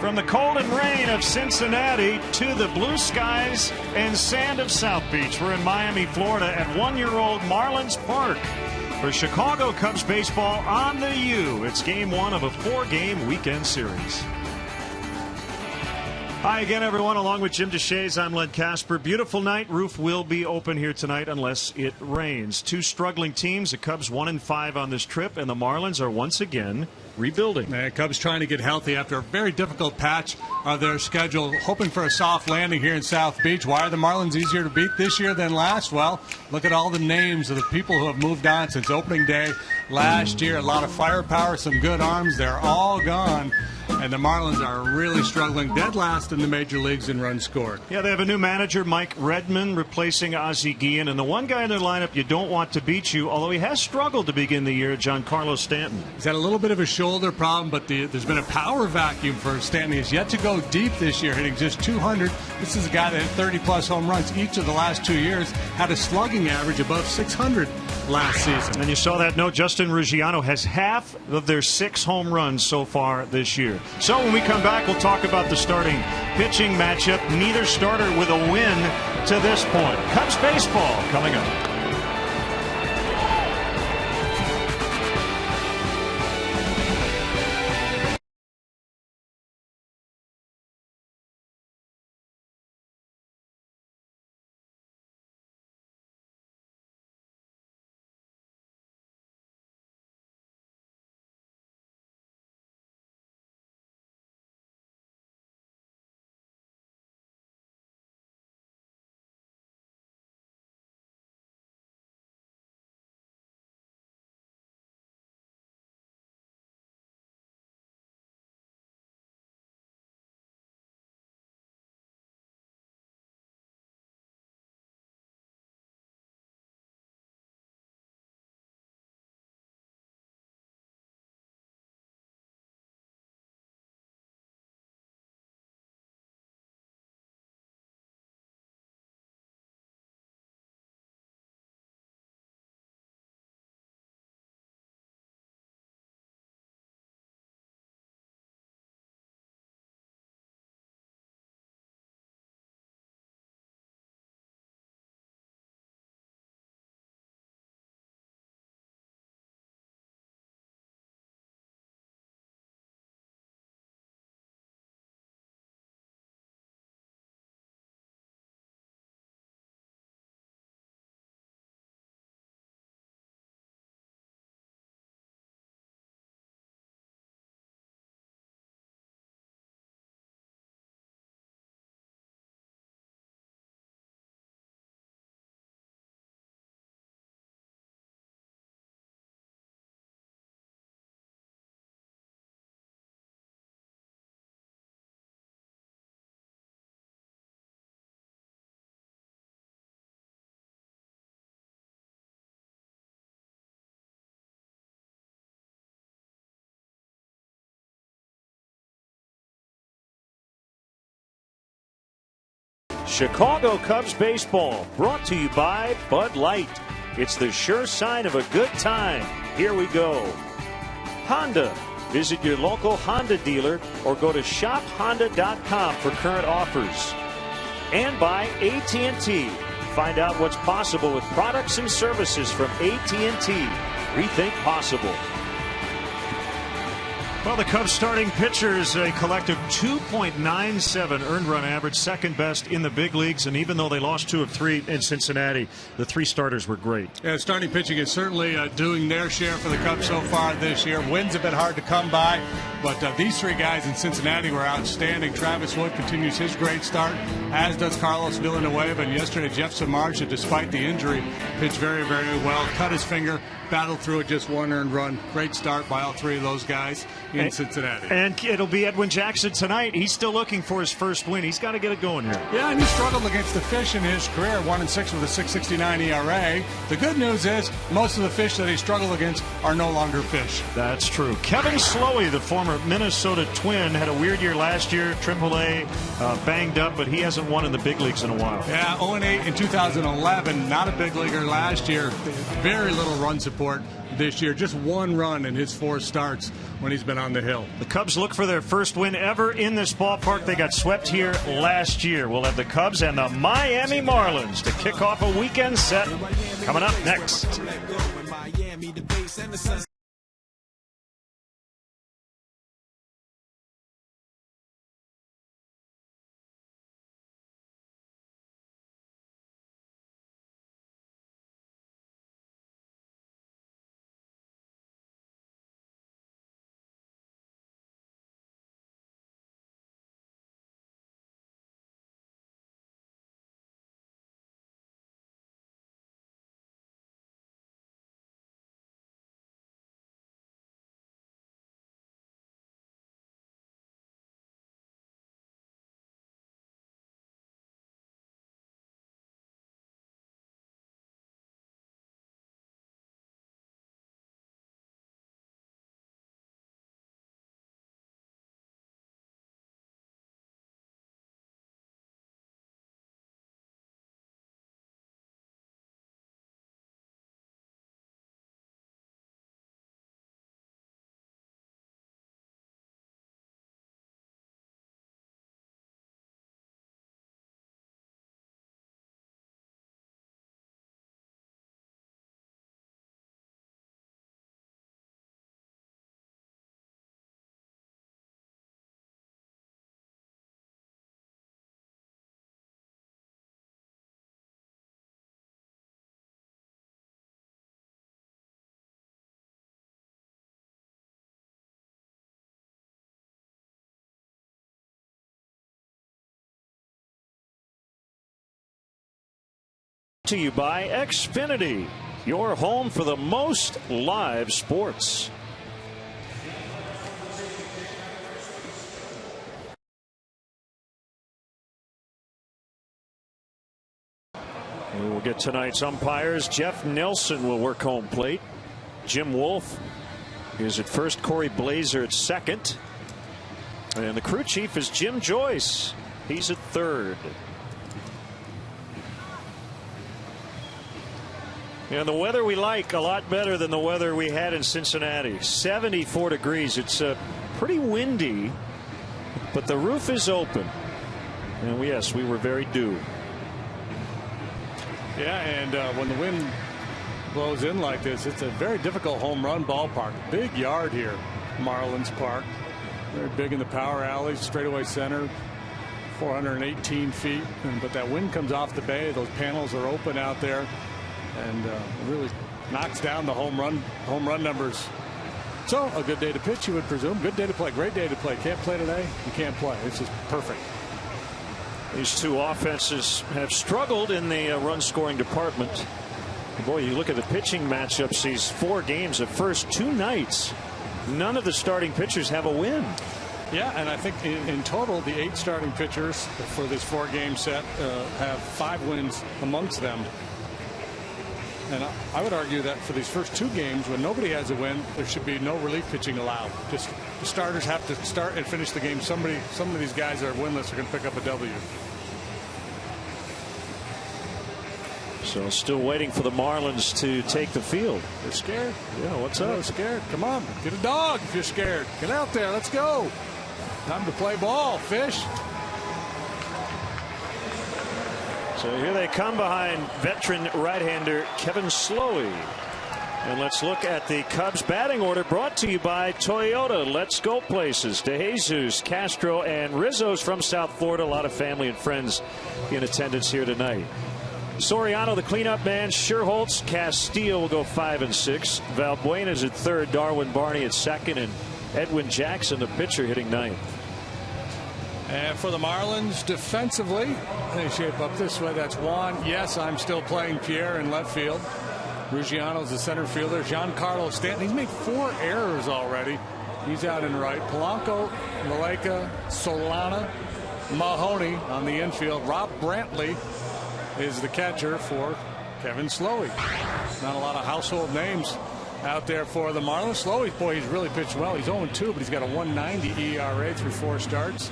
From the cold and rain of Cincinnati to the blue skies and sand of South Beach, we're in Miami, Florida at one-year-old Marlins Park for Chicago Cubs baseball on the U. It's game one of a four-game weekend series. Hi again, everyone. Along with Jim DeShays, I'm Len Casper. Beautiful night. Roof will be open here tonight unless it rains. Two struggling teams. The Cubs 1-5 on this trip, and the Marlins are once again rebuilding. The Cubs trying to get healthy after a very difficult patch of their schedule, hoping for a soft landing here in South Beach. Why are the Marlins easier to beat this year than last? Well, look at all the names of the people who have moved on since opening day last year. A lot of firepower, some good arms. They're all gone. And the Marlins are really struggling, dead last in the major leagues in runs scored. Yeah, they have a new manager, Mike Redmond, replacing Ozzie Guillen. And the one guy in their lineup you don't want to beat you, although he has struggled to begin the year, Giancarlo Stanton. He's had a little bit of a shoulder problem, but there's been a power vacuum for Stanton. He's yet to go deep this year, hitting just 200. This is a guy that hit 30-plus home runs each of the last 2 years, had a slugging average above 600 last season. And you saw that note, Justin Ruggiano has half of their 6 home runs so far this year. So when we come back, we'll talk about the starting pitching matchup. Neither starter with a win to this point. Cubs baseball coming up. Chicago Cubs baseball brought to you by Bud Light. It's the sure sign of a good time. Here we go. Honda. Visit your local Honda dealer or go to shophonda.com for current offers. And by AT&T. Find out what's possible with products and services from AT&T. Rethink possible. Well, the Cubs starting pitchers, a collective 2.97 earned run average, second best in the big leagues. And even though they lost 2 of 3 in Cincinnati, the 3 starters were great. Yeah, starting pitching is certainly doing their share for the Cubs so far this year. Wins have been hard to come by, but these 3 guys in Cincinnati were outstanding. Travis Wood continues his great start, as does Carlos Villanueva. And yesterday, Jeff Samardzija, despite the injury, pitched very, very well. Cut his finger, battled through it, just 1 earned run. Great start by all 3 of those guys in Cincinnati. And it'll be Edwin Jackson tonight. He's still looking for his first win. He's got to get it going here. Yeah, and he struggled against the fish in his career, 1-6 with a 6.69 ERA. The good news is most of the fish that he struggled against are no longer fish. That's true. Kevin Slowey, the former Minnesota Twin, had a weird year last year, AAA, banged up, but he hasn't hasn't won in the big leagues in a while. Yeah, 0-8 in 2011. Not a big leaguer last year. Very little run support this year. Just 1 run in his 4 starts when he's been on the hill. The Cubs look for their first win ever in this ballpark. They got swept here last year. We'll have the Cubs and the Miami Marlins to kick off a weekend set coming up next. To you by Xfinity, your home for the most live sports. We will get tonight's umpires. Jeff Nelson will work home plate. Jim Wolf is at first. Corey Blazer at second. And the crew chief is Jim Joyce. He's at third. And the weather we like a lot better than the weather we had in Cincinnati. 74 degrees. It's pretty windy, but the roof is open. And yes, we were very due. Yeah, and when the wind blows in like this, it's a very difficult home run ballpark. Big yard here, Marlins Park. Very big in the power alleys, straightaway center, 418 feet. But that wind comes off the bay. Those panels are open out there. And really knocks down the home run numbers. So a good day to pitch, you would presume. Good day to play. Great day to play. Can't play today, you can't play. It's just perfect. These two offenses have struggled in the run scoring department. Boy, you look at the pitching matchups these 4 games. The first 2 nights, none of the starting pitchers have a win. Yeah, and I think in total the 8 starting pitchers for this 4-game set have 5 wins amongst them. And I would argue that for these first 2 games, when nobody has a win, there should be no relief pitching allowed. Just the starters have to start and finish the game. Some of these guys that are winless are going to pick up a W. So still waiting for the Marlins to take the field. They're scared. Yeah, what's up? They're scared. Come on, get a dog if you're scared. Get out there. Let's go. Time to play ball, fish. So here they come behind veteran right-hander Kevin Slowey. And let's look at the Cubs batting order, brought to you by Toyota. Let's go places. DeJesus, Castro, and Rizzo's from South Florida. A lot of family and friends in attendance here tonight. Soriano, the cleanup man. Sherholtz, Castillo will go 5 and 6. Valbuena's at third. Darwin Barney at second. And Edwin Jackson, the pitcher, hitting ninth. And for the Marlins, defensively, they shape up this way. That's Juan. Yes, I'm still playing Pierre in left field. Ruggiano's the center fielder. Giancarlo Stanton, he's made 4 errors already. He's out in right. Polanco, Malaika, Solana, Mahoney on the infield. Rob Brantley is the catcher for Kevin Slowey. Not a lot of household names out there for the Marlins. Slowey, boy, he's really pitched well. He's 0-2, but he's got a 1.90 ERA through 4 starts.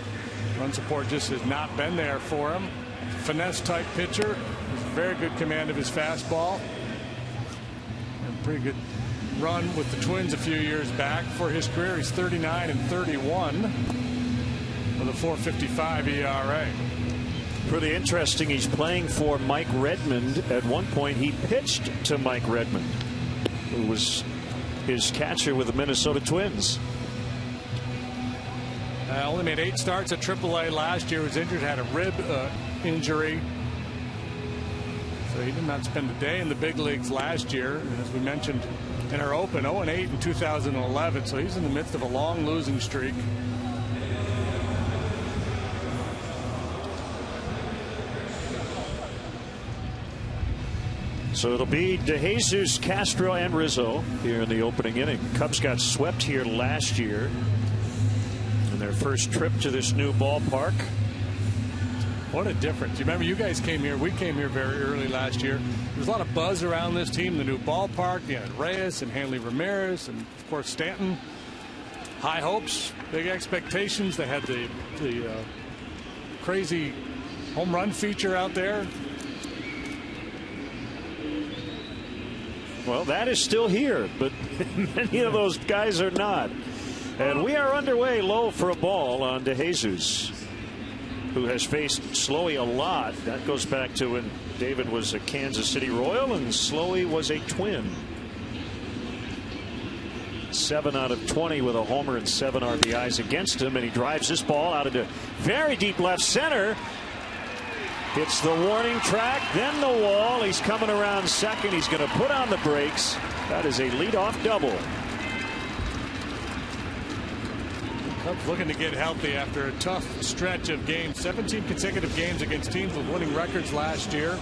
Run support just has not been there for him. Finesse type pitcher. Very good command of his fastball. And pretty good run with the Twins a few years back. For his career, he's 39-31 with a 4.55 ERA. Pretty interesting. He's playing for Mike Redmond. At one point, he pitched to Mike Redmond, who was his catcher with the Minnesota Twins. Only made 8 starts at AAA last year. Was injured, had a rib injury. So he did not spend a day in the big leagues last year. And as we mentioned in our open, 0-8 in 2011. So he's in the midst of a long losing streak. So it'll be DeJesus, Castro, and Rizzo here in the opening inning. Cubs got swept here last year in their first trip to this new ballpark. What a difference. You remember, you guys came here. We came here very early last year. There was a lot of buzz around this team, the new ballpark. You had Reyes and Hanley Ramirez and, of course, Stanton. High hopes, big expectations. They had the crazy home run feature out there. Well, that is still here, but many of those guys are not. And we are underway low for a ball on DeJesus, who has faced Slowey a lot. That goes back to when David was a Kansas City Royal and Slowey was a Twin. 7 out of 20 with a homer and 7 RBIs against him, and he drives this ball out into very deep left center. Hits the warning track, then the wall. He's coming around second. He's going to put on the brakes. That is a leadoff double. Cubs looking to get healthy after a tough stretch of games. 17 consecutive games against teams with winning records last year.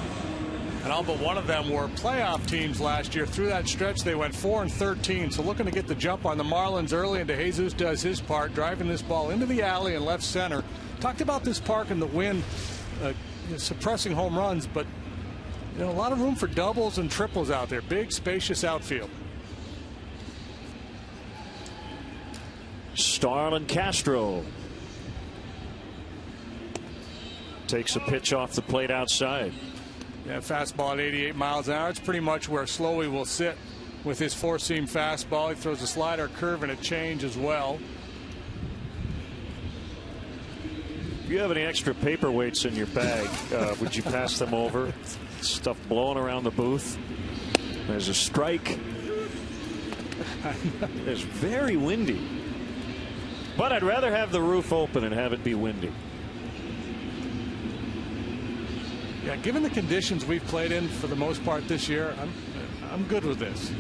And all but one of them were playoff teams last year. Through that stretch, they went 4-13. So looking to get the jump on the Marlins early, and DeJesus does his part, driving this ball into the alley and left center. Talked about this park and the wind suppressing home runs, but a lot of room for doubles and triples out there. Big, spacious outfield. Starlin Castro takes a pitch off the plate outside. Yeah, fastball at 88 miles an hour. It's pretty much where Slowey will sit with his four-seam fastball. He throws a slider, curve, and a change as well. If you have any extra paperweights in your bag, would you pass them over? Stuff blowing around the booth. There's a strike. It's very windy. But I'd rather have the roof open and have it be windy. Yeah, given the conditions we've played in for the most part this year, I'm good with this.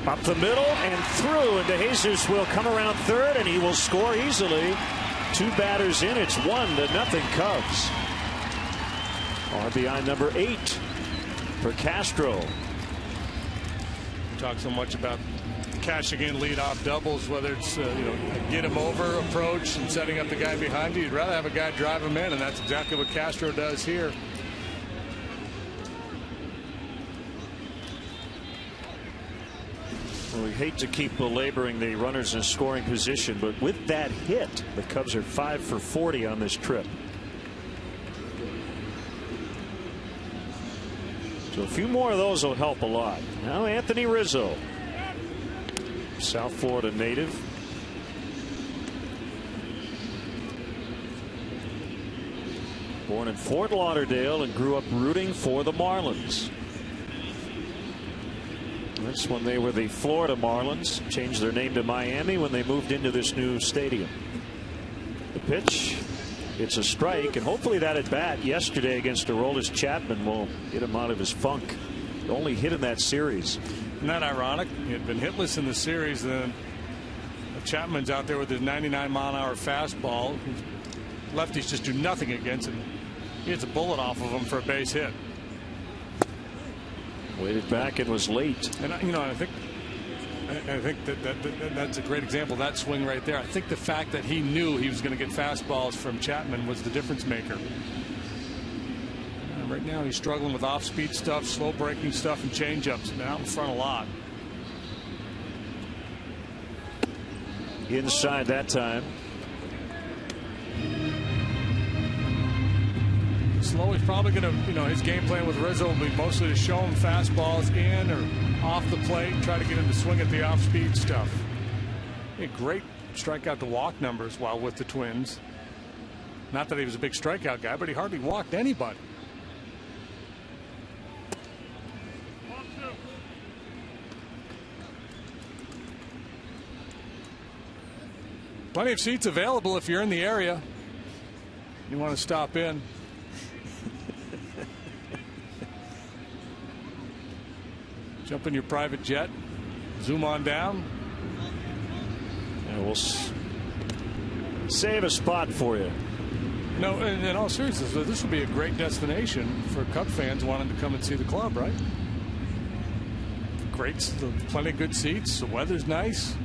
Up the middle and through, and DeJesus will come around third, and he will score easily. 2 batters in. It's 1-0 Cubs. RBI number 8 for Castro. Talk so much about cashing in leadoff doubles, whether it's a get him over approach and setting up the guy behind you. You'd rather have a guy drive him in, and that's exactly what Castro does here. Well, we hate to keep belaboring the runners in scoring position, but with that hit, the Cubs are 5 for 40 on this trip. So a few more of those will help a lot. Now Anthony Rizzo, South Florida native. Born in Fort Lauderdale and grew up rooting for the Marlins. That's when they were the Florida Marlins. Changed their name to Miami when they moved into this new stadium. The pitch. It's a strike, and hopefully that at bat yesterday against Aroldis Chapman will get him out of his funk. The only hit in that series. Isn't that ironic? He had been hitless in the series, then Chapman's out there with his 99-mile-an-hour fastball. Lefties just do nothing against him. He hits a bullet off of him for a base hit. Waited back and was late. And I think that's a great example of that swing right there. I think the fact that he knew he was going to get fastballs from Chapman was the difference maker. Right now he's struggling with off-speed stuff, slow breaking stuff, and changeups. Been out in front a lot. inside that time. Slowey's probably going to, his game plan with Rizzo will be mostly to show him fastballs in or off the plate, try to get him to swing at the off-speed stuff. He had great strikeout to walk numbers while with the Twins. Not that he was a big strikeout guy, but he hardly walked anybody. Plenty of seats available if you're in the area. You want to stop in. Jump in your private jet, zoom on down. And we'll save a spot for you. No, in all seriousness, this would be a great destination for Cub fans wanting to come and see the club, right? Great, plenty of good seats. The weather's nice.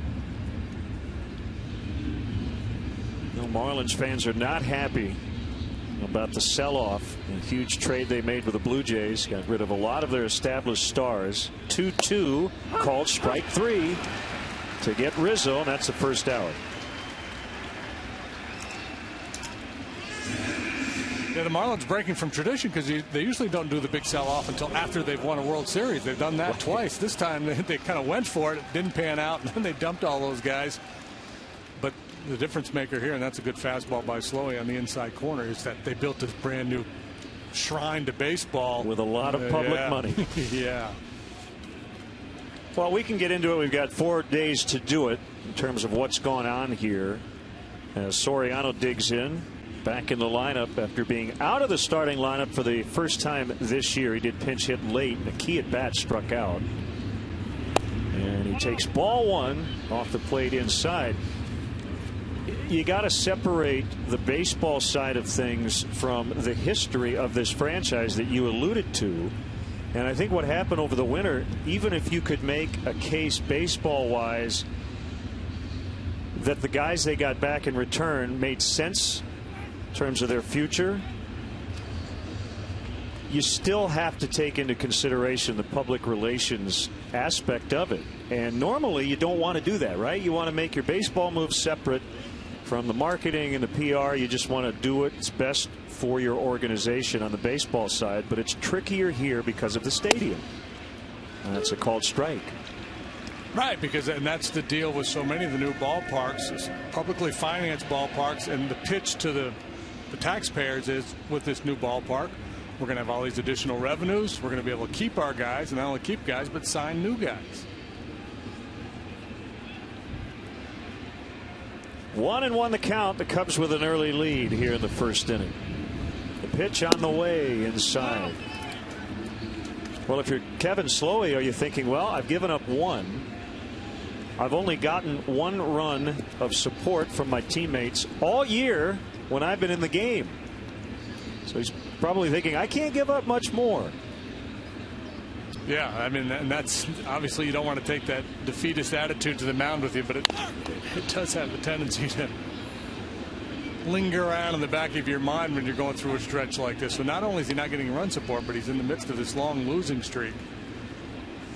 Marlins fans are not happy about the sell-off. A huge trade they made with the Blue Jays. Got rid of a lot of their established stars. 2-2 called strike 3 to get Rizzo, and that's the first out. Yeah, the Marlins breaking from tradition because they usually don't do the big sell-off until after they've won a World Series. They've done that twice. This time they kind of went for it. It didn't pan out, and then they dumped all those guys. But the difference maker here, and that's a good fastball by Slowey on the inside corner, is that they built this brand new shrine to baseball with a lot of public money. Yeah. Well, we can get into it. We've got 4 days to do it in terms of what's going on here. As Soriano digs in, back in the lineup after being out of the starting lineup for the first time this year. He did pinch hit late, and a key at bat struck out. And he takes ball 1 off the plate inside. You got to separate the baseball side of things from the history of this franchise that you alluded to. And I think what happened over the winter, even if you could make a case baseball wise that the guys they got back in return made sense in terms of their future, you still have to take into consideration the public relations aspect of it. And normally you don't want to do that, right? You want to make your baseball moves separate from the marketing and the PR. You just want to do what's best for your organization on the baseball side, but it's trickier here because of the stadium. That's a called strike. Right, because and that's the deal with so many of the new ballparks, is publicly financed ballparks, and the pitch to the taxpayers is, with this new ballpark, we're going to have all these additional revenues. We're going to be able to keep our guys, and not only keep guys, but sign new guys. 1-1 the count. The Cubs with an early lead here in the first inning. The pitch on the way inside. Well, if you're Kevin Slowey, are you thinking, well, I've given up 1. I've only gotten 1 run of support from my teammates all year when I've been in the game. So he's probably thinking, I can't give up much more. Yeah, I mean, and that's obviously you don't want to take that defeatist attitude to the mound with you, but it does have a tendency to linger around in the back of your mind when you're going through a stretch like this. So not only is he not getting run support, but he's in the midst of this long losing streak.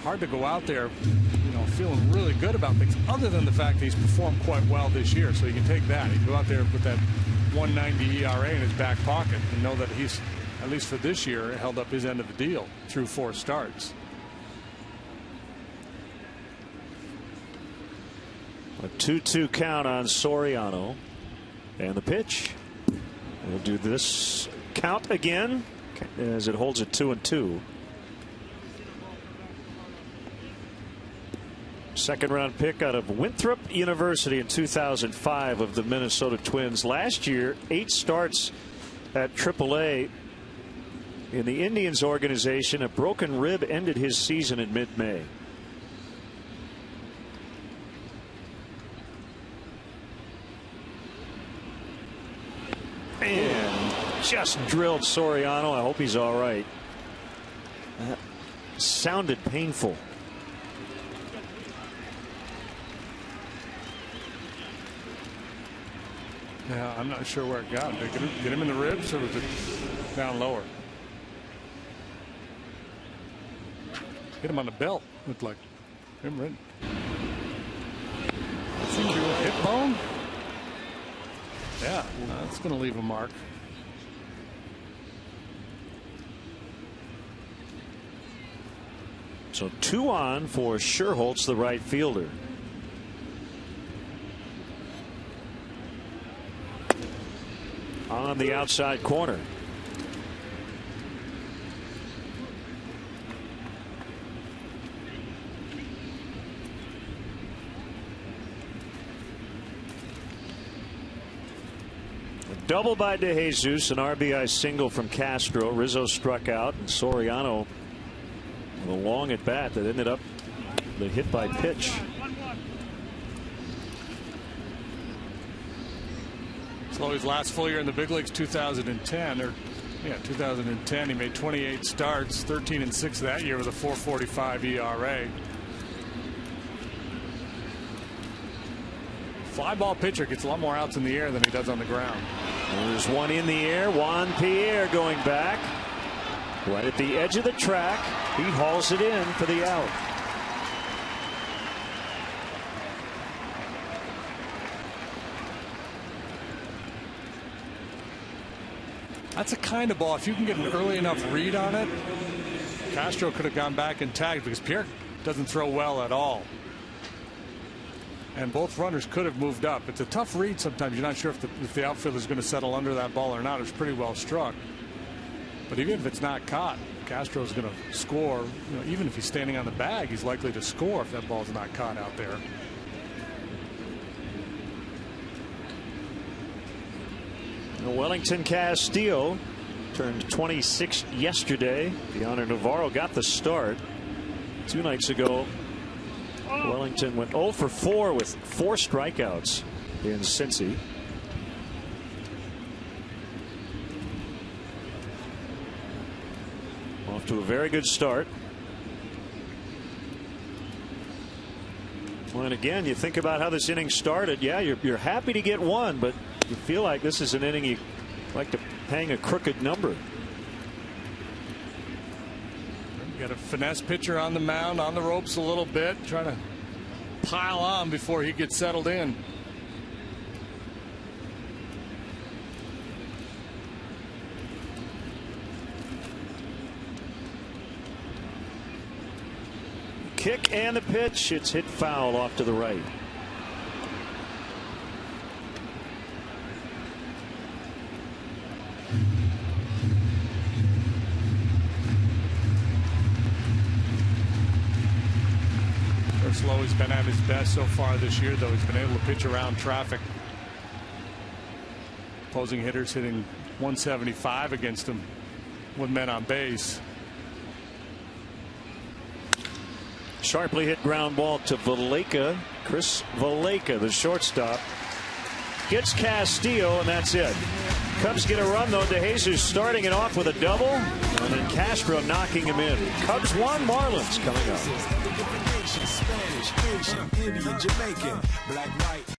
Hard to go out there, feeling really good about things, other than the fact that he's performed quite well this year. So you can take that. You can go out there with that 1.90 ERA in his back pocket and know that he's, at least for this year, held up his end of the deal through 4 starts. A 2-2 count on Soriano, and the pitch. We'll do this count again as it holds at 2-2. Second round pick out of Winthrop University in 2005 of the Minnesota Twins. Last year, 8 starts at AAA in the Indians organization. A broken rib ended his season in mid-May. And just drilled Soriano. I hope he's all right. That sounded painful. Yeah, I'm not sure where it got. Did they get him in the ribs, or was it down lower? Hit him on the belt. Looked like him written. Hip bone? Yeah, that's going to leave a mark. So 2 on for Sherholtz, the right fielder. On the outside corner. A double by DeJesus, an RBI single from Castro. Rizzo struck out, and Soriano with a long at bat that ended up the hit by pitch. So his last full year in the big leagues, 2010, or yeah, 2010. He made 28 starts, 13-6 that year with a 4.45 ERA. Fly ball pitcher gets a lot more outs in the air than he does on the ground. There's one in the air. Juan Pierre going back right at the edge of the track. He hauls it in for the out. That's a kind of ball, if you can get an early enough read on it, Castro could have gone back and tagged, because Pierre doesn't throw well at all. And both runners could have moved up. It's a tough read sometimes. You're not sure if the outfielder is going to settle under that ball or not. It's pretty well struck. But even if it's not caught, Castro is going to score. You know, even if he's standing on the bag, he's likely to score if that ball's not caught out there. Wellington Castillo turned 26 yesterday. Deoner Navarro got the start 2 nights ago. Wellington went 0 for 4 with 4 strikeouts in Cincy. Off to a very good start. Well, and again, you think about how this inning started. Yeah, you're happy to get one, but you feel like this is an inning you like to hang a crooked number. You got a finesse pitcher on the mound, on the ropes a little bit, trying to pile on before he gets settled in. Kick and the pitch. It's hit foul off to the right. Slowy's been at his best so far this year, though. He's been able to pitch around traffic. Opposing hitters hitting 175 against him with men on base. Sharply hit ground ball to Valleca. Chris Valleca, the shortstop, gets Castillo, and that's it. Cubs get a run, though. DeJesus starting it off with a double, and then Castro knocking him in. Cubs 1, Marlins coming up. Spanish, Asian, Indian, Jamaican, black, white.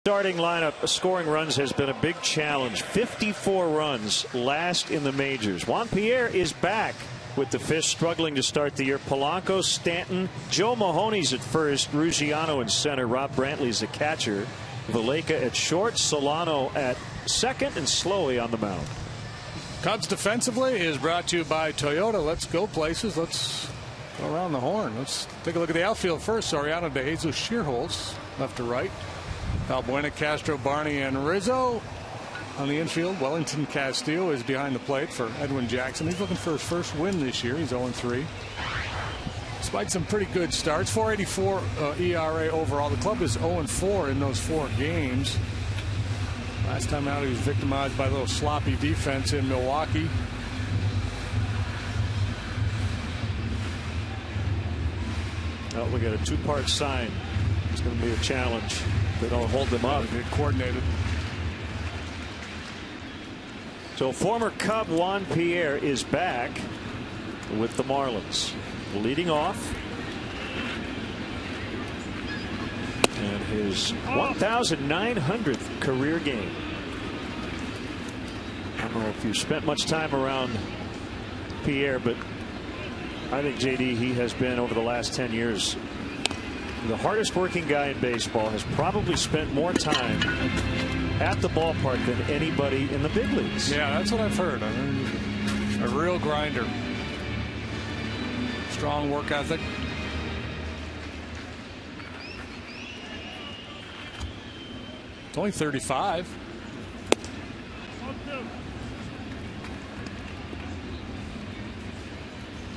Starting lineup scoring runs has been a big challenge. 54 runs last in the majors. Juan Pierre is back with the Fish struggling to start the year. Polanco, Stanton, Joe Mahoney's at first, Ruggiano in center, Rob Brantley's the catcher, Valleca at short, Solano at second, and Slowey on the mound. Cubs defensively is brought to you by Toyota. Let's go places. Let's go around the horn. Let's take a look at the outfield first. Soriano de Jesus, Shearholz left to right. Valbuena, Castro, Barney, and Rizzo on the infield. Wellington Castillo is behind the plate for Edwin Jackson. He's looking for his first win this year. He's 0-3. Despite some pretty good starts, 4.84 ERA overall. The club is 0-4 in those 4 games. Last time out, he was victimized by a little sloppy defense in Milwaukee. Well, we got a 2-part sign. It's going to be a challenge. They don't hold them up. Get coordinated. So former Cub Juan Pierre is back with the Marlins, leading off. And his 1,900th career game. I don't know if you spent much time around Pierre, but I think, JD, he has been, over the last 10 years, the hardest working guy in baseball. Has probably spent more time at the ballpark than anybody in the big leagues. Yeah, that's what I've heard. I mean, a real grinder. Strong work ethic. It's only 35.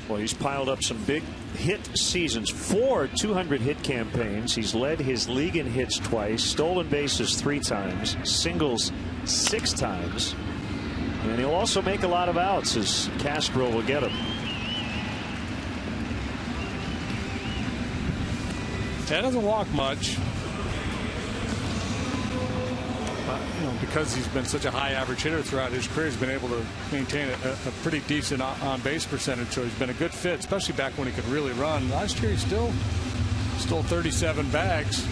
Well, he's piled up some big hit seasons. 4 200-hit campaigns. He's led his league in hits twice, stolen bases 3 times, singles 6 times, and he'll also make a lot of outs as Castro will get him. Ted doesn't walk much. Because he's been such a high average hitter throughout his career, he's been able to maintain a pretty decent on base percentage. So he's been a good fit, especially back when he could really run. Last year he still stole 37 bags.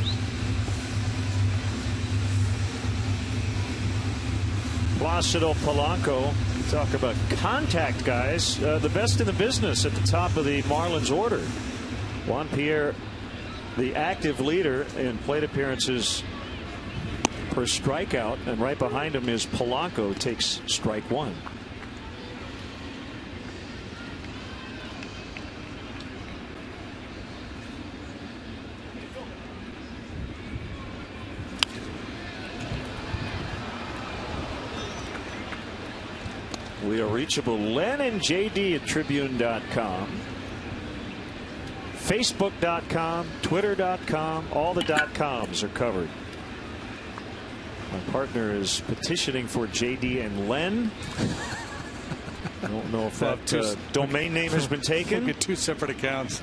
Placido Polanco. Talk about contact guys. The best in the business at the top of the Marlins order. Juan Pierre, the active leader in plate appearances per strikeout, and right behind him is Polanco, takes strike 1. We are reachable. Len and JD at Tribune.com, Facebook.com, Twitter.com. All the .coms are covered. My partner is petitioning for JD and Len. I don't know if that domain name has been taken. Look at 2 separate accounts.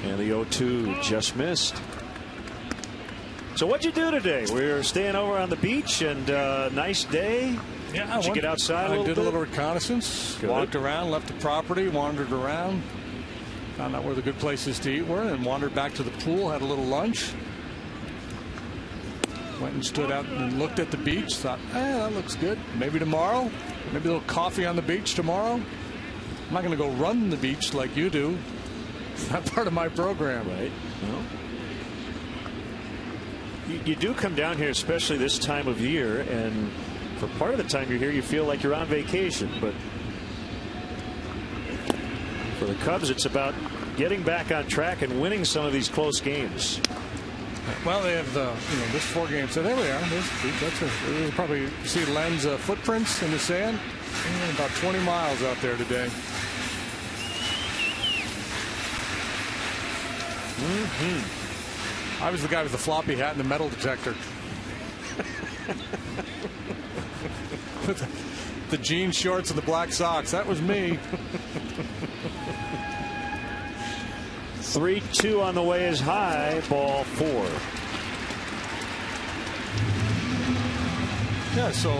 And the 0-2 just missed. So what'd you do today? We're staying over on the beach, and nice day. Yeah, did you get outside a little bit? I did a little reconnaissance. Good. Walked around, left the property, wandered around, found out where the good places to eat were, and wandered back to the pool, had a little lunch. Went and stood out and looked at the beach. Thought, that looks good. Maybe tomorrow. Maybe a little coffee on the beach tomorrow. I'm not going to go run the beach like you do. It's not part of my program. Right. Well, you do come down here, especially this time of year, and for part of the time you're here, you feel like you're on vacation. But for the Cubs, it's about getting back on track and winning some of these close games. Well, they have this 4 games. So there we are. You'll probably see Len's footprints in the sand. About 20 miles out there today. I was the guy with the floppy hat and the metal detector. With the jean shorts and the black socks. That was me. 3-2 on the way is high. Ball 4. Yeah, so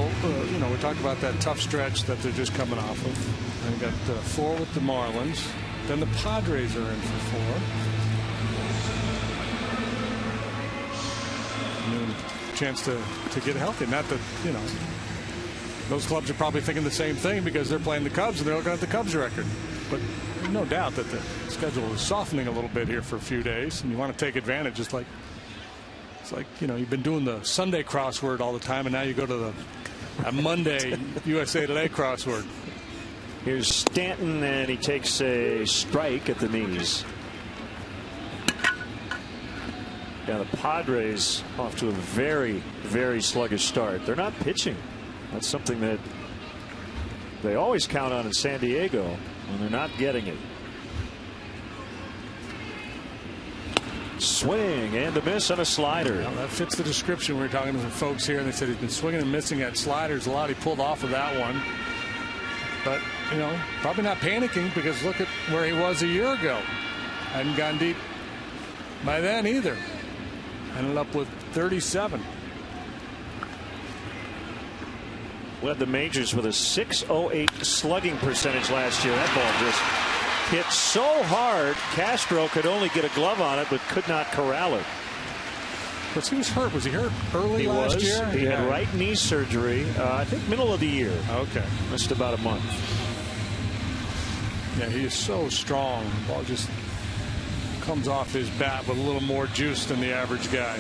we talked about that tough stretch that they're just coming off of. They got 4 with the Marlins. Then the Padres are in for 4. chance to get healthy. Not that, you know, those clubs are probably thinking the same thing because they're playing the Cubs and they're looking at the Cubs record. But there's no doubt that the schedule is softening a little bit here for a few days, and you want to take advantage. It's like, you know, you've been doing the Sunday crossword all the time, and now you go to a Monday USA Today crossword. Here's Stanton, and he takes a strike at the knees. Yeah, the Padres off to a very, very sluggish start. They're not pitching. That's something that they always count on in San Diego, and they're not getting it. Swing and a miss on a slider. Well, that fits the description. We were talking to some folks here, and they said he's been swinging and missing at sliders a lot. He pulled off of that one. But, you know, probably not panicking, because look at where he was a year ago. Hadn't gone deep by then either. Ended up with 37. Led the majors with a .608 slugging percentage last year. That ball just hit so hard, Castro could only get a glove on it, but could not corral it. But he was hurt. Was he hurt early last year? He had right knee surgery, I think middle of the year. Okay. Missed about a month. Yeah, he is so strong. The ball just comes off his bat with a little more juice than the average guy.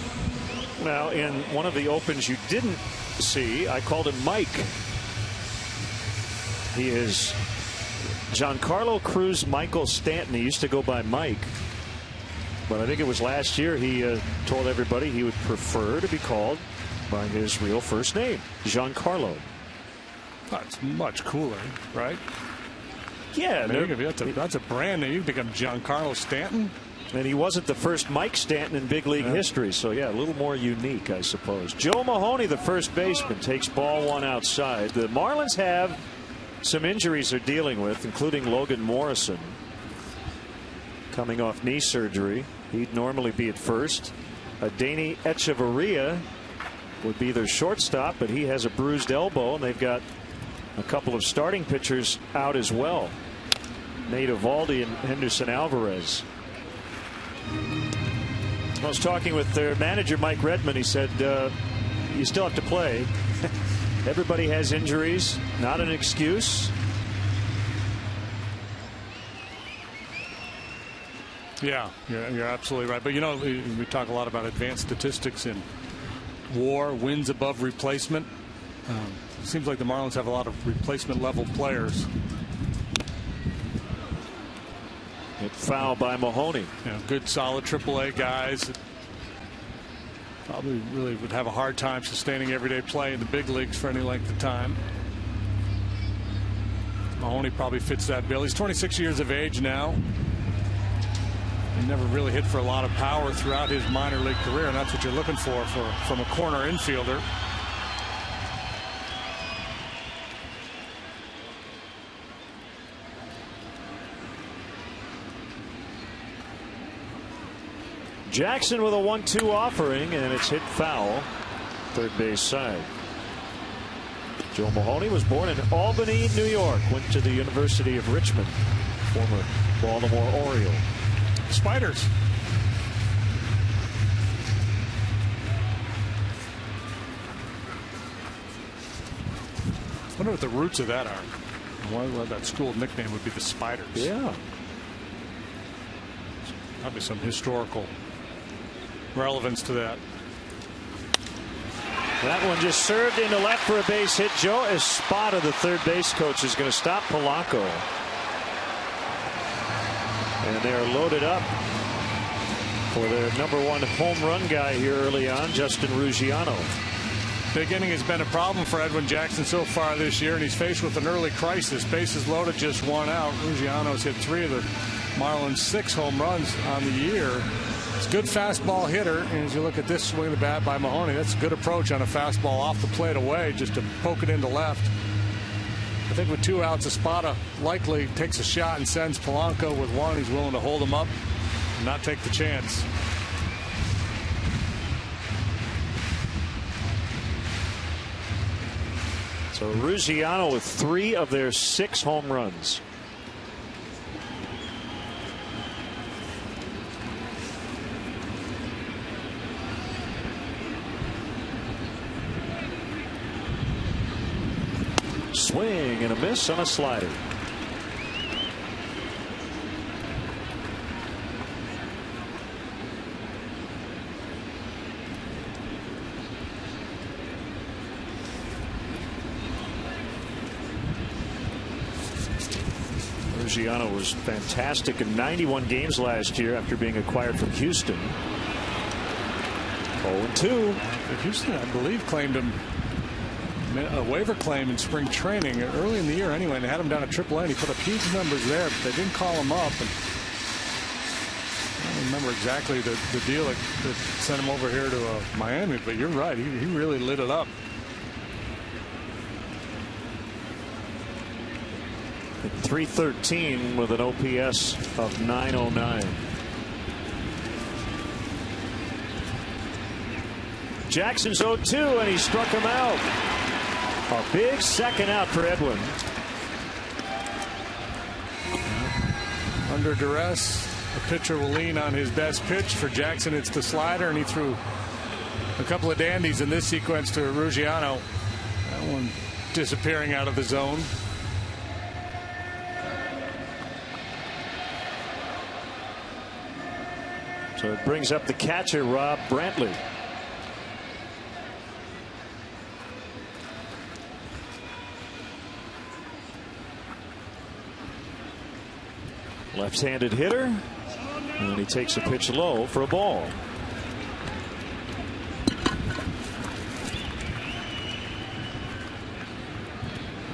Well, in one of the opens you didn't see, I called him Mike. He is Giancarlo Cruz Michael Stanton. He used to go by Mike, but I think it was last year he told everybody he would prefer to be called by his real first name, Giancarlo. That's much cooler, right? Yeah, that's a brand name. You become Giancarlo Stanton. And he wasn't the first Mike Stanton in big league history, so yeah, a little more unique, I suppose. Joe Mahoney, the first baseman, takes ball one outside. The Marlins have some injuries they're dealing with, including Logan Morrison, coming off knee surgery. He'd normally be at first. Adeiny Echeverria would be their shortstop, but he has a bruised elbow, and they've got a couple of starting pitchers out as well. Nate Eovaldi and Henderson Alvarez. I was talking with their manager, Mike Redmond. He said, you still have to play. Everybody has injuries. Not an excuse. Yeah, you're absolutely right. But, you know, we talk a lot about advanced statistics in WAR, wins above replacement. It seems like the Marlins have a lot of replacement level players. Hit foul by Mahoney. Yeah, good solid AAA guys. Probably really would have a hard time sustaining everyday play in the big leagues for any length of time. Mahoney probably fits that bill. He's 26 years of age now. He never really hit for a lot of power throughout his minor league career, and that's what you're looking for from a corner infielder. Jackson with a 1-2 offering, and it's hit foul, third base side. Joe Mahoney was born in Albany, New York. Went to the University of Richmond. Former Baltimore Oriole. Spiders. I wonder what the roots of that are. Why that school nickname would be the Spiders. Yeah. Probably some historical relevance to that. That one just served into left for a base hit. Joe Espada, the third base coach, is going to stop Polanco. And they're loaded up for their #1 home run guy here early on, Justin Ruggiano. Big inning has been a problem for Edwin Jackson so far this year, and he's faced with an early crisis. Bases loaded, just one out. Ruggiano's hit 3 of the Marlins' 6 home runs on the year. It's a good fastball hitter, and as you look at this swing of the bat by Mahoney, that's a good approach on a fastball off the plate away, just to poke it into left. I think with 2 outs, Espada likely takes a shot and sends Polanco with 1. He's willing to hold him up and not take the chance. So Ruggiano with 3 of their 6 home runs. Swing and a miss on a slider. Ruggiano was fantastic in 91 games last year after being acquired from Houston. 0-2. Houston, I believe, claimed him a waiver claim in spring training early in the year anyway, and they had him down at AAA, and he put up huge numbers there, but they didn't call him up. And I don't remember exactly the deal that sent him over here to Miami, but you're right, he really lit it up. At .313 with an OPS of .909. Jackson's 0-2, and he struck him out. A big second out for Edwin. Under duress, a pitcher will lean on his best pitch. For Jackson, it's the slider, and he threw a couple of dandies in this sequence to Ruggiano. That one disappearing out of the zone. So it brings up the catcher, Rob Brantley. Left-handed hitter, and he takes a pitch low for a ball.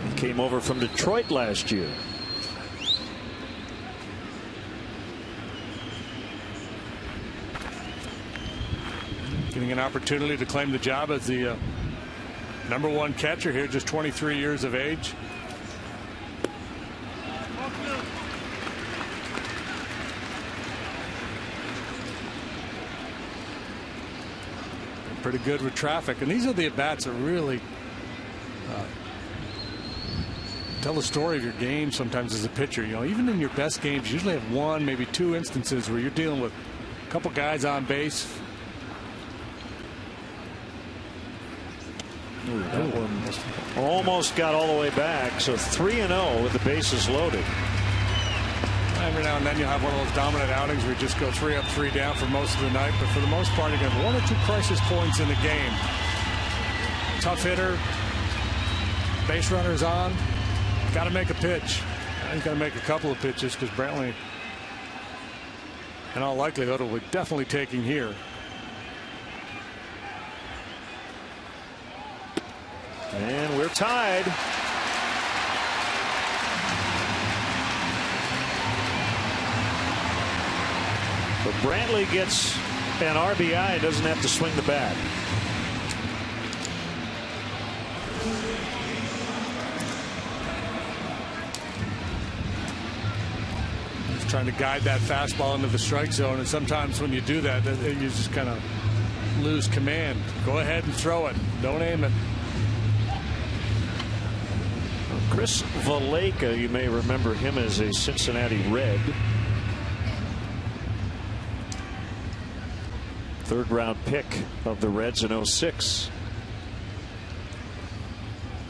He came over from Detroit last year. Getting an opportunity to claim the job as the #1 catcher here, just 23 years of age. Pretty good with traffic, and these are the at-bats that really tell the story of your game sometimes as a pitcher. You know, even in your best games, you usually have one, maybe two instances where you're dealing with a couple guys on base. Ooh, that one almost got all the way back. So 3-0 with the bases loaded. Every now and then you'll have one of those dominant outings where you just go 3 up, 3 down for most of the night. But for the most part, you get 1 or 2 crisis points in the game. Tough hitter, base runners on, got to make a pitch. He's got to make a couple of pitches because Brantley, in all likelihood, will be definitely taking here. And we're tied. But Brantley gets an RBI and doesn't have to swing the bat. He's trying to guide that fastball into the strike zone, and sometimes when you do that, you just kind of lose command. Go ahead and throw it. Don't aim it. Chris Valleca, you may remember him as a Cincinnati Red. Third-round pick of the Reds in 06.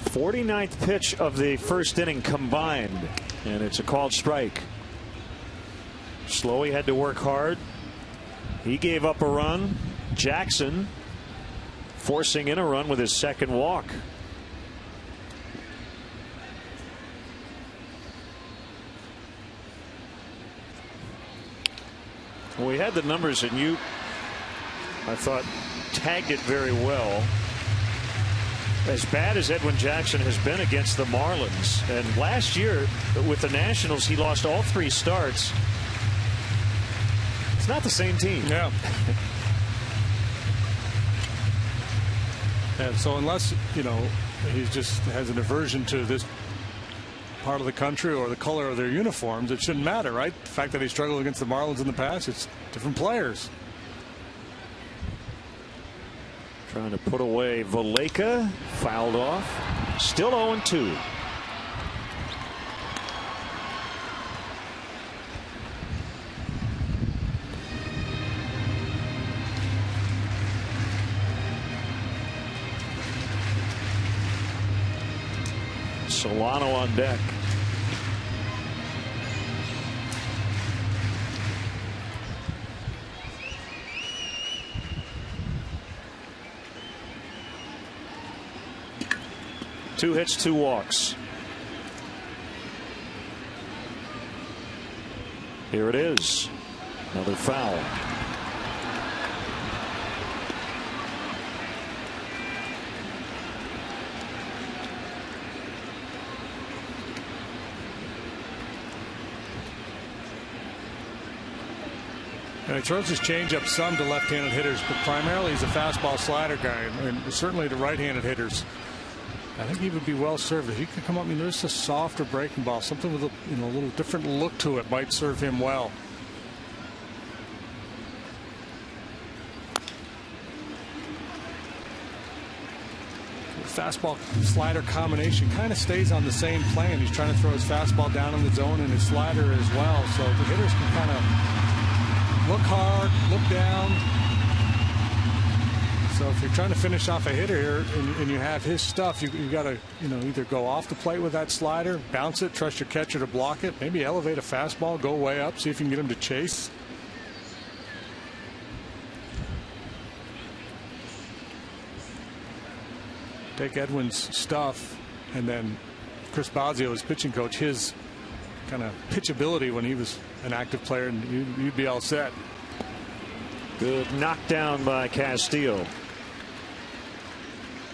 49th pitch of the first inning combined, and it's a called strike. Slowey had to work hard. He gave up a run. Jackson forcing in a run with his second walk. We had the numbers, and you, I thought, tagged it very well. As bad as Edwin Jackson has been against the Marlins, and last year with the Nationals, he lost all 3 starts. It's not the same team. Yeah. And so unless, you know, he just has an aversion to this part of the country or the color of their uniforms, it shouldn't matter, right? The fact that he struggled against the Marlins in the past, it's different players. Trying to put away Valleca, fouled off. Still 0-2. Solano on deck. Two hits, two walks. Here it is. Another foul. And he throws his changeup some to left-handed hitters, but primarily he's a fastball slider guy, and certainly to right-handed hitters. I think he would be well served if he could come up. I mean, there's a softer breaking ball, something with a little different look to it might serve him well. The fastball slider combination kind of stays on the same plane. He's trying to throw his fastball down in the zone and his slider as well, so the hitters can kind of look hard, look down. So if you're trying to finish off a hitter here and you have his stuff, you got to either go off the plate with that slider, bounce it, trust your catcher to block it, maybe elevate a fastball, go way up, see if you can get him to chase. Take Edwin's stuff, and then Chris Bosio, his pitching coach, his kind of pitchability when he was an active player, and you'd be all set. Good knockdown by Castillo.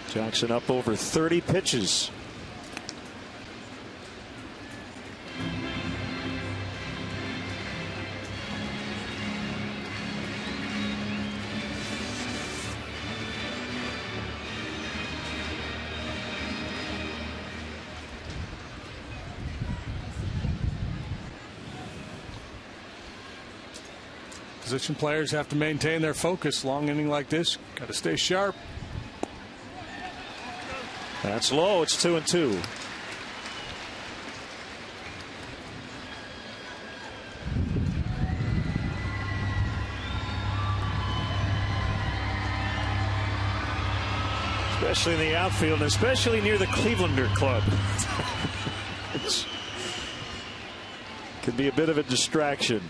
Jackson up over 30 pitches. Position players have to maintain their focus. Long inning like this, got to stay sharp. That's low. It's 2-2. Especially in the outfield, and especially near the Clevelander club. It could be a bit of a distraction.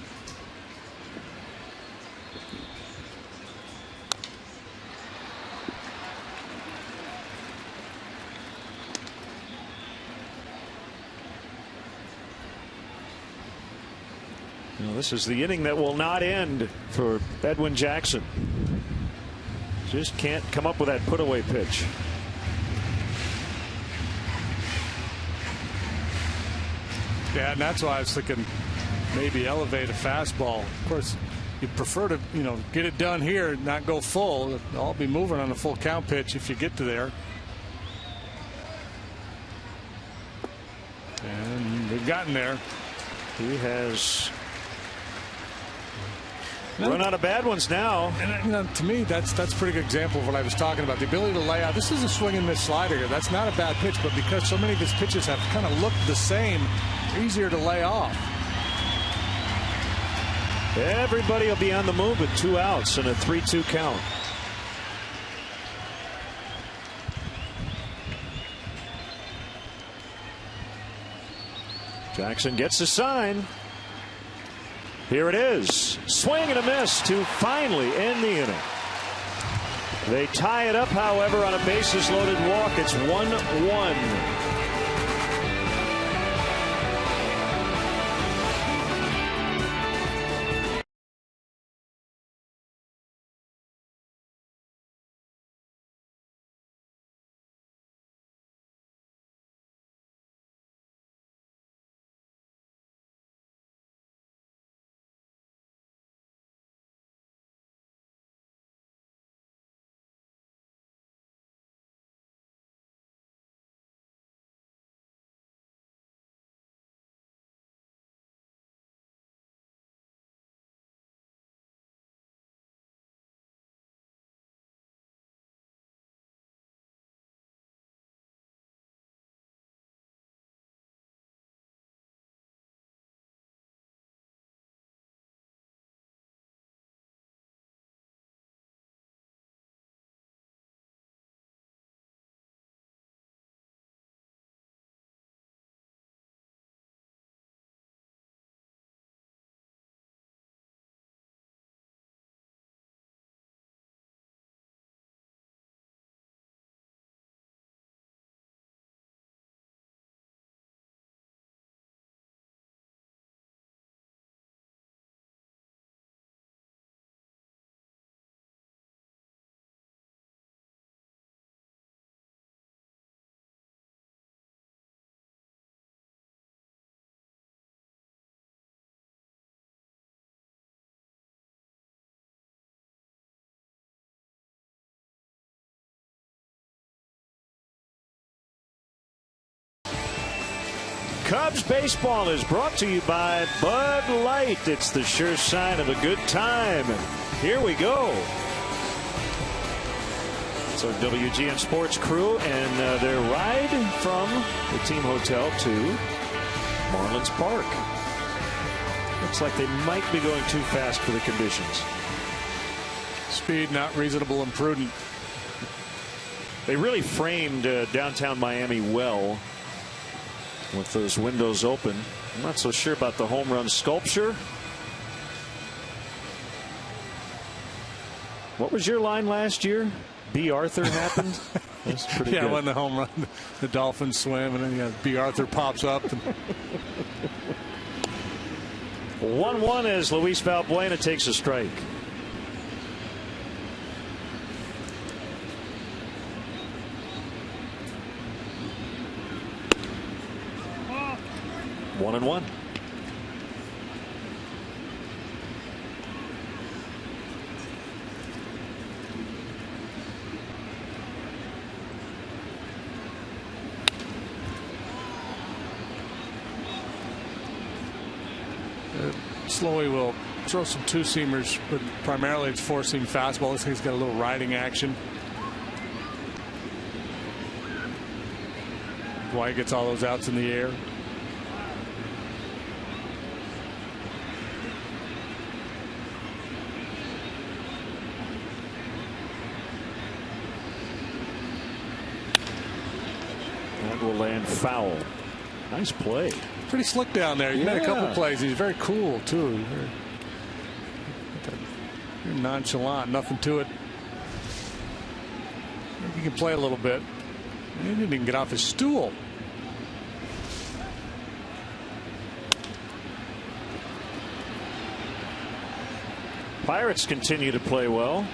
This is the inning that will not end for Edwin Jackson. Just can't come up with that put-away pitch. Yeah, and that's why I was thinking maybe elevate a fastball. Of course, you prefer to get it done here, not go full. I'll be moving on a full count pitch if you get to there. And we've gotten there. He has run out of bad ones now. And to me, that's a pretty good example of what I was talking about. The ability to lay out. This is a swing and miss slider here. That's not a bad pitch, but because so many of his pitches have kind of looked the same, easier to lay off. Everybody will be on the move with 2 outs and a 3-2 count. Jackson gets a sign. Here it is. Swing and a miss to finally end the inning. They tie it up, however, on a bases loaded walk. It's 1-1. Cubs baseball is brought to you by Bud Light. It's the sure sign of a good time. And here we go. So WGN Sports crew and their ride from the team hotel to Marlins Park. Looks like they might be going too fast for the conditions. Speed not reasonable and prudent. They really framed downtown Miami well with those windows open. I'm not so sure about the home run sculpture. What was your line last year? B. Arthur happened. That's pretty good. When the home run, the Dolphins swim, and then B. Arthur pops up. 1-1 as Luis Valbuena takes a strike. One and one. Slowly will throw some two-seamers, but primarily it's four-seam fastball. This thing's got a little riding action. Why he gets all those outs in the air. That will land foul. Nice play. Pretty slick down there. He made a couple plays. He's very cool too. Very nonchalant. Nothing to it. He can play a little bit. He didn't even get off his stool. Pirates continue to play well.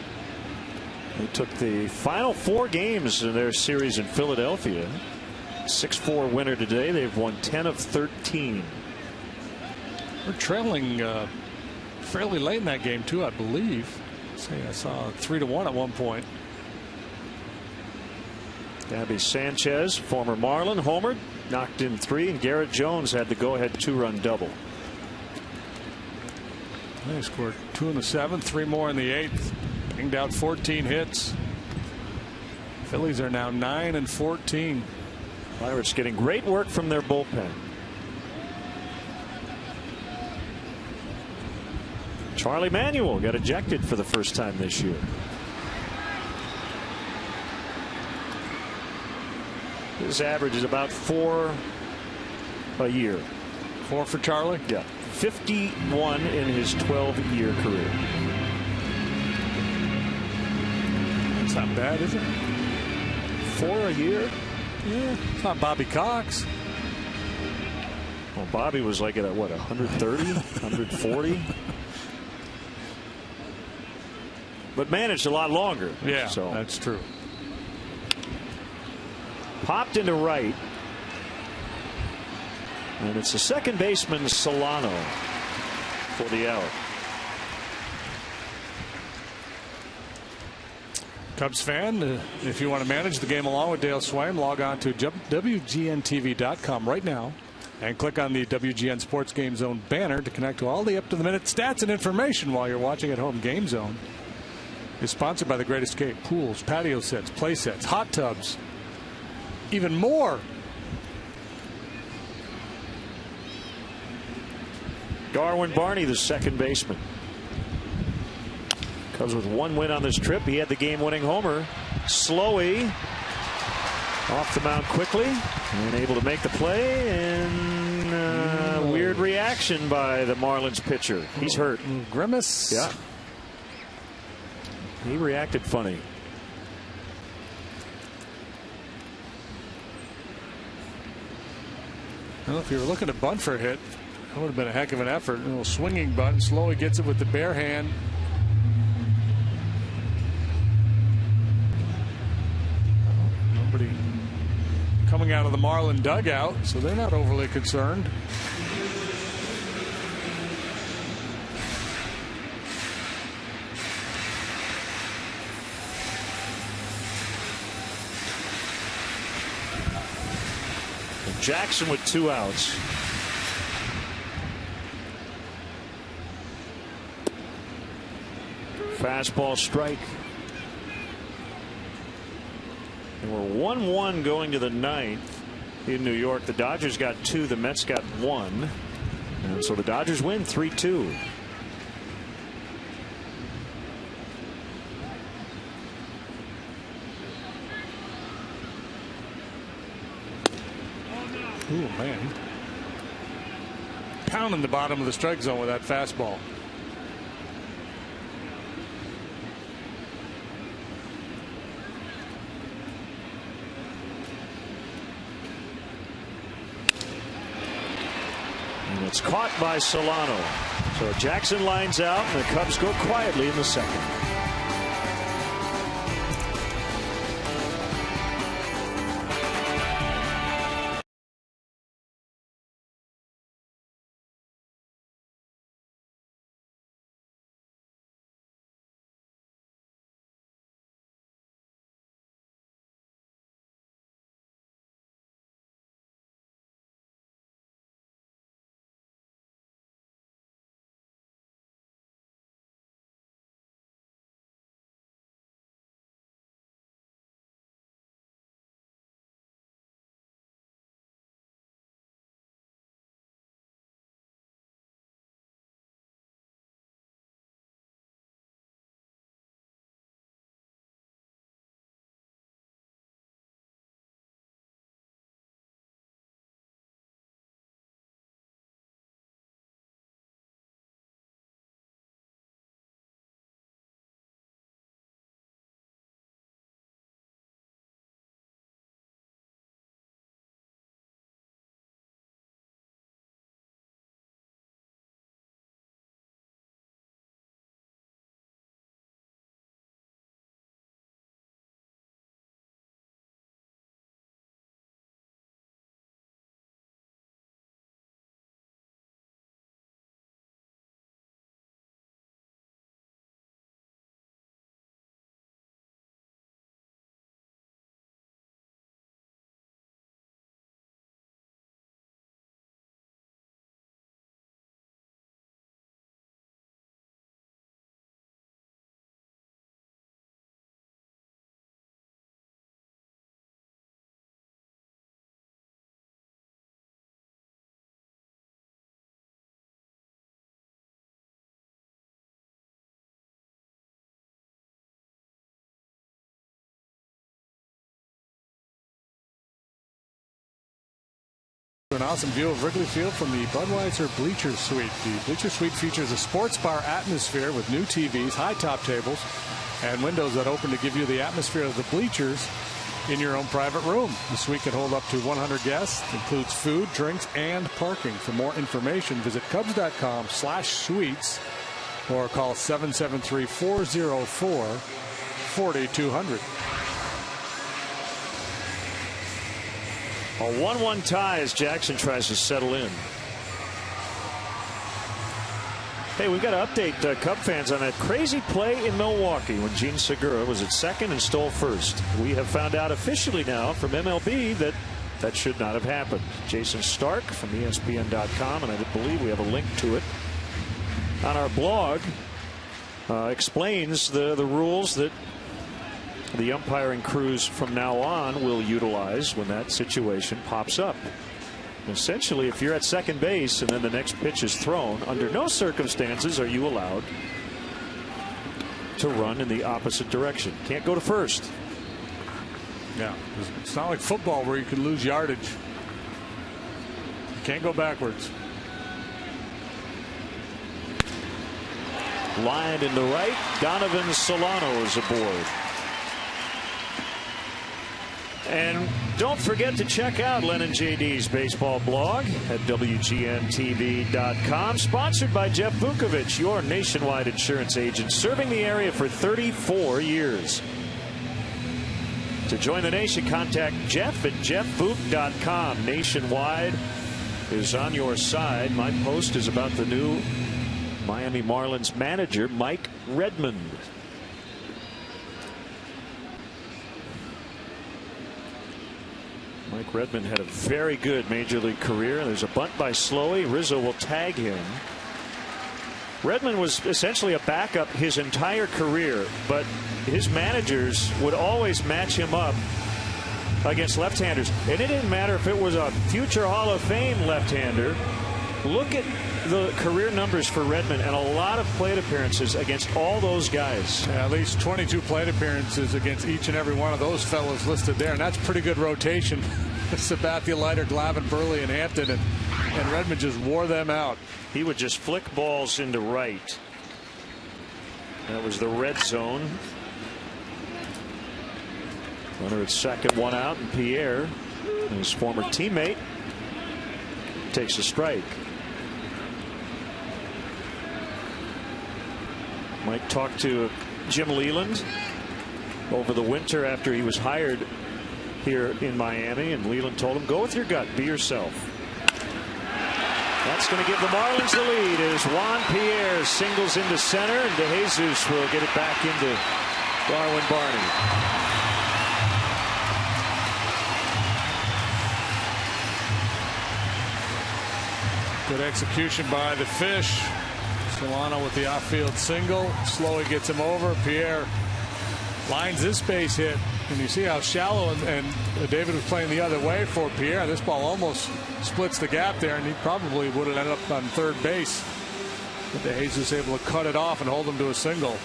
They took the final 4 games in their series in Philadelphia. 6-4 winner today. They've won 10 of 13. We're trailing fairly late in that game too, I believe. I saw 3-1 at one point. Gabby Sanchez, former Marlin, homered, knocked in 3, and Garrett Jones had the go-ahead 2-run double. They scored 2 in the 7th, 3 more in the 8th. Banged out 14 hits. Phillies are now 9 and 14. Pirates getting great work from their bullpen. Charlie Manuel got ejected for the first time this year. His average is about 4 a year. 4 for Charlie? Yeah. 51 in his 12-year career. That's not bad, is it? 4 a year? Yeah, it's not Bobby Cox. Well, Bobby was like at what, 130, 140? But managed a lot longer. Yeah, so that's true. Popped into right. And it's the second baseman, Solano, for the out. Cubs fan, if you want to manage the game along with Dale Swaim, log on to WGNTV.com right now and click on the WGN Sports Game Zone banner to connect to all the up-to-the-minute stats and information while you're watching at home. Game Zone is sponsored by The Great Escape. Pools, patio sets, play sets, hot tubs, even more. Darwin Barney, the second baseman. Cubs with 1 win on this trip. He had the game-winning homer. Slowey off the mound quickly and able to make the play. And weird reaction by the Marlins pitcher. He's hurt. Grimace. Yeah. He reacted funny. Well, if you were looking to bunt for a hit, that would have been a heck of an effort. A little swinging bunt. Slowey gets it with the bare hand. Nobody coming out of the Marlin dugout, so they're not overly concerned. Jackson with 2 outs. Fastball strike. And we're 1-1 going to the 9th in New York. The Dodgers got 2. The Mets got 1. And so the Dodgers win 3-2. Ooh, man. Pounding the bottom of the strike zone with that fastball. And it's caught by Solano. So Jackson lines out, and the Cubs go quietly in the 2nd. An awesome view of Wrigley Field from the Budweiser Bleacher Suite. The Bleacher Suite features a sports bar atmosphere with new TVs, high top tables, and windows that open to give you the atmosphere of the bleachers in your own private room. The suite can hold up to 100 guests, includes food, drinks, and parking. For more information, visit Cubs.com/suites or call 773-404-4200. A 1-1 tie as Jackson tries to settle in. Hey, we've got to update Cub fans on that crazy play in Milwaukee when Gene Segura was at second and stole first. We have found out officially now from MLB that that should not have happened. Jason Stark from ESPN.com, and I believe we have a link to it on our blog, explains the rules that the umpiring crews from now on will utilize when that situation pops up. Essentially, if you're at second base and then the next pitch is thrown, under no circumstances are you allowed to run in the opposite direction. Can't go to first. Yeah, it's not like football where you can lose yardage. You can't go backwards. Lined into right. Donovan Solano is aboard. And don't forget to check out Len and JD's baseball blog at WGNTV.com. Sponsored by Jeff Vukovich, your nationwide insurance agent, serving the area for 34 years. To join the nation, contact Jeff at JeffVuk.com. Nationwide is on your side. My post is about the new Miami Marlins manager, Mike Redmond. Mike Redmond had a very good major league career. There's a bunt by Slowey. Rizzo will tag him. Redmond was essentially a backup his entire career, but his managers would always match him up against left-handers. And it didn't matter if it was a future Hall of Fame left-hander. Look at the career numbers for Redmond and a lot of plate appearances against all those guys. Yeah, at least 22 plate appearances against each and every one of those fellows listed there, and that's pretty good rotation. Sabathia, Leiter, Glavine, Burley, and Hampton, and Redmond just wore them out. He would just flick balls into right. That was the red zone. Runner at second, one out, and Pierre, his former teammate, takes a strike. Mike talked to Jim Leland over the winter after he was hired here in Miami, and Leland told him, go with your gut, be yourself. That's going to give the Marlins the lead as Juan Pierre singles into center, and DeJesus will get it back into Darwin Barney. Good execution by the Fish. Solano with the outfield single. Slowey gets him over. Pierre lines this base hit. And you see how shallow and David was playing the other way for Pierre. This ball almost splits the gap there, and he probably would have ended up on third base. But DeJesus able to cut it off and hold him to a single.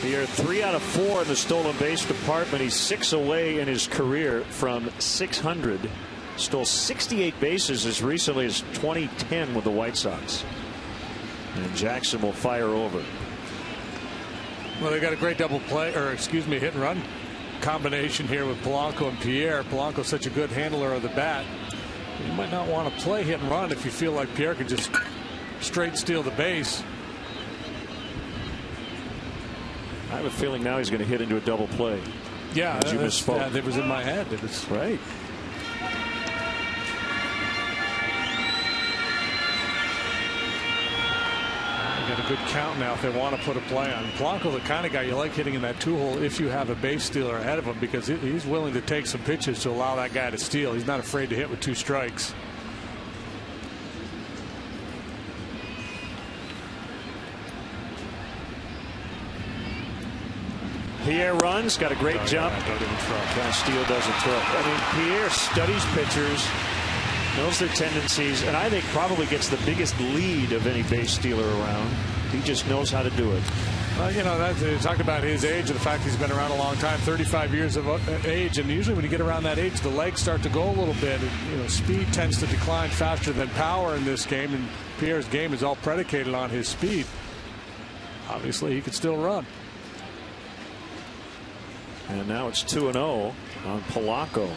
Pierre 3 out of 4 in the stolen base department. He's 6 away in his career from 600. Stole 68 bases as recently as 2010 with the White Sox. And Jackson will fire over. Well, they got a great double play, or excuse me, hit and run combination here with Polanco and Pierre. Polanco's such a good handler of the bat. You might not want to play hit and run if you feel like Pierre can just straight steal the base. I have a feeling now he's going to hit into a double play. Yeah, you misspoke. That was in my head. It was right. Got a good count now if they want to put a play on. Polanco's the kind of guy you like hitting in that 2-hole if you have a base stealer ahead of him, because he's willing to take some pitches to allow that guy to steal. He's not afraid to hit with 2 strikes. Pierre runs, got a great jump. Castillo doesn't throw. I mean, Pierre studies pitchers, knows their tendencies, and I think probably gets the biggest lead of any base stealer around. He just knows how to do it. Well, you know, they talked about his age and the fact he's been around a long time, 35 years of age, and usually when you get around that age, the legs start to go a little bit. And, you know, speed tends to decline faster than power in this game, and Pierre's game is all predicated on his speed. Obviously, he could still run. And now it's 2-0 on Polanco.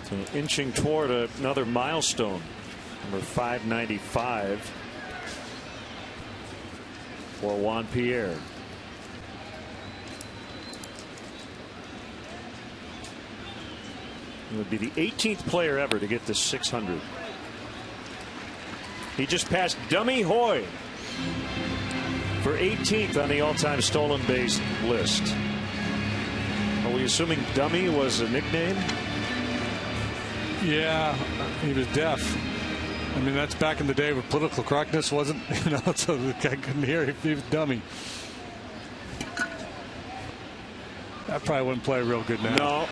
So inching toward another milestone, number 595 for Juan Pierre. He would be the 18th player ever to get to 600. He just passed Dummy Hoy for 18th on the all-time stolen base list. Are we assuming Dummy was a nickname? Yeah, he was deaf. I mean, that's back in the day where political correctness wasn't, you know, so the guy couldn't hear if he was dummy. That probably wouldn't play real good now. No.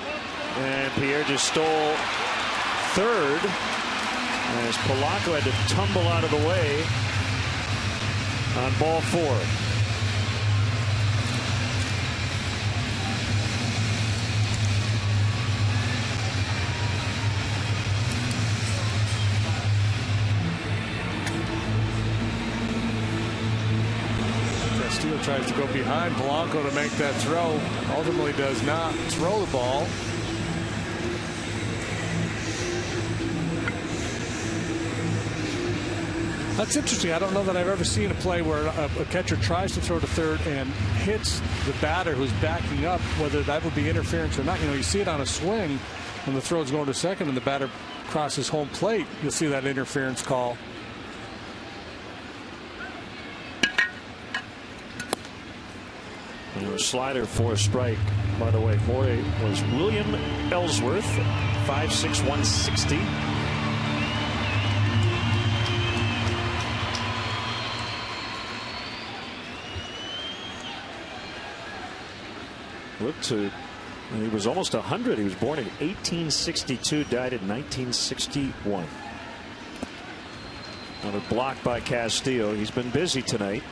And Pierre just stole third as Polanco had to tumble out of the way on ball 4. Castillo tries to go behind Polanco to make that throw. Ultimately does not throw the ball. That's interesting. I don't know that I've ever seen a play where a catcher tries to throw to third and hits the batter who's backing up, whether that would be interference or not. You know, you see it on a swing when the throw is going to second and the batter crosses home plate, you'll see that interference call. A slider for a strike. By the way, Jorge was William Ellsworth, 5'6", 160. Looked to, he was almost 100. He was born in 1862, died in 1961. Another block by Castillo. He's been busy tonight.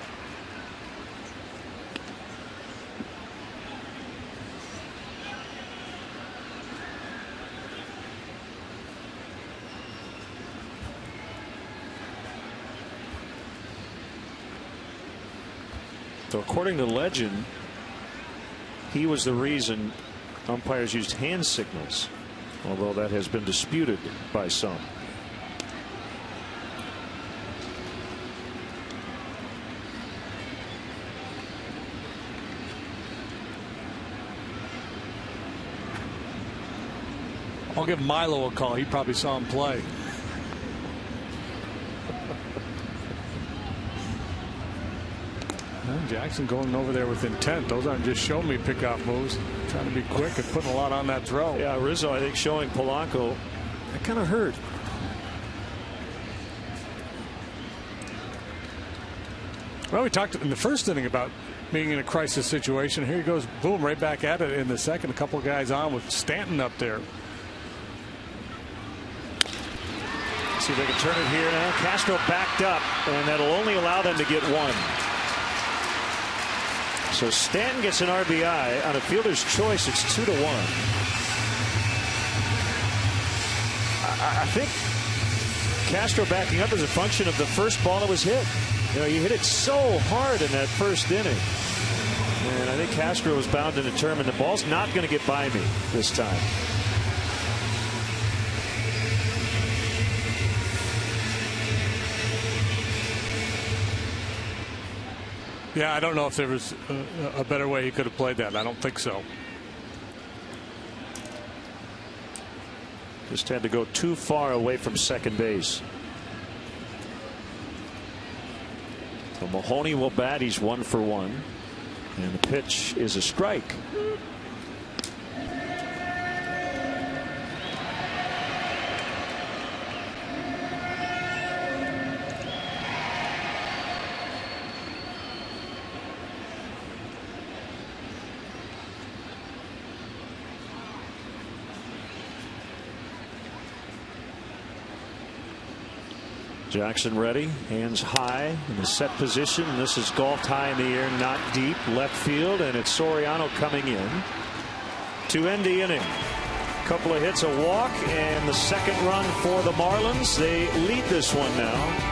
So according to legend, he was the reason umpires used hand signals, although that has been disputed by some. I'll give Milo a call. He probably saw him play. Jackson going over there with intent. Those aren't just show me pickoff moves. Trying to be quick and putting a lot on that throw. Yeah, Rizzo, I think, showing Polanco. That kind of hurt. Well, we talked in the first inning about being in a crisis situation. Here he goes, boom, right back at it in the second. A couple of guys on with Stanton up there. See if they can turn it here now. Castro backed up, and that'll only allow them to get one. So Stanton gets an RBI on a fielder's choice. It's 2-1. I think Castro backing up is a function of the first ball that was hit. You know, you hit it so hard in that first inning. And I think Castro was bound to determine the ball's not going to get by me this time. Yeah, I don't know if there was a better way he could have played that. I don't think so. Just had to go too far away from second base. So Mahoney will bat. He's 1 for 1. And the pitch is a strike. Jackson ready, hands high in the set position. This is golfed high in the air, not deep, left field, and it's Soriano coming in to end the inning. Couple of hits, a walk, and the second run for the Marlins. They lead this one now.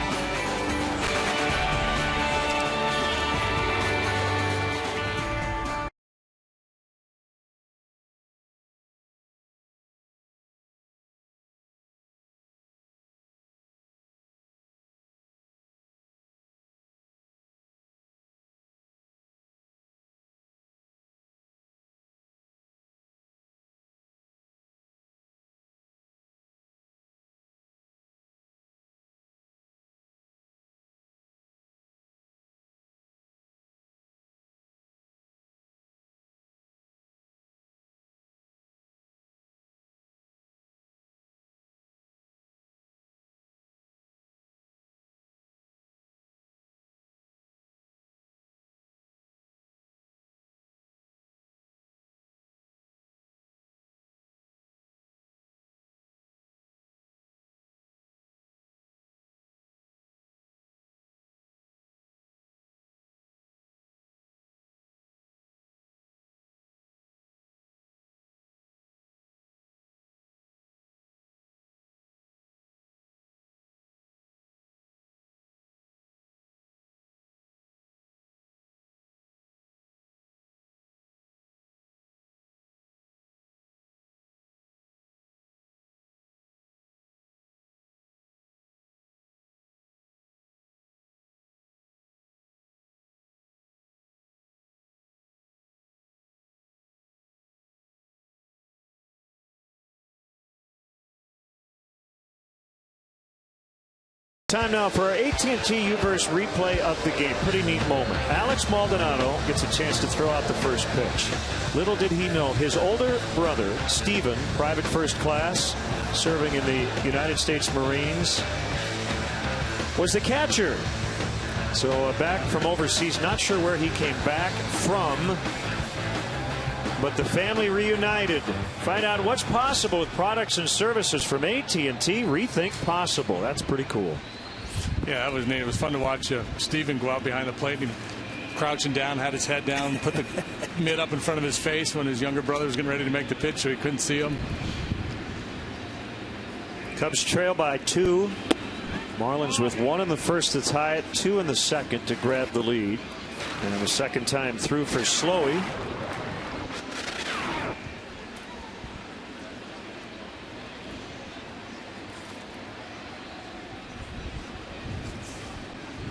Time now for our AT&T U-verse replay of the game. Pretty neat moment. Alex Maldonado gets a chance to throw out the first pitch. Little did he know his older brother, Steven, private first class, serving in the United States Marines, was the catcher. So back from overseas, not sure where he came back from, but the family reunited. Find out what's possible with products and services from AT&T. Rethink possible. That's pretty cool. Yeah, that was neat. It was fun to watch Steven go out behind the plate. And crouching down, had his head down, put the mitt up in front of his face when his younger brother was getting ready to make the pitch, so he couldn't see him. Cubs trail by 2. Marlins with 1 in the first to tie it, 2 in the second to grab the lead. And the second time through for Slowey.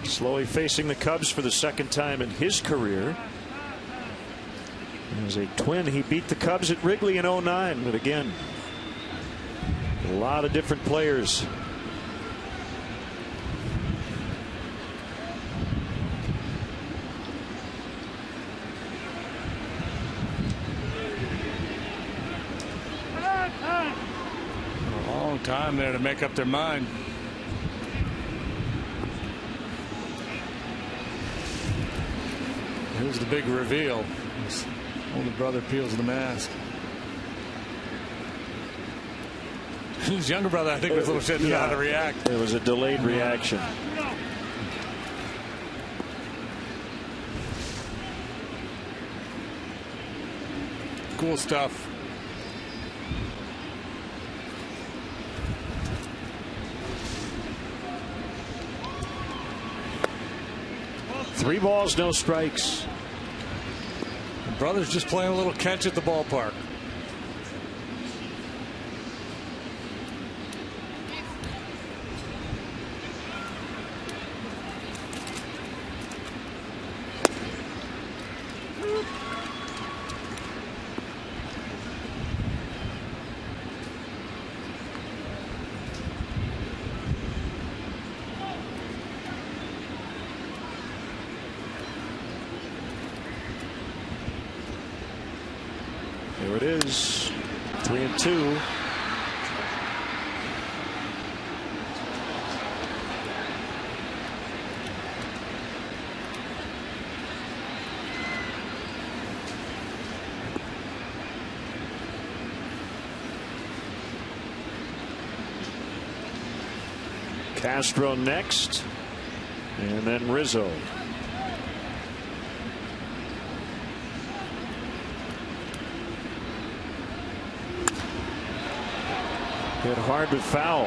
Slowey facing the Cubs for the second time in his career. As a Twin, he beat the Cubs at Wrigley in '09. But again, a lot of different players. A long time there to make up their mind. Here's the big reveal. His older brother peels the mask. His younger brother, I think, was a little shit, didn't know how to react. It was a delayed reaction. Cool stuff. Three balls, no strikes. The brother's just playing a little catch at the ballpark. There it is. 3-2. Castro next, and then Rizzo. Hit hard but foul.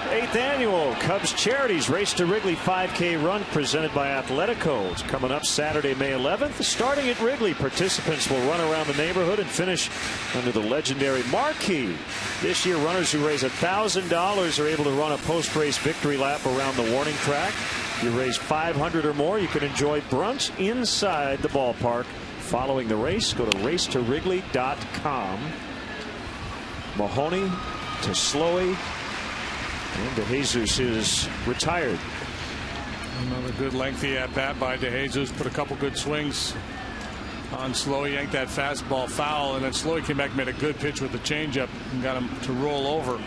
8th annual Cubs Charities Race to Wrigley 5K run presented by Athletico. It's coming up Saturday, May 11th. Starting at Wrigley, participants will run around the neighborhood and finish under the legendary marquee. This year, runners who raise $1,000 are able to run a post-race victory lap around the warning track. If you raise $500 or more, you can enjoy brunch inside the ballpark. Following the race, go to racetowrigley.com. Mahoney to Slowey, and DeJesus is retired. Another good lengthy at bat by DeJesus. Put a couple good swings on Slowey, yanked that fastball foul, and then Slowey came back and made a good pitch with the changeup and got him to roll over.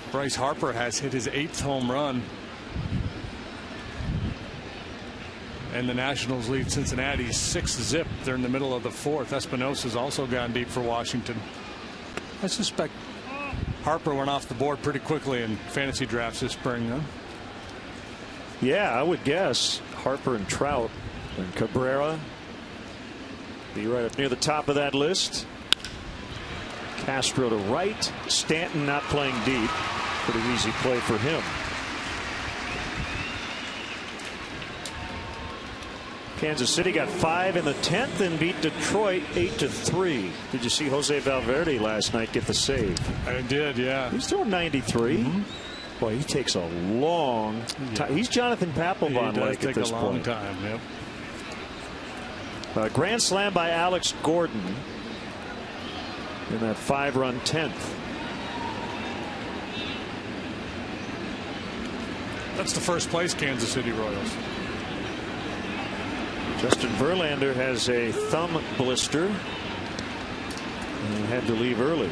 Bryce Harper has hit his 8th home run. And the Nationals lead Cincinnati 6-0. They're in the middle of the 4th. Espinosa's also gone deep for Washington. I suspect Harper went off the board pretty quickly in fantasy drafts this spring, huh? Yeah, I would guess Harper and Trout and Cabrera be right up near the top of that list. Castro to right. Stanton not playing deep. Pretty easy play for him. Kansas City got 5 in the 10th and beat Detroit 8-3. Did you see Jose Valverde last night get the save? I did, yeah. He's throwing 93. Boy, he takes a long time. He's Jonathan Papelbon-like at this point. Time, yep. A grand slam by Alex Gordon in that 5-run 10th. That's the first place Kansas City Royals. Justin Verlander has a thumb blister and had to leave early.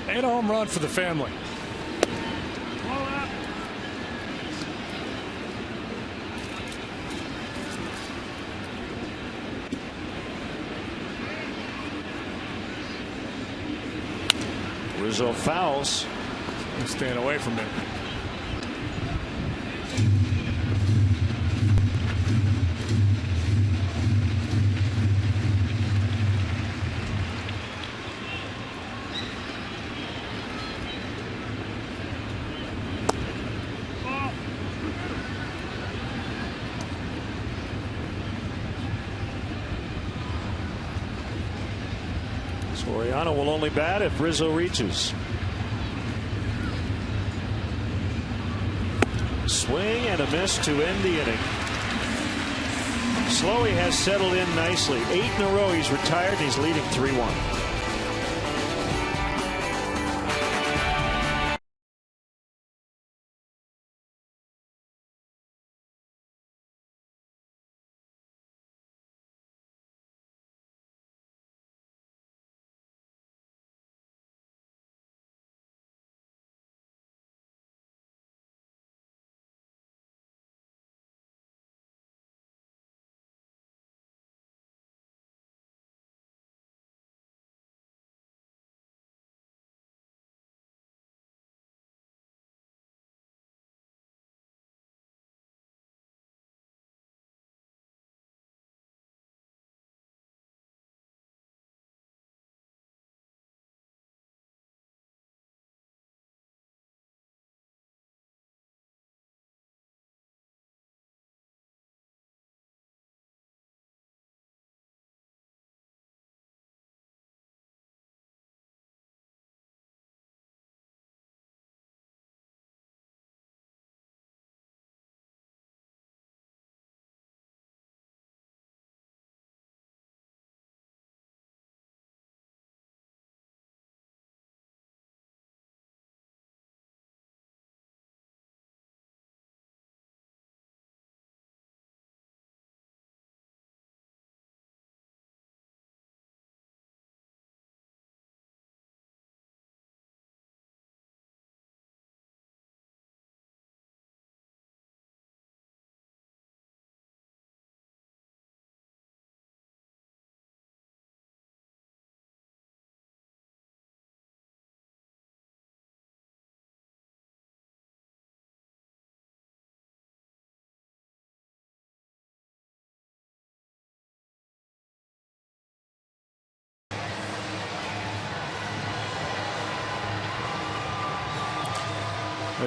And a home run for the family. Rizzo fouls. I'm staying away from him. Soriano will only bat if Rizzo reaches. Swing and a miss to end the inning. Slowey has settled in nicely. 8 in a row. He's retired and he's leading 3-1.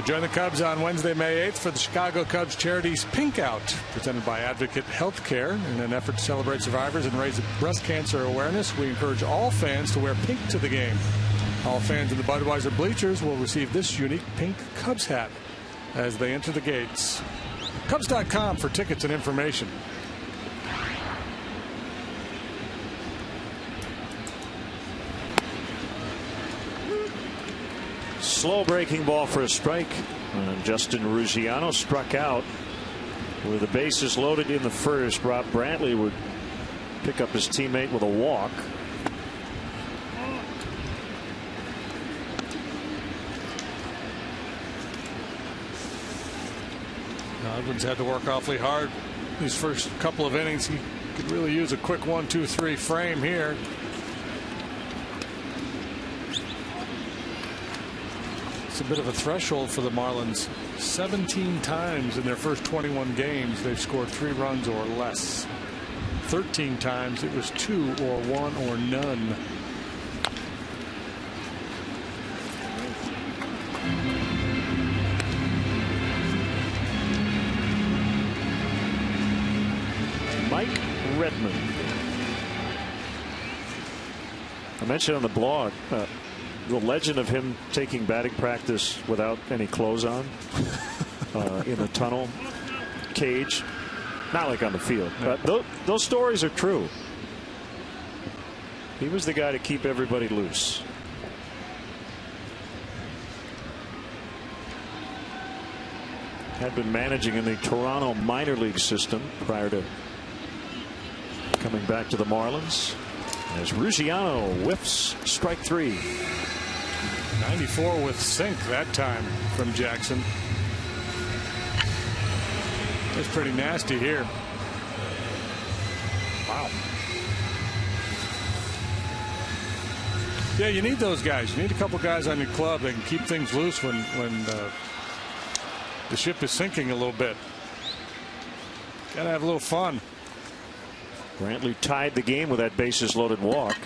Join the Cubs on Wednesday, May 8th for the Chicago Cubs Charities Pink Out, presented by Advocate Healthcare. In an effort to celebrate survivors and raise breast cancer awareness, we encourage all fans to wear pink to the game. All fans in the Budweiser bleachers will receive this unique pink Cubs hat as they enter the gates. Cubs.com for tickets and information. Slow breaking ball for a strike. Justin Ruggiano struck out with the bases loaded in the first. Rob Brantley would pick up his teammate with a walk. Godwin's had to work awfully hard these first couple of innings. He could really use a quick 1-2-3 frame here. It's a bit of a threshold for the Marlins. 17 times in their first 21 games they've scored 3 runs or less. 13 times it was 2 or 1 or none. Mike Redmond. I mentioned on the blog the legend of him taking batting practice without any clothes on in a tunnel cage, not like on the field. Those stories are true. He was the guy to keep everybody loose. Had been managing in the Toronto minor league system prior to coming back to the Marlins. As Ruggiano whiffs strike 3. 94 with sink that time from Jackson. It's pretty nasty here. Wow. Yeah, you need those guys. You need a couple guys on your club that can keep things loose when the ship is sinking a little bit. Got to have a little fun. Brantley tied the game with that bases loaded walk.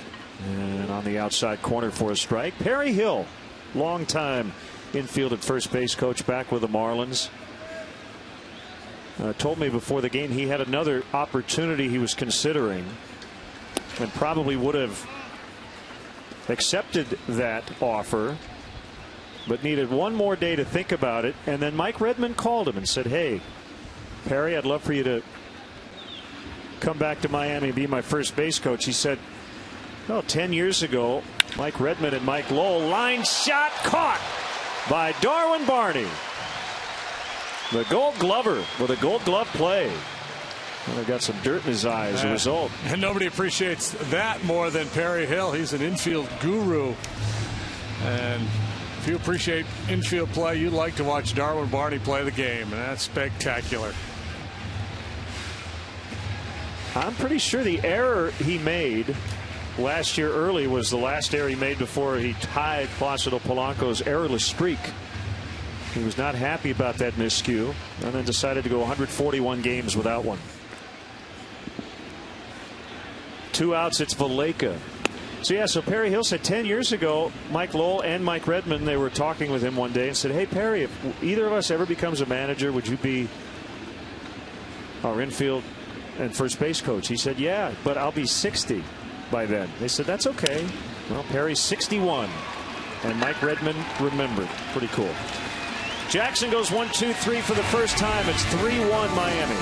And on the outside corner for a strike. Perry Hill, longtime infield at first base coach, back with the Marlins. Told me before the game he had another opportunity he was considering and probably would have accepted that offer, but needed one more day to think about it. And then Mike Redmond called him and said, "Hey, Perry, I'd love for you to come back to Miami and be my first base coach." He said, well, 10 years ago, Mike Redmond and Mike Lowell, line shot caught by Darwin Barney. The Gold Glover with a Gold Glove play. Well, they got some dirt in his eye as a result. And nobody appreciates that more than Perry Hill. He's an infield guru. And if you appreciate infield play, you'd like to watch Darwin Barney play the game. And that's spectacular. I'm pretty sure the error he made last year early was the last error he made before he tied Placido Polanco's errorless streak. He was not happy about that miscue and then decided to go 141 games without one. 2 outs. It's Valleca. So yeah, so Perry Hill said 10 years ago, Mike Lowell and Mike Redmond, they were talking with him one day and said, "Hey Perry, if either of us ever becomes a manager, would you be our infield and first base coach?" He said, "Yeah, but I'll be 60 by then." They said, "That's okay." Well, Perry's 61 and Mike Redmond remembered. Pretty cool. Jackson goes 1-2-3 for the first time. It's 3-1 Miami.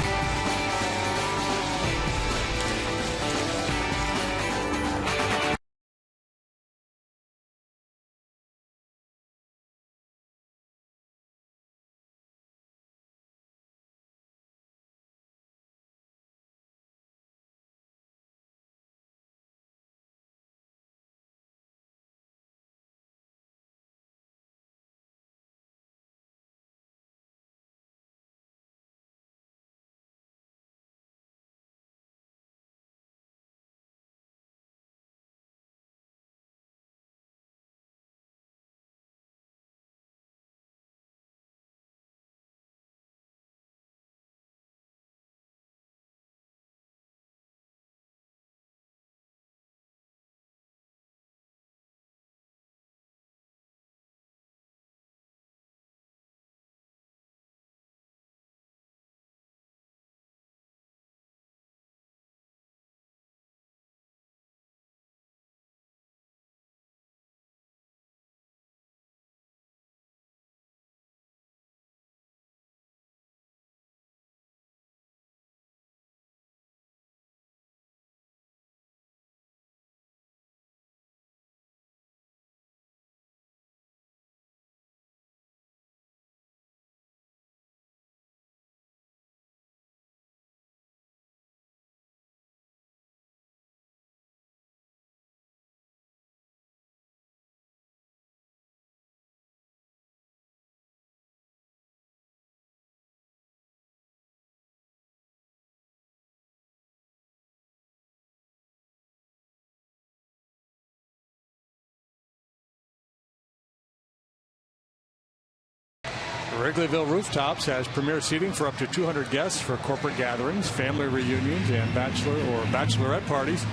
Wrigleyville Rooftops has premier seating for up to 200 guests for corporate gatherings, family reunions, and bachelor or bachelorette parties.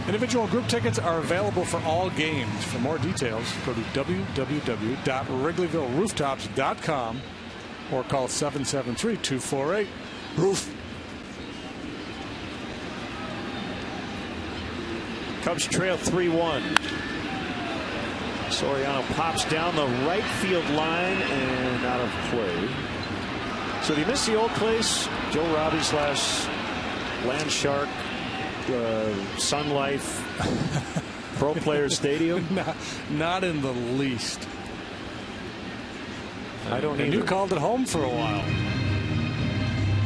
Individual and group tickets are available for all games. For more details, go to www.wrigleyvillerooftops.com or call 773-248-ROOF. Cubs trail 3-1. Soriano pops down the right field line and out of play. So do you miss the old place? Joe Robbie / Land Shark, Sun Life, Pro Players Stadium? Not in the least. I don't either. And you called it home for a while.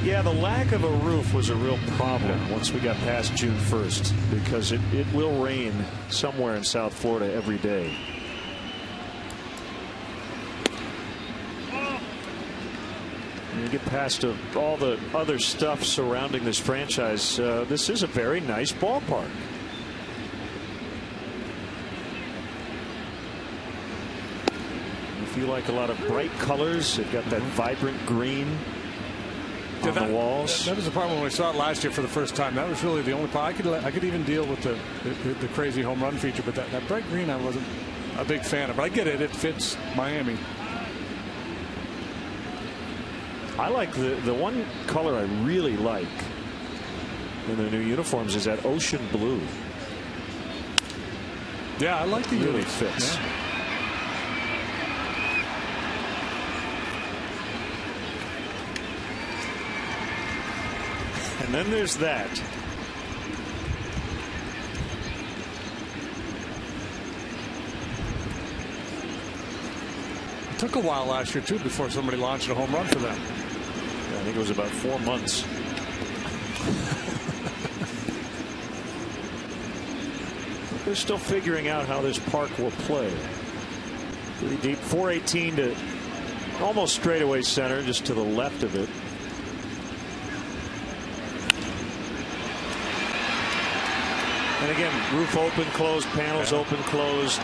Yeah, the lack of a roof was a real problem once we got past June 1st, because it will rain somewhere in South Florida every day. And you get past all the other stuff surrounding this franchise. This is a very nice ballpark. If you like a lot of bright colors, they've got that vibrant green on the walls. That was the problem when we saw it last year for the first time. That was really the only part. I could even deal with the crazy home run feature, but that bright green I wasn't a big fan of. But I get it. It fits Miami. I like the one color I really like in their new uniforms is that ocean blue. Yeah, I like the really fits. Yeah. And then there's that. It took a while last year too before somebody launched a home run for them. Yeah, I think it was about 4 months. They're still figuring out how this park will play. Pretty deep. 418 to almost straightaway center, just to the left of it. And again, roof open, closed, panels open, closed.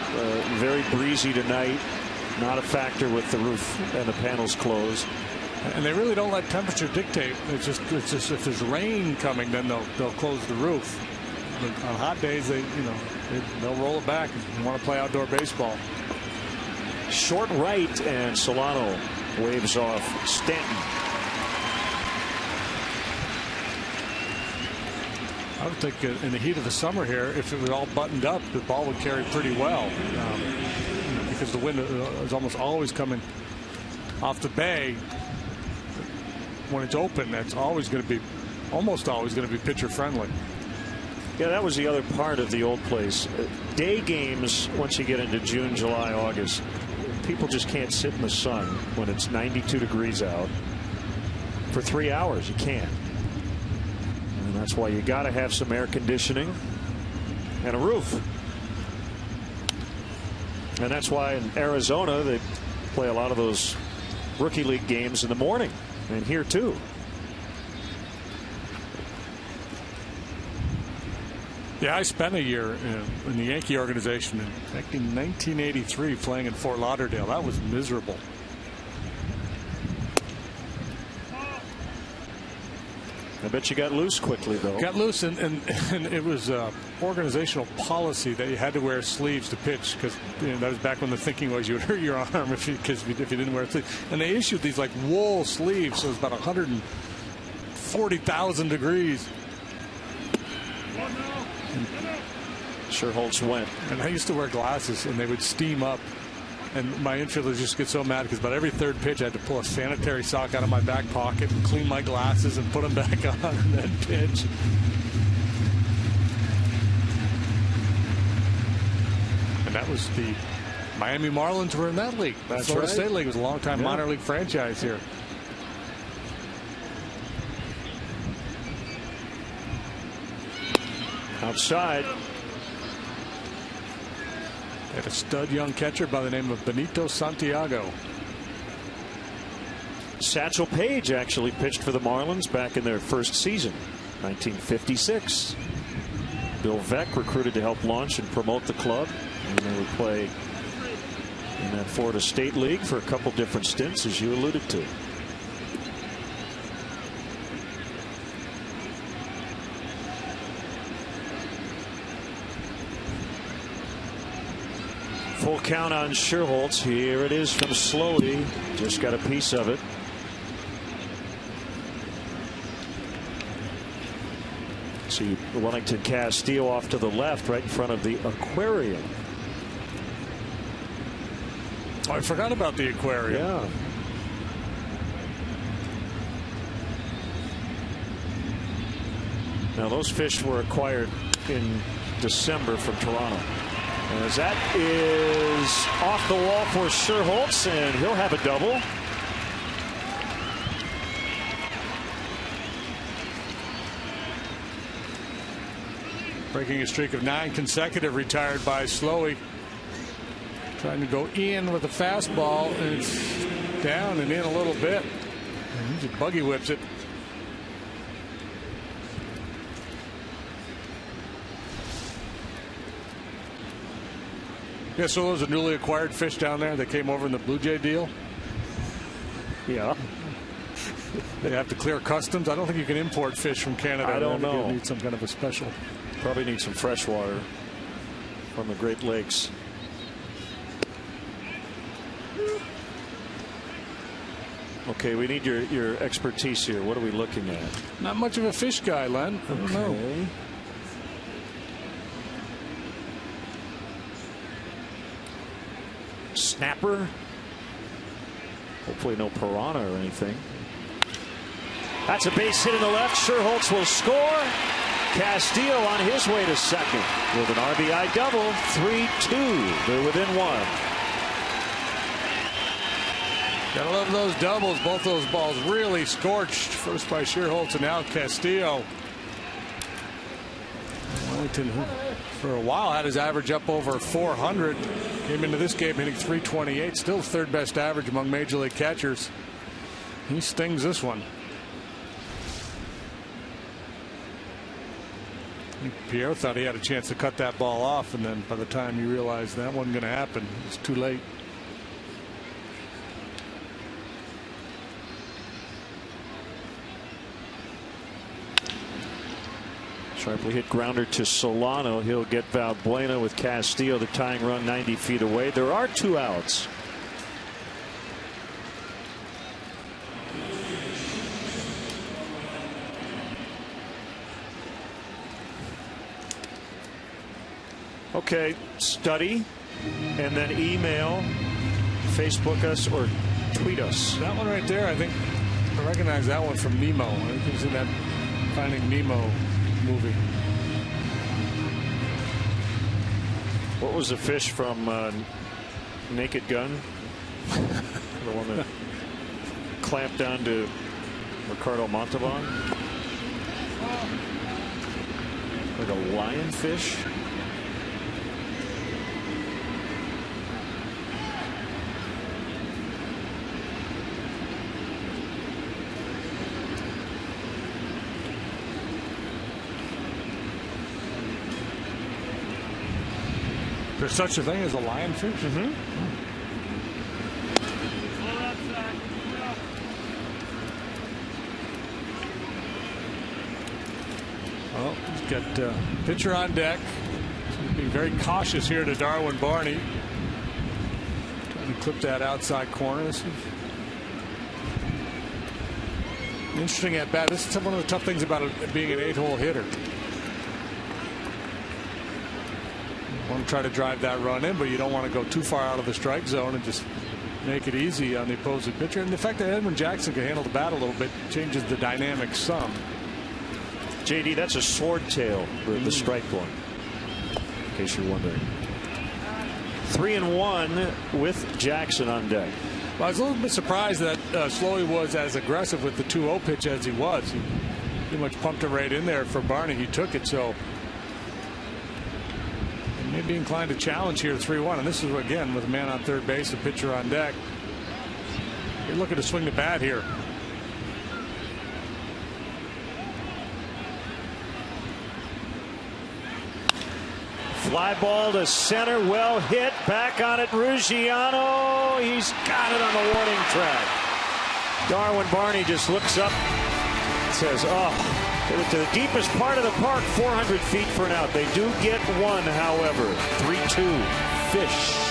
Very breezy tonight. Not a factor with the roof and the panels closed. And they really don't let temperature dictate. It's just if there's rain coming, then they'll close the roof. But on hot days, they'll roll it back and want to play outdoor baseball. Short right, and Solano waves off Stanton. I would think in the heat of the summer here, if it was all buttoned up, the ball would carry pretty well, because the wind is almost always coming off the bay. When it's open, that's always going to be, almost always going to be pitcher friendly. Yeah, that was the other part of the old place. Day games, once you get into June, July, August, people just can't sit in the sun when it's 92 degrees out for 3 hours. You can't. And that's why you got to have some air conditioning and a roof. And that's why in Arizona they play a lot of those rookie league games in the morning, and here too. Yeah, I spent a year in the Yankee organization back in 1983 playing in Fort Lauderdale. That was miserable. I bet you got loose quickly, though. Got loose, and it was organizational policy that you had to wear sleeves to pitch, because that was back when the thinking was you would hurt your arm if you didn't wear sleeves. And they issued these like wool sleeves, so it was about 140,000 degrees. Sherholtz went. And I used to wear glasses, and they would steam up. And my infielders just get so mad because about every third pitch I had to pull a sanitary sock out of my back pocket and clean my glasses and put them back on and then pitch. And that was the Miami Marlins were in that league. That's Florida right. State League was a long-time minor league franchise here. Outside. They had a stud young catcher by the name of Benito Santiago. Satchel Paige actually pitched for the Marlins back in their first season, 1956. Bill Veeck recruited to help launch and promote the club, and they would play in that Florida State League for a couple different stints, as you alluded to. Full count on Sherholtz. Here it is from Slowey. Just got a piece of it. See Wellington Castillo off to the left, right in front of the aquarium. Oh, I forgot about the aquarium. Yeah. Now those fish were acquired in December from Toronto. As that is off the wall for Sherholtz, and he'll have a double. Breaking a streak of 9 consecutive, retired by Slowey. Trying to go in with a fastball, and it's down and in a little bit. And he just buggy whips it. Yeah, so those are newly acquired fish down there that came over in the Blue Jay deal. Yeah. They have to clear customs. I don't think you can import fish from Canada. I don't know. You need some kind of a special. Probably need some fresh water from the Great Lakes. Okay, we need your expertise here. What are we looking at? Not much of a fish guy, Len. I don't know. Snapper. Hopefully no piranha or anything. That's a base hit in the left. Sherholtz will score. Castillo on his way to second with an RBI double. 3-2. They're within one. Gotta love those doubles. Both those balls really scorched. First by Sherholtz and now Castillo. Wellington, who for a while had his average up over 400, came into this game hitting 328. Still third best average among major league catchers. He stings this one. Pierre thought he had a chance to cut that ball off, and then by the time he realized that wasn't going to happen, it was too late. Sharply hit grounder to Solano. He'll get Valbuena with Castillo, the tying run 90 feet away. There are 2 outs. Okay, study and then email, Facebook us, or tweet us. That one right there, I think I recognize that one from Nemo. I think it was in that Finding Nemo movie. What was the fish from Naked Gun? The one that clamped down to Ricardo Montalban? Like a lionfish? There's such a thing as a lionfish? Mm-hmm. Well, he's got pitcher on deck. He's being very cautious here to Darwin Barney. Trying to clip that outside corner. This is interesting at bat. This is one of the tough things about it being an 8-hole hitter. You want to try to drive that run in, but you don't want to go too far out of the strike zone and just make it easy on the opposing pitcher. And the fact that Edwin Jackson can handle the bat a little bit changes the dynamic some. JD, that's a swordtail, the strike one, in case you're wondering. 3-1 with Jackson on deck. Well, I was a little bit surprised that Slowey was as aggressive with the 2-0 pitch as he was. He pretty much pumped it right in there for Barney. He took it, so he may be inclined to challenge here 3-1. And this is, again, with a man on third base, a pitcher on deck. You're looking to swing the bat here. Fly ball to center, well hit, back on it, Ruggiano. He's got it on the warning track. Darwin Barney just looks up, says, oh, hit it to the deepest part of the park, 400 feet for an out. They do get one, however. 3-2, Fish.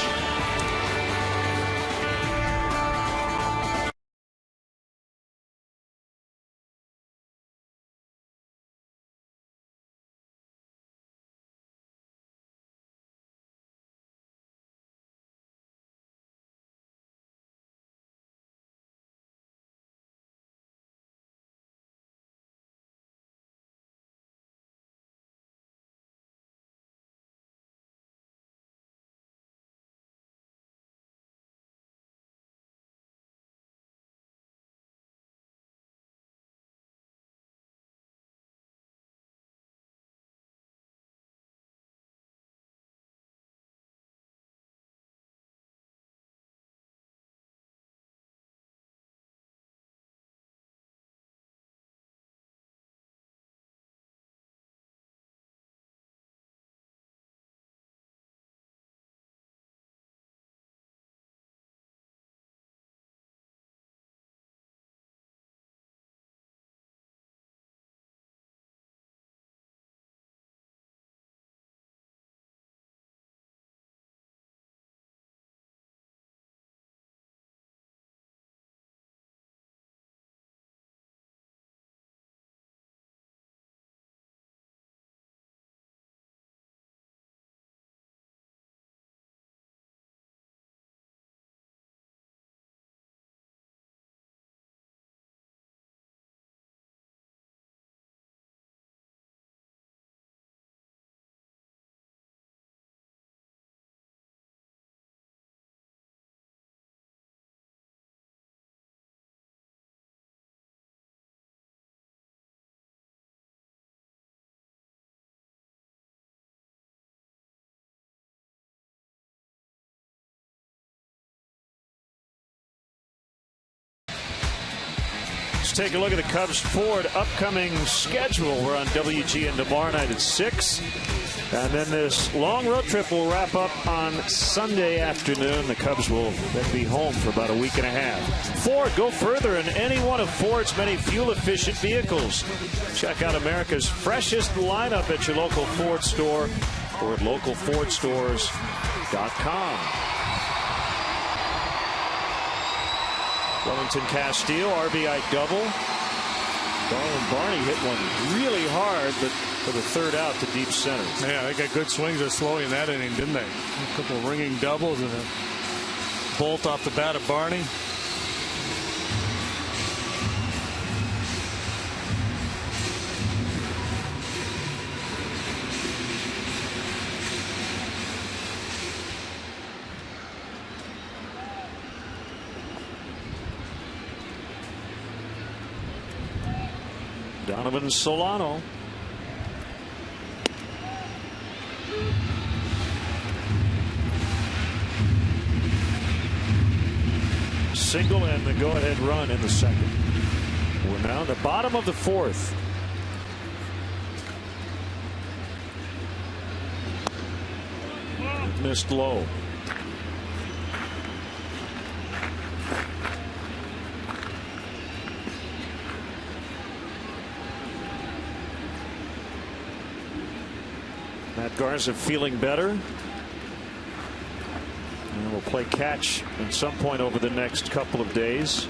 Let's take a look at the Cubs' Ford upcoming schedule. We're on WGN tomorrow night at 6. And then this long road trip will wrap up on Sunday afternoon. The Cubs will then be home for about a week and a half. Ford, go further in any one of Ford's many fuel-efficient vehicles. Check out America's freshest lineup at your local Ford store or at localfordstores.com. Wellington Castillo, RBI double. Darwin Barney hit one really hard, but for the third out to deep center. Yeah, they got good swings of Slowey in that inning, didn't they? A couple of ringing doubles and a bolt off the bat of Barney. Donovan Solano. Single and the go-ahead run in the second. We're now in the bottom of the fourth. Missed low. Matt Garza feeling better. And we'll play catch at some point over the next couple of days.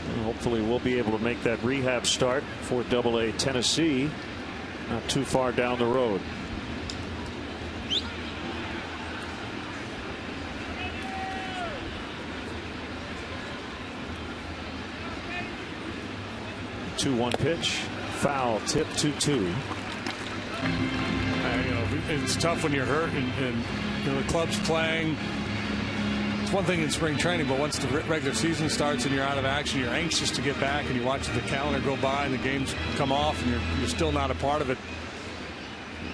And hopefully we'll be able to make that rehab start for AA Tennessee. Not too far down the road. The 2-1 pitch. Foul tip 2-2. It's tough when you're hurt and the club's playing. It's one thing in spring training, but once the regular season starts and you're out of action, you're anxious to get back, and you watch the calendar go by and the games come off and you're still not a part of it.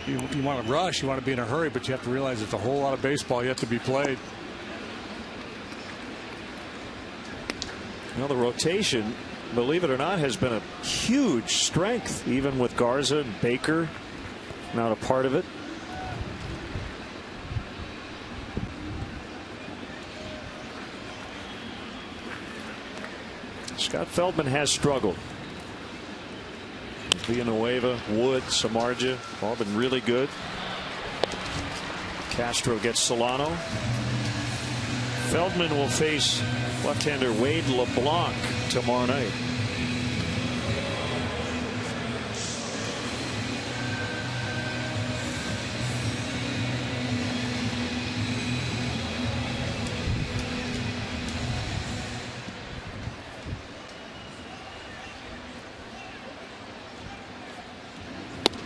You want to rush, you want to be in a hurry, but you have to realize there's a whole lot of baseball yet to be played. The rotation, believe it or not, has been a huge strength, even with Garza and Baker not a part of it. Scott Feldman has struggled. Villanueva, Wood, Samardzija, all been really good. Castro gets Solano. Feldman will face left-hander Wade LeBlanc tomorrow night.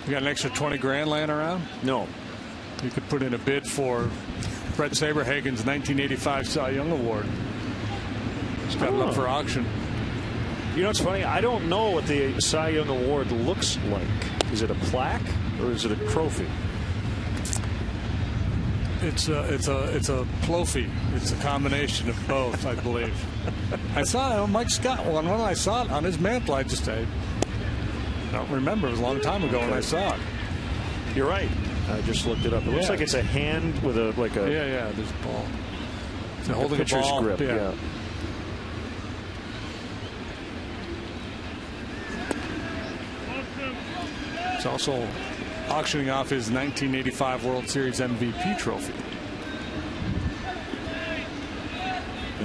You got an extra 20 grand laying around? No. You could put in a bid for Brett Saberhagen's 1985 Cy Young Award. It's got it up for auction. You know, it's funny. I don't know what the Cy Young Award looks like. Is it a plaque or is it a trophy? It's a plophy. It's a combination of both, I believe. I saw Mike Scott one when I saw it on his mantle. I don't remember. It was a long time ago when I saw it. You're right. I just looked it up. It looks like it's a hand with a yeah. There's a ball. It's holding a pitcher's ball. grip. Yeah. It's also auctioning off his 1985 World Series MVP trophy.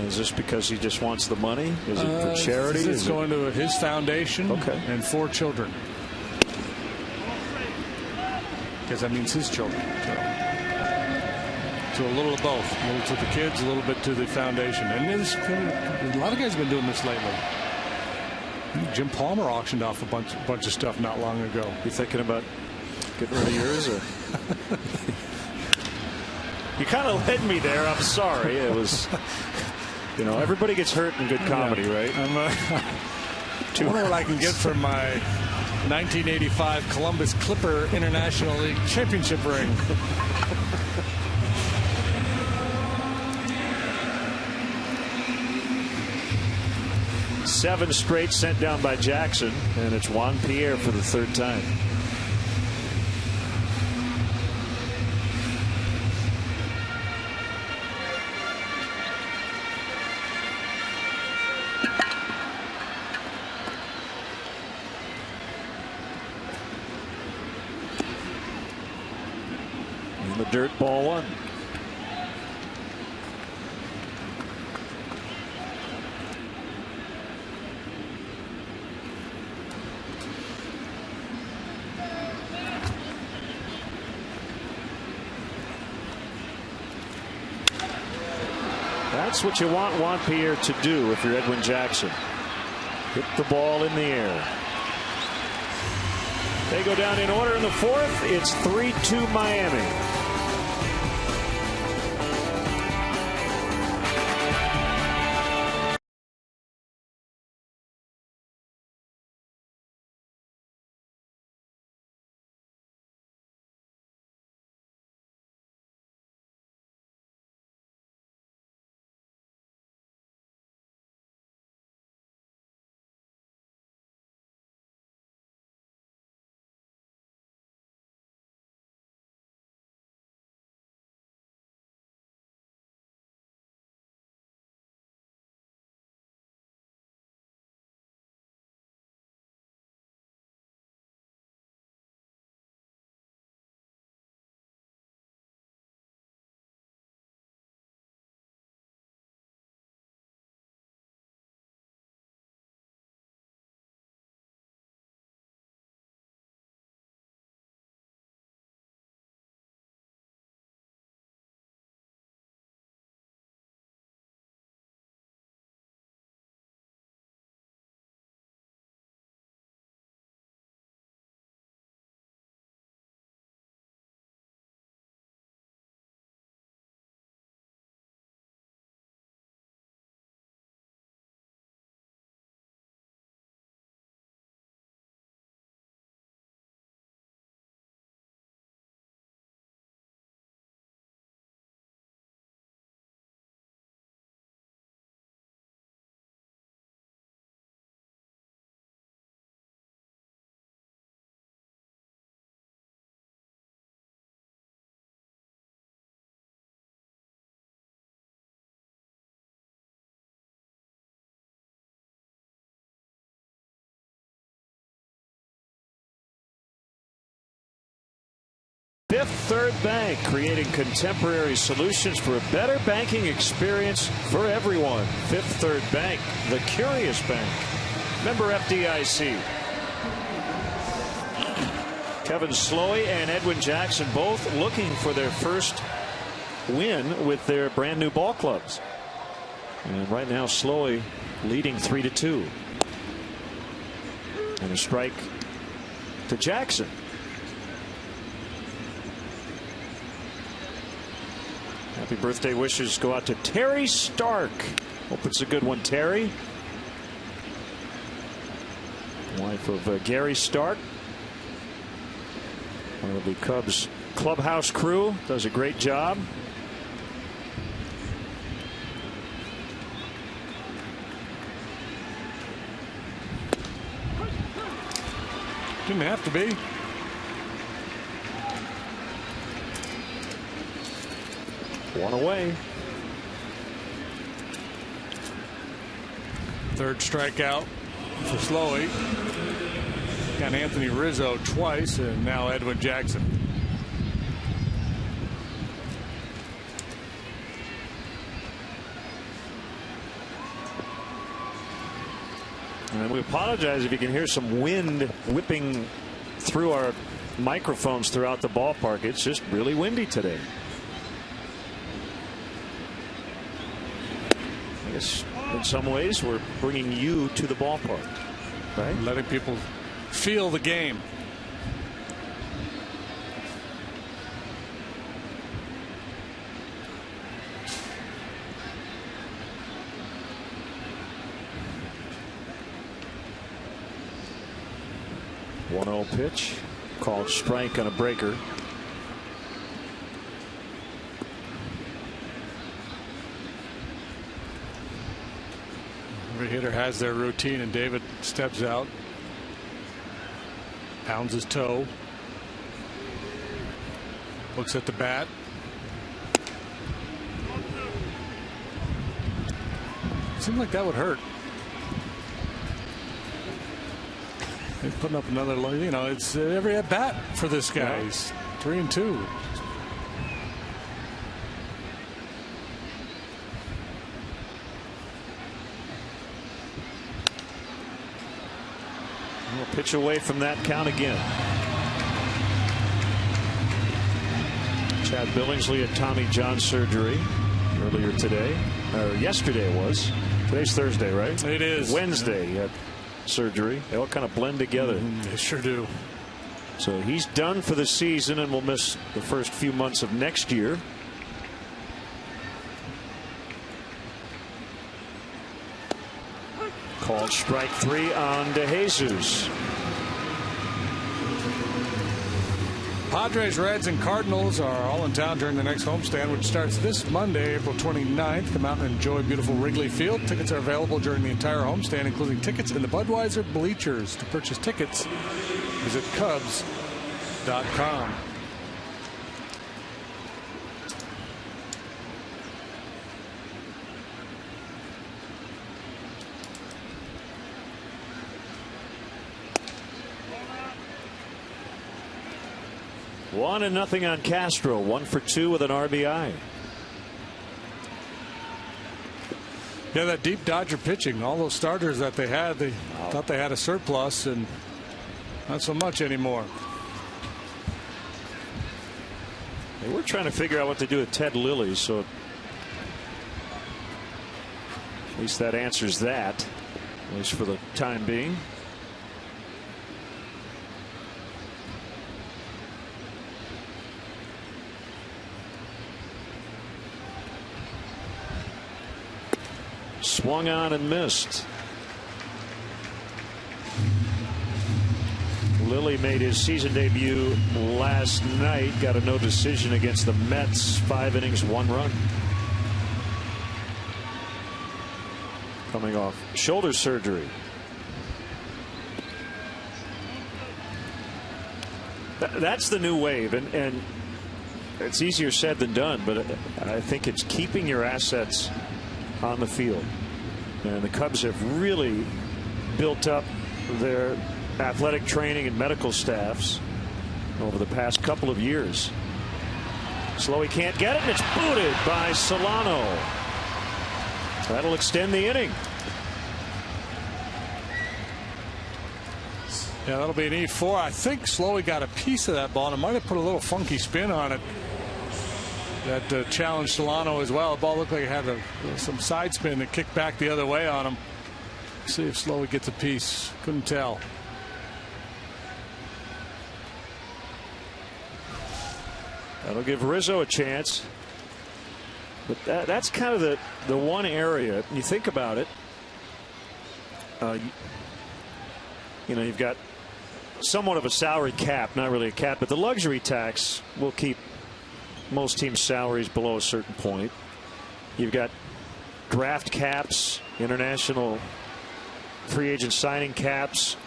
Is this because he just wants the money? Is it for charity? It's going to his foundation and 4 children. Because that means his children. So a little of both. A little to the kids, a little bit to the foundation. And a lot of guys have been doing this lately. Jim Palmer auctioned off a bunch of stuff not long ago. You thinking about getting rid of yours? Or? You kind of led me there. I'm sorry. It was... You know, everybody gets hurt in good comedy, right? I wonder what I can get for my 1985 Columbus Clipper International League Championship ring. 7 straight sent down by Jackson, and it's Juan Pierre for the 3rd time. And the dirt, ball 1. That's what you want Juan Pierre to do if you're Edwin Jackson. Hit the ball in the air. They go down in order in the 4th. It's 3-2 Miami. Fifth Third Bank, creating contemporary solutions for a better banking experience for everyone. Fifth Third Bank, the curious bank. Member FDIC. Kevin Slowey and Edwin Jackson both looking for their first win with their brand new ball clubs. And right now Slowey leading 3-2. And a strike to Jackson. Happy birthday wishes go out to Terry Stark. Hope it's a good one, Terry. Wife of Gary Stark. One of the Cubs clubhouse crew. Does a great job. Didn't have to be. One away. Third strikeout for Slowey. Got Anthony Rizzo twice, and now Edwin Jackson. And we apologize if you can hear some wind whipping through our microphones throughout the ballpark. It's just really windy today. I guess in some ways we're bringing you to the ballpark, right? Letting people feel the game. One-0 pitch called strike on a breaker. Over here hitter has their routine, and David steps out, pounds his toe, looks at the bat. Seemed like that would hurt. He's putting up another, you know, it's every at bat for this guy. He's 3-2. We'll pitch away from that count again. Chad Billingsley had Tommy John surgery earlier today, or yesterday it was. Today's Thursday, right? It is. Wednesday, he had surgery. They all kind of blend together. They sure do. So he's done for the season and will miss the first few months of next year. Called strike 3 on DeJesus. Padres, Reds, and Cardinals are all in town during the next homestand, which starts this Monday, April 29th. Come out and enjoy beautiful Wrigley Field. Tickets are available during the entire homestand, including tickets in the Budweiser bleachers. To purchase tickets, visit Cubs.com. One and nothing on Castro. 1 for 2 with an RBI. Yeah, that deep Dodger pitching. All those starters that they had, they thought they had a surplus, and not so much anymore. They were trying to figure out what to do with Ted Lilly, so at least that answers that, at least for the time being. Swung on and missed. Lilly made his season debut last night. Got a no decision against the Mets. 5 innings, 1 run. Coming off shoulder surgery. That's the new wave, and it's easier said than done, but I think it's keeping your assets on the field. And the Cubs have really built up their athletic training and medical staffs over the past couple of years. Slowey can't get it, and it's booted by Solano. That'll extend the inning. Yeah, that'll be an E4. I think Slowey got a piece of that ball, and it might have put a little funky spin on it. That challenged Solano as well. The ball looked like it had some side spin that kicked back the other way on him. See if Slowey gets a piece. Couldn't tell. That'll give Rizzo a chance. But that's kind of the one area, you think about it. You know, you've got somewhat of a salary cap, not really a cap, but the luxury tax will keep most teams' salaries below a certain point. You've got draft caps, international free agent signing caps.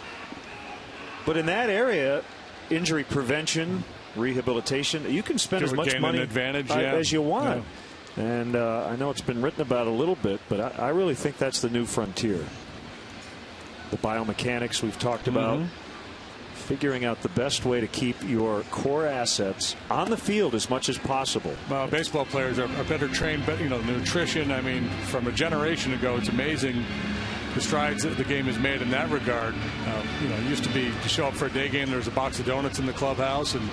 But in that area, injury prevention, rehabilitation, you can spend as much money as you want. Yeah. And I know it's been written about a little bit, but I really think that's the new frontier. The biomechanics we've talked about. Figuring out the best way to keep your core assets on the field as much as possible. Well, baseball players are better trained, but you know, nutrition. I mean, from a generation ago, it's amazing the strides that the game has made in that regard. You know, it used to be you show up for a day game, there's a box of donuts in the clubhouse, and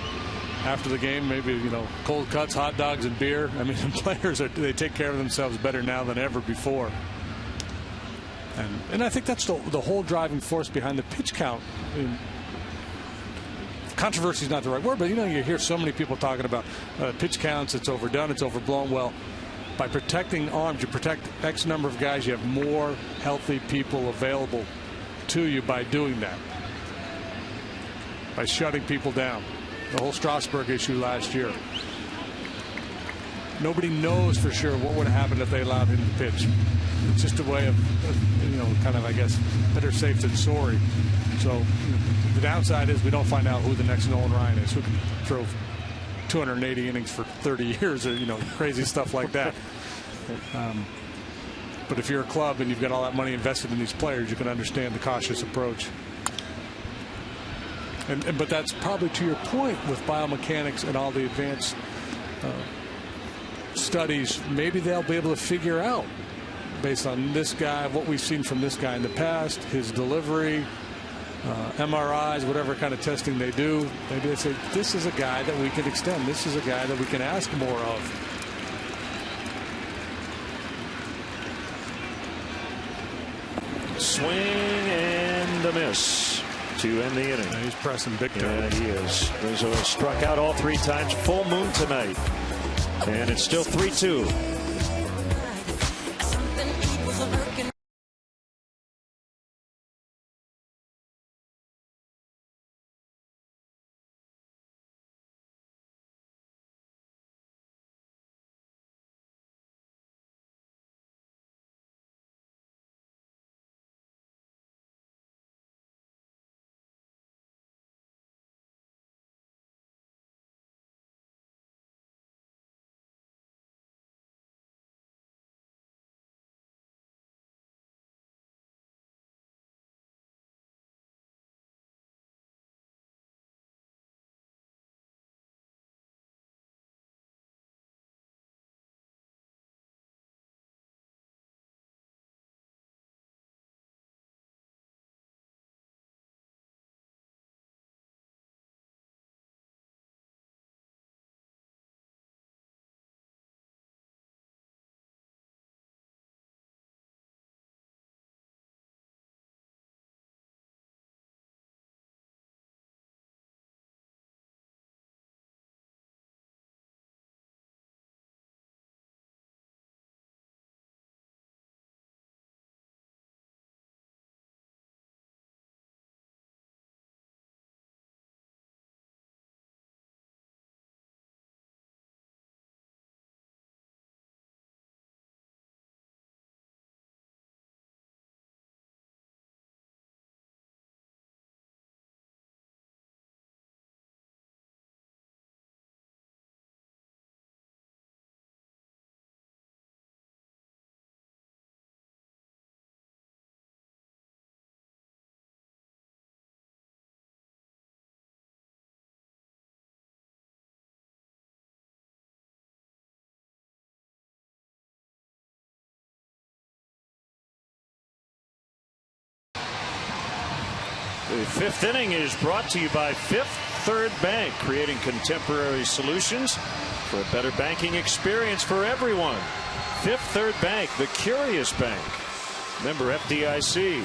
after the game, maybe, you know, cold cuts, hot dogs, and beer. I mean, players they take care of themselves better now than ever before. And I think that's the whole driving force behind the pitch count. I mean, controversy is not the right word, but you know, you hear so many people talking about pitch counts, it's overdone, it's overblown. Well, by protecting arms, you protect X number of guys, you have more healthy people available to you by doing that, by shutting people down. The whole Strasburg issue last year. nobody knows for sure what would have happened if they allowed him to pitch. It's just a way of kind of, I guess, better safe than sorry. So the downside is we don't find out who the next Nolan Ryan is, who can throw 280 innings for 30 years or, crazy stuff like that. But if you're a club and you've got all that money invested in these players, you can understand the cautious approach. But that's probably to your point with biomechanics and all the advanced studies. Maybe they'll be able to figure out, based on this guy, what we've seen from this guy in the past, his delivery, MRIs, whatever kind of testing they do. Maybe they say, this is a guy that we can extend. This is a guy that we can ask more of. Swing and a miss to end the inning. Yeah, he's pressing big time. Yeah, he is. Rizzo struck out all 3 times. Full moon tonight. And it's still 3-2. The 5th inning is brought to you by Fifth Third Bank, creating contemporary solutions for a better banking experience for everyone. Fifth Third Bank, the curious bank. Member FDIC.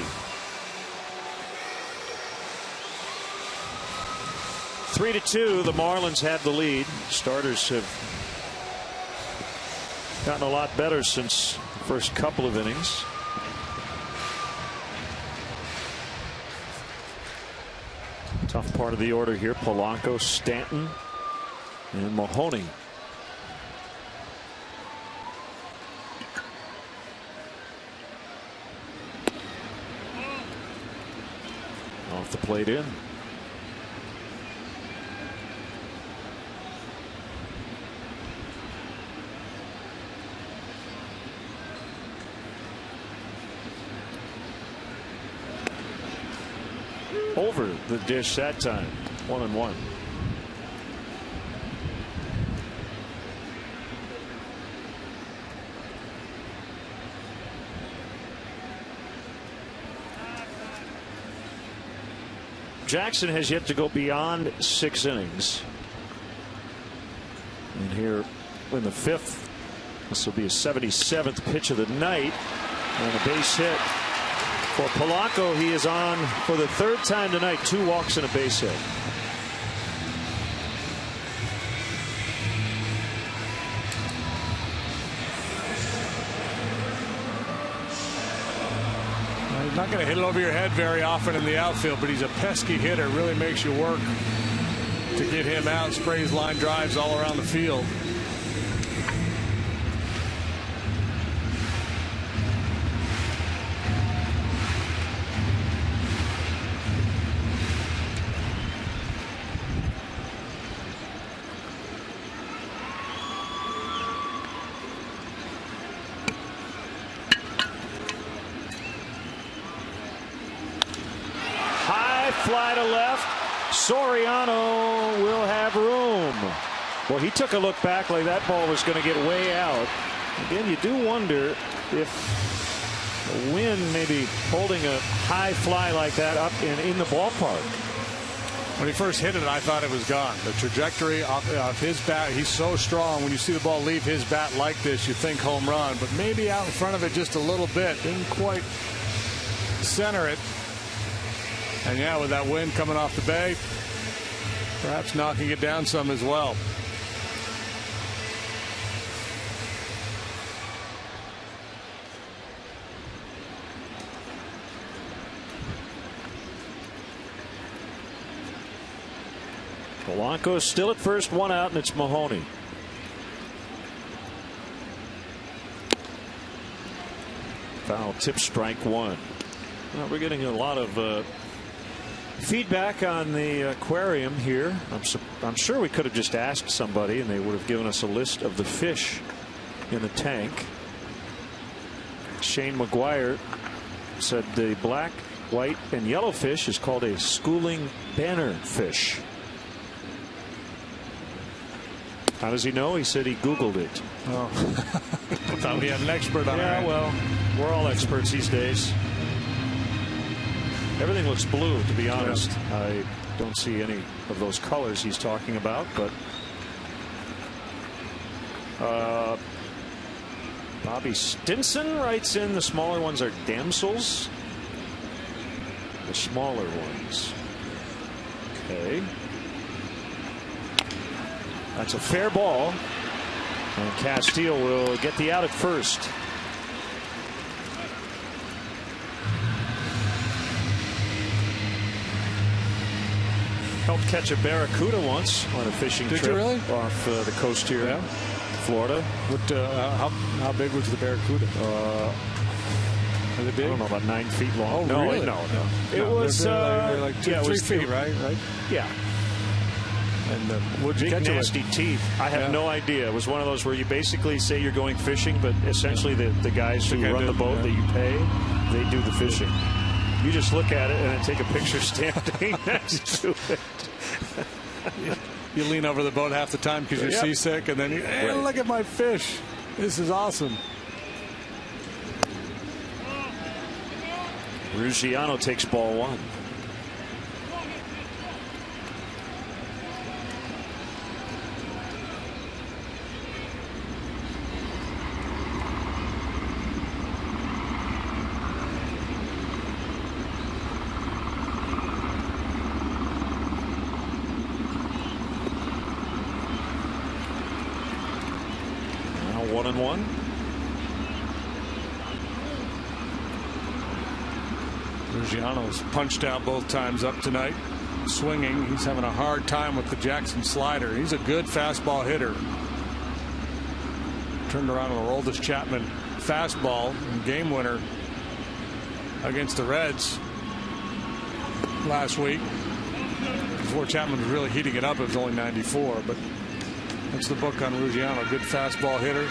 3-2, the Marlins have the lead. Starters have gotten a lot better since the first couple of innings. Tough part of the order here. Polanco, Stanton, and Mahoney. Off the plate in. Over the dish that time. 1-1. Jackson has yet to go beyond 6 innings. And here in the 5th, this will be his 77th pitch of the night, and a base hit. For Polanco, he is on for the 3rd time tonight. 2 walks and a base hit. He's not going to hit it over your head very often in the outfield, but he's a pesky hitter. Really makes you work to get him out. Sprays line drives all around the field. fly to left. Soriano will have room. Well, he took a look back like that ball was going to get way out. Again, you do wonder if the wind maybe holding a high fly like that up in the ballpark. When he first hit it, I thought it was gone. The trajectory off his bat, he's so strong. When you see the ball leave his bat like this, you think home run, but maybe out in front of it just a little bit. Didn't quite center it. And yeah, with that wind coming off the bay, perhaps knocking it down some as well. Polanco is still at first, one out, and it's Mahoney. Foul tip, strike one. Well, we're getting a lot of feedback on the aquarium here. I'm sure we could have just asked somebody and they would have given us a list of the fish in the tank. Shane McGuire said the black, white, and yellow fish is called a schooling banner fish. How does he know? He said he Googled it. Oh. Thought we had an expert on it. Yeah, well, we're all experts these days. Everything looks blue, to be honest. Yeah. I don't see any of those colors he's talking about, but Bobby Stinson writes in the smaller ones are damsels. The smaller ones. Okay. That's a fair ball. And Castillo will get the out at first. Helped catch a barracuda once on a fishing trip. Did you really? Off the coast here in Florida. What? How big was the barracuda? Was it big? I don't know, about 9 feet long. Oh, no, really? No. It was they're like 2-3 feet, right? Yeah. And what'd you catch nasty teeth. I have no idea. It was one of those where you basically say you're going fishing, but essentially the guys who run the boat that you pay, they do the fishing. You just look at it and then take a picture standing next to it. You lean over the boat half the time because you're seasick, and then you, hey, look at my fish. This is awesome. Ruggiano takes ball one. Now 1-1. Ruggiano's punched out both times up tonight. Swinging. He's having a hard time with the Jackson slider. He's a good fastball hitter. Turned around with a Aroldis Chapman fastball and game winner against the Reds last week. Before Chapman was really heating it up, it was only 94, but that's the book on Ruggiano. Good fastball hitter.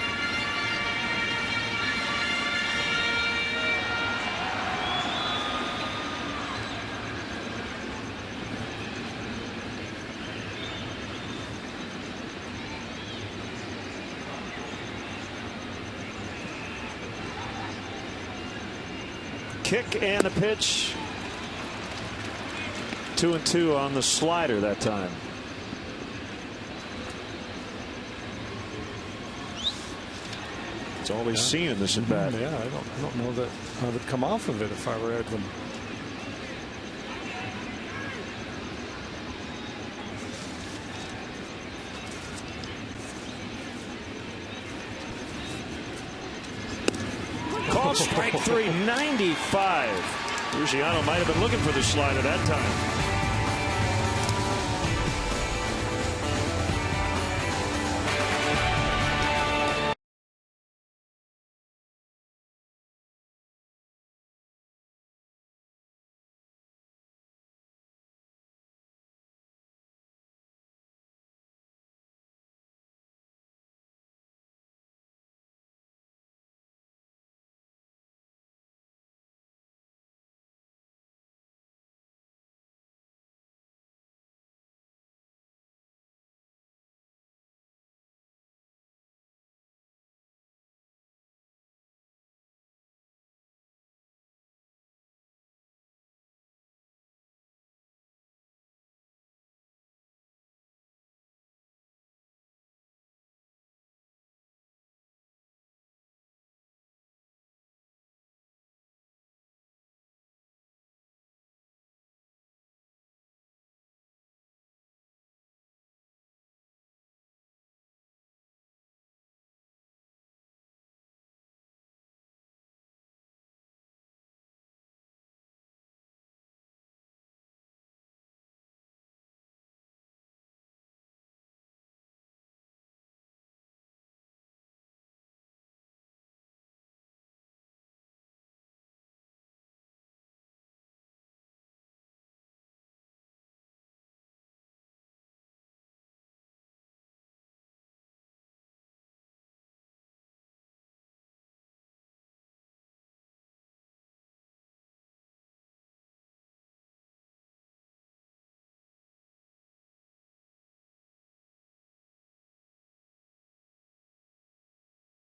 Kick and a pitch. 2-2 on the slider that time. It's always seen in this at bat. Yeah, I don't know that I would come off of it if I were Edwin. Call strike three, 95. Ruggiano might have been looking for the slider that time.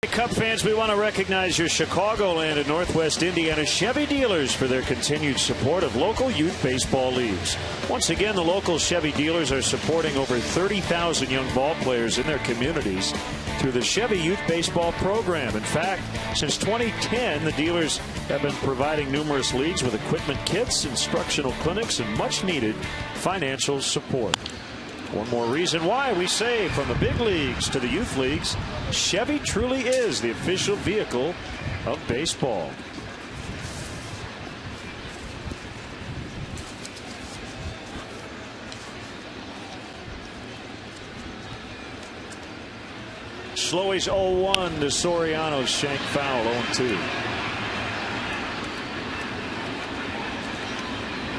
Cub fans, we want to recognize your Chicagoland and Northwest Indiana Chevy dealers for their continued support of local youth baseball leagues. Once again, the local Chevy dealers are supporting over 30,000 young ball players in their communities through the Chevy Youth Baseball program. In fact, since 2010, the dealers have been providing numerous leagues with equipment kits, instructional clinics, and much needed financial support. One more reason why we say, from the big leagues to the youth leagues, Chevy truly is the official vehicle of baseball. Slowey's 0-1 to Soriano's shank foul, 0-2.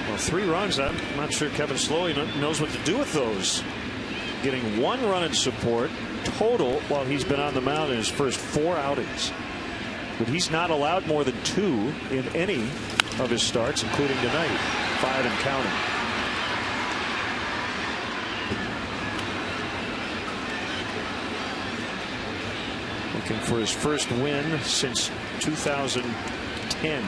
Well, 3 runs. I'm not sure Kevin Slowey knows what to do with those. Getting 1 run in support total while he's been on the mound in his first 4 outings. But he's not allowed more than 2 in any of his starts, including tonight. 5 and counting. Looking for his first win since 2010.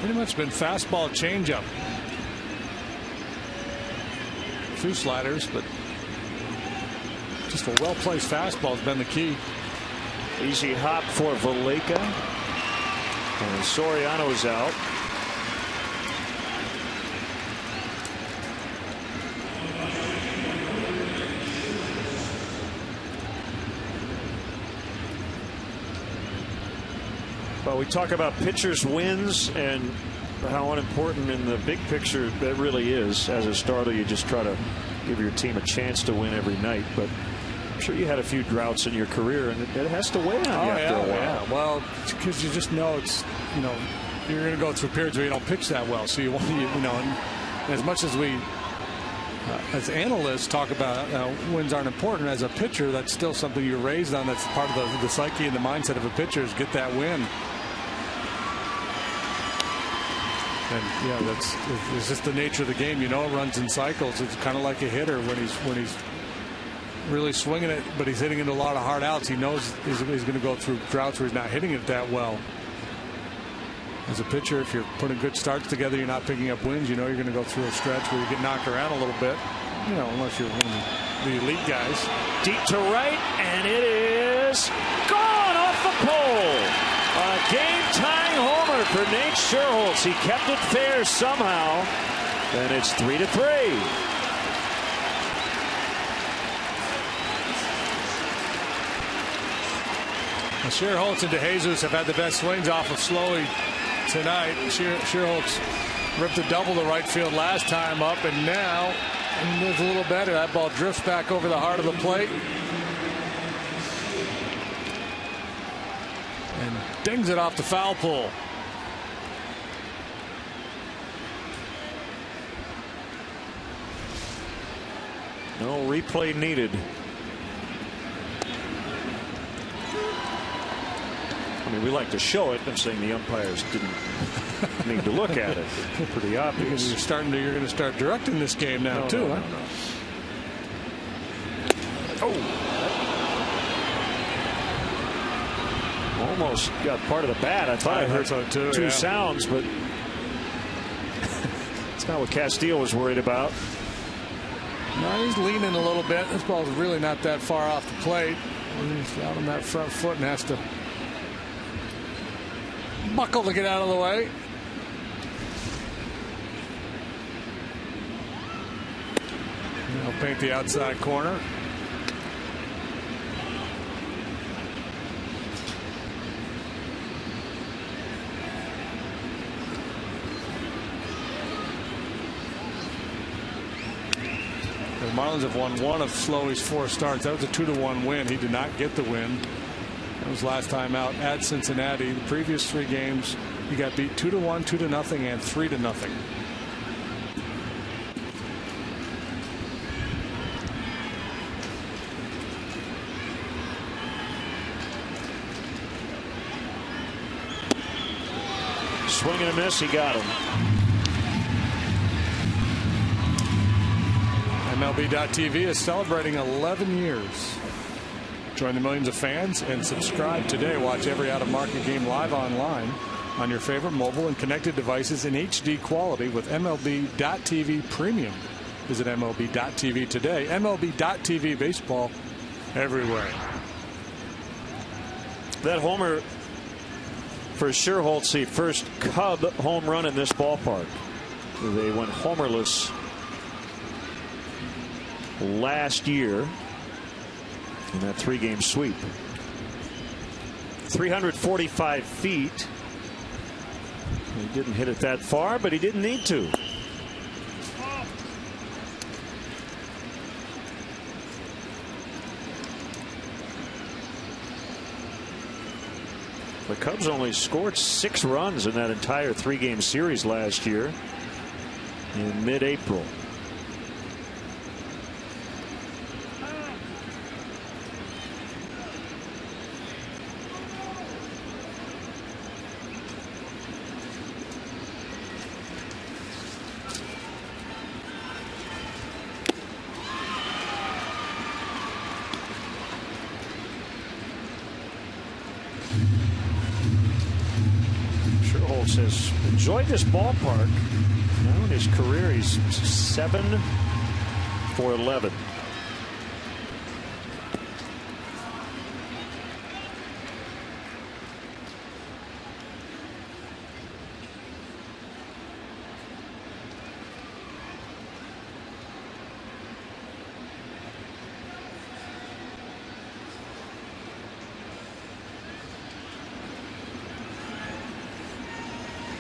Pretty much been fastball changeup. A few sliders, but just a well-placed fastball has been the key. Easy hop for Valleca. And Soriano is out. Well, we talk about pitchers' wins and how unimportant in the big picture that really is. As a starter, you just try to give your team a chance to win every night. But I'm sure you had a few droughts in your career, and it has to weigh on you after a while. Yeah. Well, because you just know it's, you're going to go through periods where you don't pitch that well. So you want and as much as we, as analysts, talk about wins aren't important, as a pitcher, that's still something you're raised on. That's part of the psyche and the mindset of a pitcher is get that win. And yeah, it's just the nature of the game. It runs in cycles. It's kind of like a hitter when he's really swinging it, but he's hitting into a lot of hard outs. He knows he's going to go through droughts where he's not hitting it that well. As a pitcher, if you're putting good starts together, you're not picking up wins. You're going to go through a stretch where you get knocked around a little bit. Unless you're one of the elite guys. Deep to right, and it is gone off the pole. A game-tying homer for Nate Sherholtz. He kept it fair somehow, and it's 3-3. Sherholtz and DeJesus have had the best swings off of Slowey tonight. Sherholtz ripped a double to right field last time up, and now he does a little better. That ball drifts back over the heart of the plate and dings it off the foul pole. No replay needed. I mean, we like to show it. I'm saying the umpires didn't need to look at it. It's pretty obvious. You're going to start directing this game now, too. No. Oh. Almost got part of the bat. I thought I heard so too, two sounds, but it's not what Castillo was worried about. No, he's leaning a little bit. This ball's really not that far off the plate. He's out on that front foot and has to buckle to get out of the way. I'll paint the outside corner. The Marlins have won 1 of Slowey's 4 starts. That was a 2-1 win. He did not get the win. That was last time out at Cincinnati. The previous 3 games, he got beat 2-1, 2-0, and 3-0. swing and a miss. He got him. MLB.TV is celebrating 11 years. Join the millions of fans and subscribe today. Watch every out-of-market game live online on your favorite mobile and connected devices in HD quality with MLB.TV Premium. Visit MLB.TV today. MLB.TV baseball everywhere. That homer for Sherholtz, the first Cub home run in this ballpark. They went homerless last year in that 3-game sweep. 345 feet. He didn't hit it that far, but he didn't need to. The Cubs only scored 6 runs in that entire 3-game series last year in mid-April. Has enjoyed this ballpark. Now in his career, he's 7 for 11.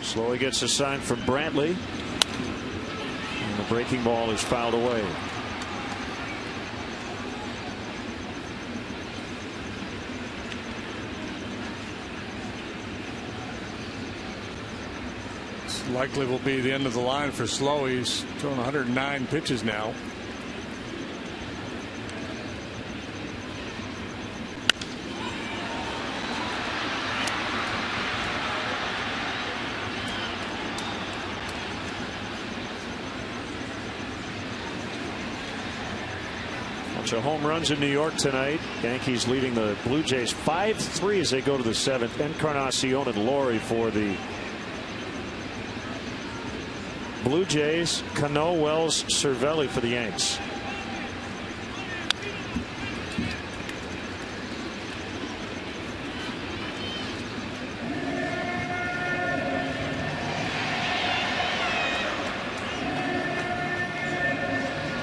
Slowly gets a sign from Brantley. And the breaking ball is fouled away. This likely will be the end of the line for Slow. He's throwing 109 pitches now. So home runs in New York tonight. Yankees leading the Blue Jays 5-3 as they go to the 7th. Encarnacion and Laurie for the Blue Jays. Cano, Wells, Cervelli for the Yanks.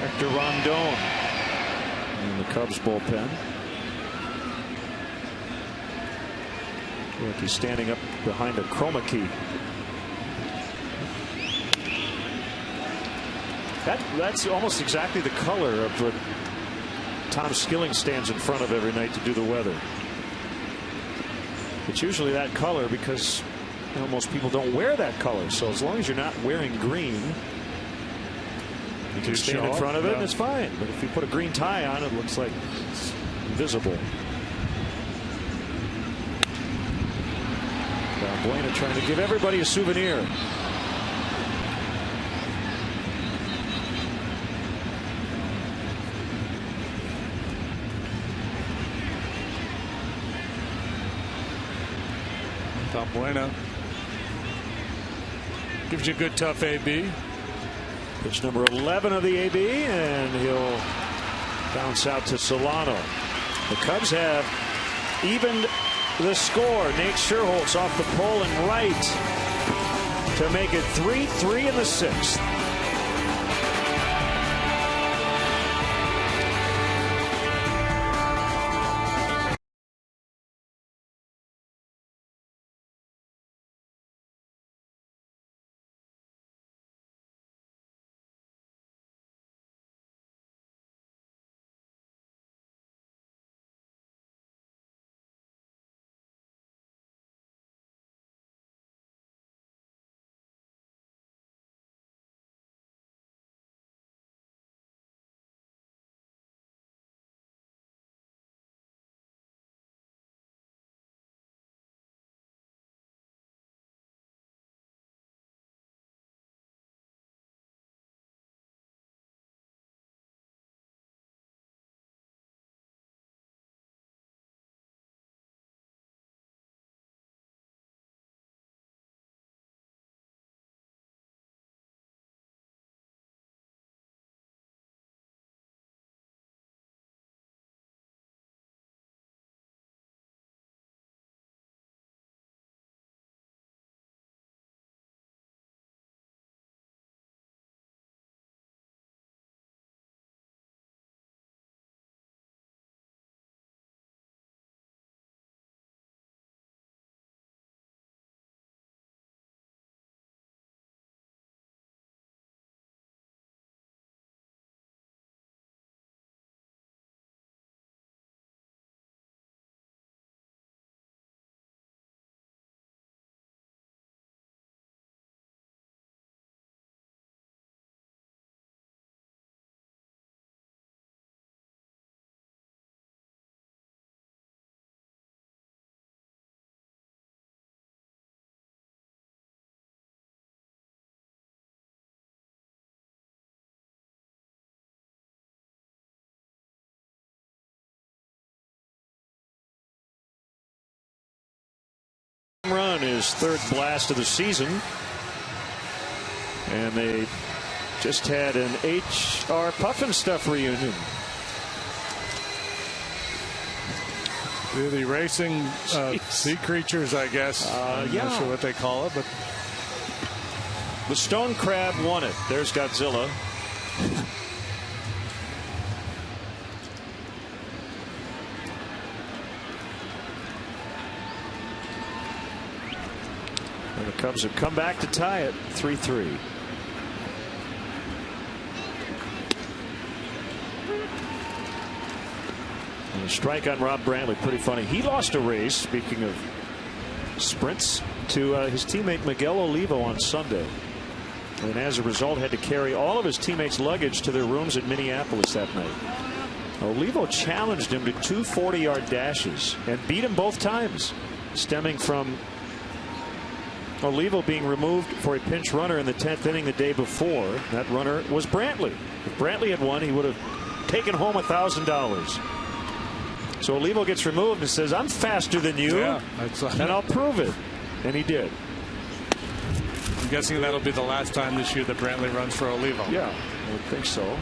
Hector Rondon in the Cubs bullpen. Look, he's standing up behind a chroma key. That's almost exactly the color of what Tom Skilling stands in front of every night to do the weather. It's usually that color because most people don't wear that color. So as long as you're not wearing green, you can stand in front of it and it's fine. But if you put a green tie on, it looks like it's visible. Valbuena trying to give everybody a souvenir. Valbuena gives you a good tough AB. Pitch number 11 of the AB, and he'll bounce out to Solano. The Cubs have evened the score. Nate Sherholtz off the pole and right to make it 3-3 in the 6th. won his third blast of the season. And they just had an H.R. Puffin Stuff reunion. They're the racing sea creatures, I guess. I'm not sure what they call it, but the stone crab won it. There's Godzilla. And the Cubs have come back to tie it 3-3. And a strike on Rob Brantley. Pretty funny. He lost a race, speaking of sprints, to his teammate Miguel Olivo on Sunday. And as a result had to carry all of his teammates' luggage to their rooms in Minneapolis that night. Olivo challenged him to 2 40-yard dashes and beat him both times, stemming from Olivo being removed for a pinch runner in the 10th inning the day before. That runner was Brantley. If Brantley had won, he would have taken home $1,000. So Olivo gets removed and says, I'm faster than you, and I'll prove it. And he did. I'm guessing that'll be the last time this year that Brantley runs for Olivo. Yeah, I would think so.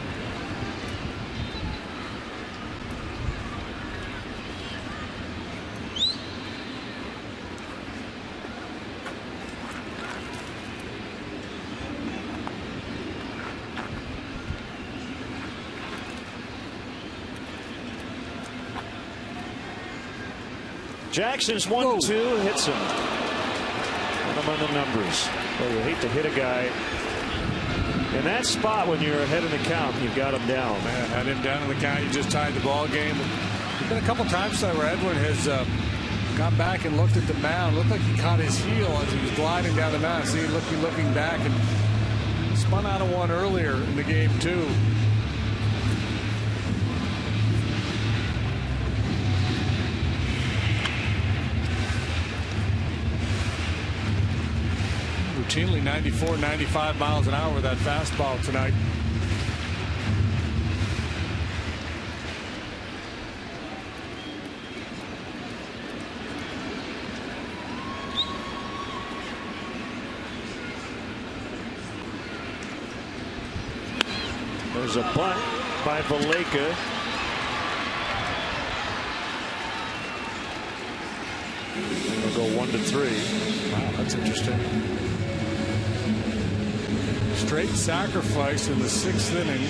Jackson's 1-2, hits him. Put him on the numbers. Well, you hate to hit a guy in that spot when you're ahead in the count. You've got him down. Man, had him down in the count. You just tied the ball game. There's been a couple times where Edwin has gone back and looked at the mound. Looked like he caught his heel as he was gliding down the mound. See, looking back, and spun out of one earlier in the game too. Routinely 94, 95 miles an hour with that fastball tonight. There's a bunt by Valleca. And they'll go 1-3. Wow, that's interesting. Straight sacrifice in the 6th inning.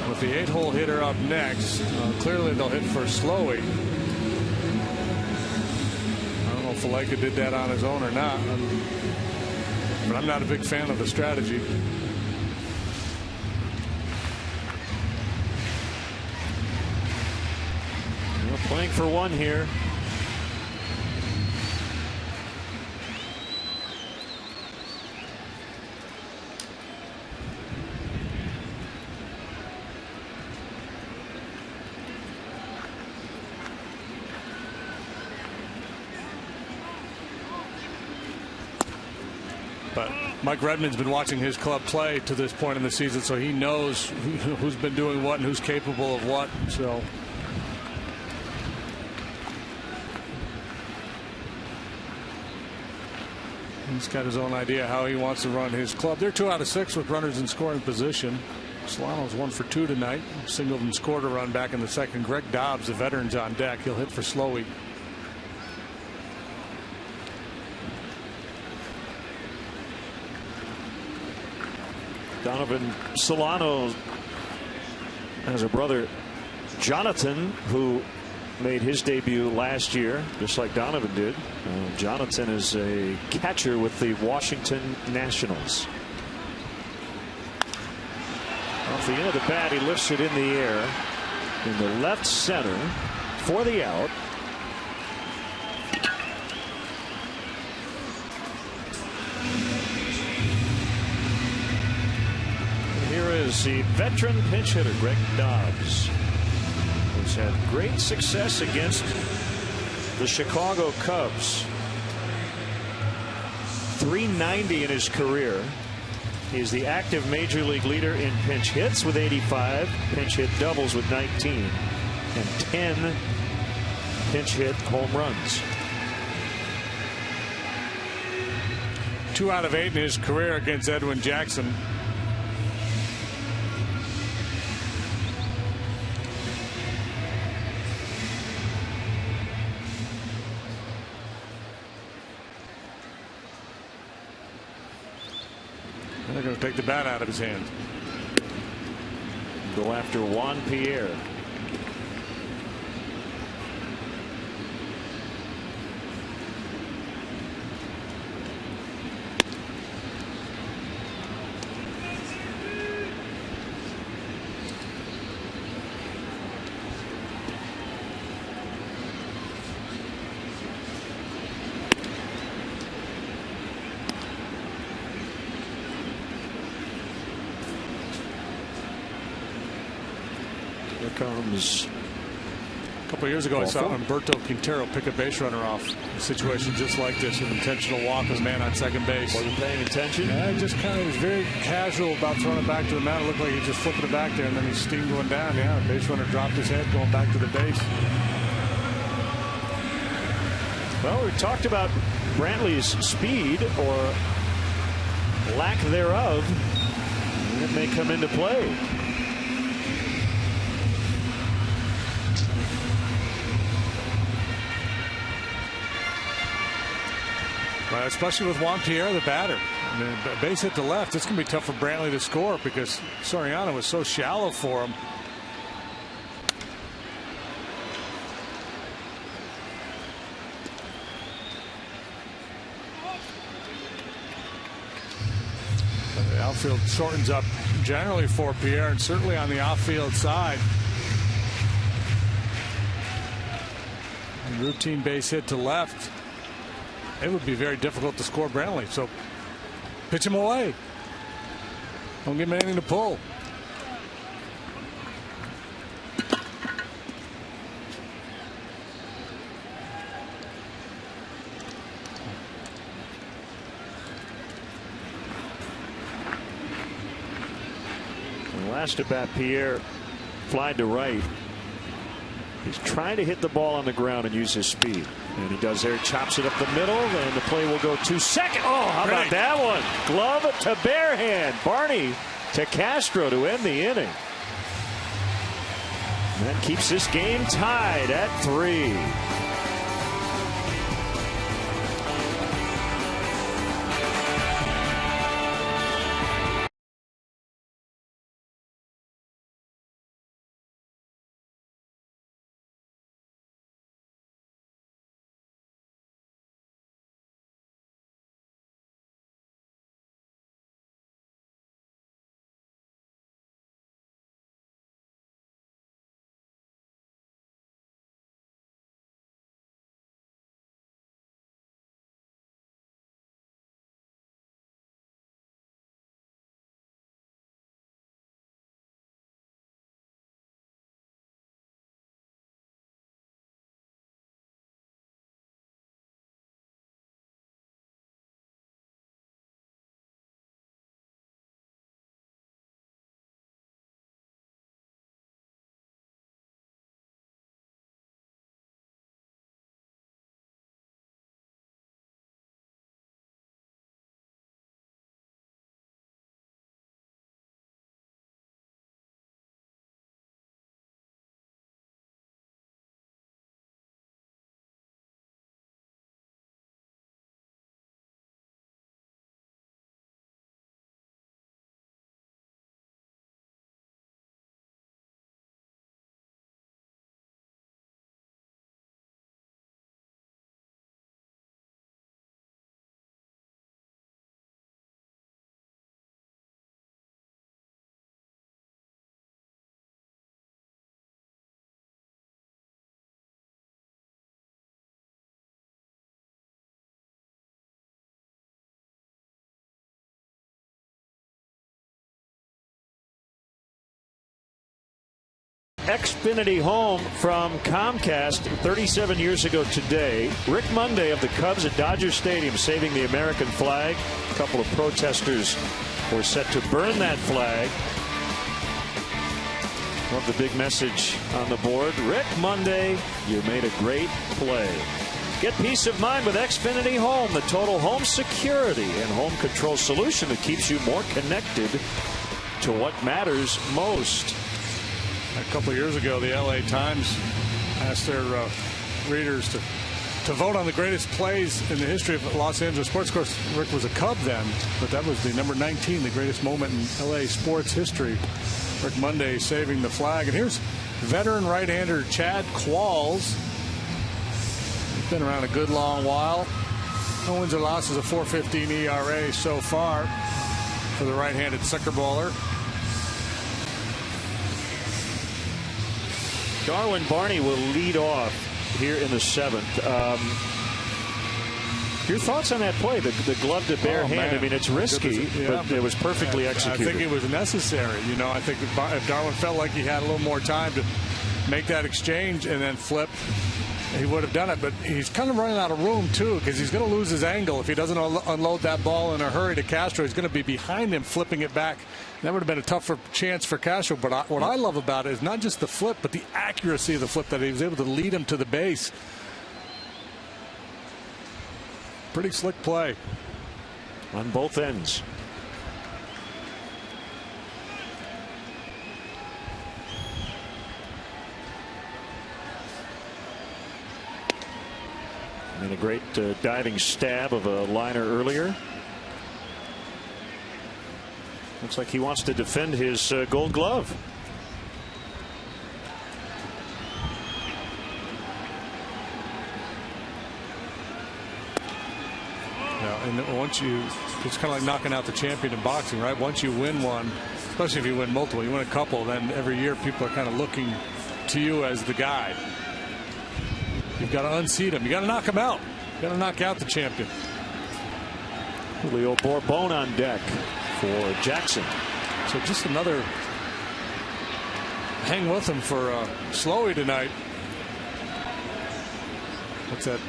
With the 8-hole hitter up next, clearly they'll hit for Slowey. I don't know if Valleca did that on his own or not, but I'm not a big fan of the strategy. We're playing for one here. But Mike Redmond's been watching his club play to this point in the season, so he knows who's been doing what and who's capable of what. So he's got his own idea how he wants to run his club. They're 2 out of 6 with runners in scoring position. Solano's 1 for 2 tonight. Singled and scored a run back in the second. Greg Dobbs, the veteran's on deck. He'll hit for Slowey. Donovan Solano has a brother, Jonathan, who made his debut last year, just like Donovan did. Jonathan is a catcher with the Washington Nationals. Off the end of the bat, he lifts it in the air in the left center for the out. Here is the veteran pinch hitter, Greg Dobbs, who's had great success against the Chicago Cubs. .390 in his career. He is the active major league leader in pinch hits with 85, pinch hit doubles with 19, and 10 pinch hit home runs. 2 out of 8 in his career against Edwin Jackson. And they're going to take the bat out of his hand. Go after Juan Pierre. Here comes. A couple of years ago, I saw Humberto Quintero pick a base runner off a situation just like this, an intentional walk with a man on second base. Wasn't paying attention. Yeah, just kind of was very casual about throwing it back to the mound. It looked like he just flipping it back there, and then he steamed going down. Yeah, the base runner dropped his head going back to the base. Well, we talked about Brantley's speed or lack thereof. It may come into play. Well, especially with Juan Pierre, the batter. I mean, base hit to left. It's going to be tough for Brantley to score because Soriano was so shallow for him. The outfield shortens up generally for Pierre, and certainly on the outfield side. And routine base hit to left. It would be very difficult to score Brantley. So pitch him away. Don't give him anything to pull. And last at bat, Pierre flied to right. He's trying to hit the ball on the ground and use his speed. And he does there, chops it up the middle, and the play will go to second. Oh, how about that one? Glove to bare hand. Barney to Castro to end the inning. And that keeps this game tied at 3. Xfinity home from Comcast 37 years ago today. Rick Monday of the Cubs at Dodger Stadium saving the American flag. A couple of protesters were set to burn that flag. Love the big message on the board. Rick Monday, you made a great play. Get peace of mind with Xfinity Home, the total home security and home control solution that keeps you more connected to what matters most. A couple of years ago, the LA Times asked their readers to vote on the greatest plays in the history of Los Angeles sports. Of course, Rick was a Cub then, but that was the number 19, the greatest moment in LA sports history. Rick Monday saving the flag. And here's veteran right-hander Chad Qualls. He's been around a good long while. No wins or losses, a 4.15 ERA so far for the right-handed sucker baller. Darwin Barney will lead off here in the 7th. Your thoughts on that play? The glove to bare hand. Man. I mean, it's risky, but it was perfectly executed. I think it was necessary. You know, I think if Darwin felt like he had a little more time to make that exchange and then flip, he would have done it. But he's kind of running out of room, too, because he's going to lose his angle. If he doesn't unload that ball in a hurry to Castro, he's going to be behind him, flipping it back. That would have been a tougher chance for Castro. But what I love about it is not just the flip, but the accuracy of the flip, that he was able to lead him to the base. Pretty slick play on both ends. And a great diving stab of a liner earlier. Looks like he wants to defend his Gold Glove. And once it's kind of like knocking out the champion in boxing, right? Once you win one, especially if you win multiple, you win a couple, then every year people are kind of looking to you as the guy. You've got to unseat him. You got to knock him out. You got to knock out the champion. Julio Bourbon on deck for Jackson. So just another hang with him for Slowey tonight. What's that?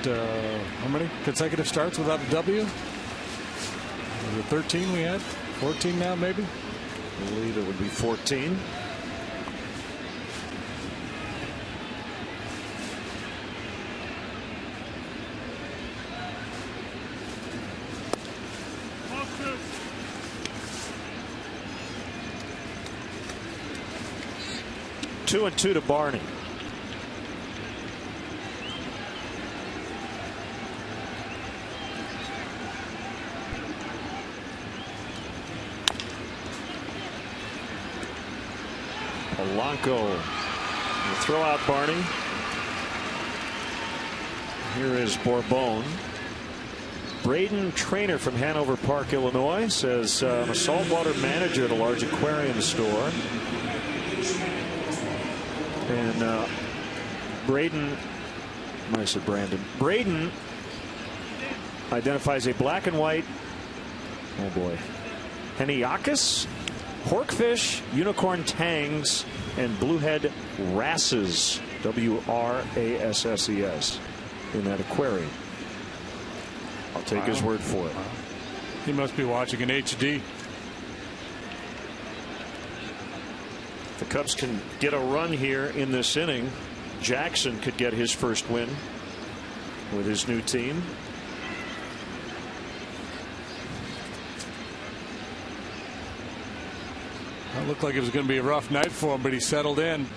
How many consecutive starts without a W? Was it 13 we had? 14 now, maybe? I believe it would be 14. Two and two to Barney. Polanco will throw out Barney. Here is Bourbon. Braden Trainer from Hanover Park, Illinois, says I'm a saltwater manager at a large aquarium store. And Braden, I said Brandon. Braden identifies a black and white, oh boy, Heniacus, horkfish, unicorn tangs, and bluehead wrasses, W-R-A-S-S-E-S, in that aquarium. I'll take his word for it. He must be watching in HD. The Cubs can get a run here in this inning. Jackson could get his first win with his new team. It looked like it was going to be a rough night for him, but he settled in,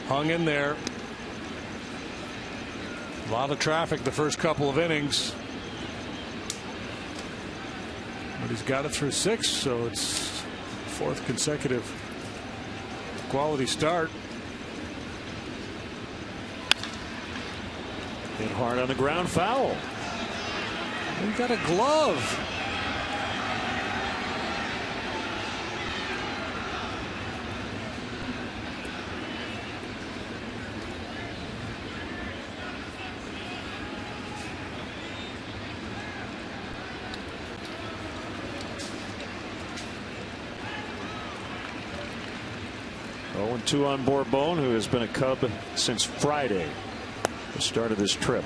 hung in there. A lot of traffic the first couple of innings. But he's got it through 6, so it's 4th consecutive quality start. Hit hard on the ground, foul. He got a glove. Oh, 2 on Bourbon, who has been a Cub since Friday, the start of this trip.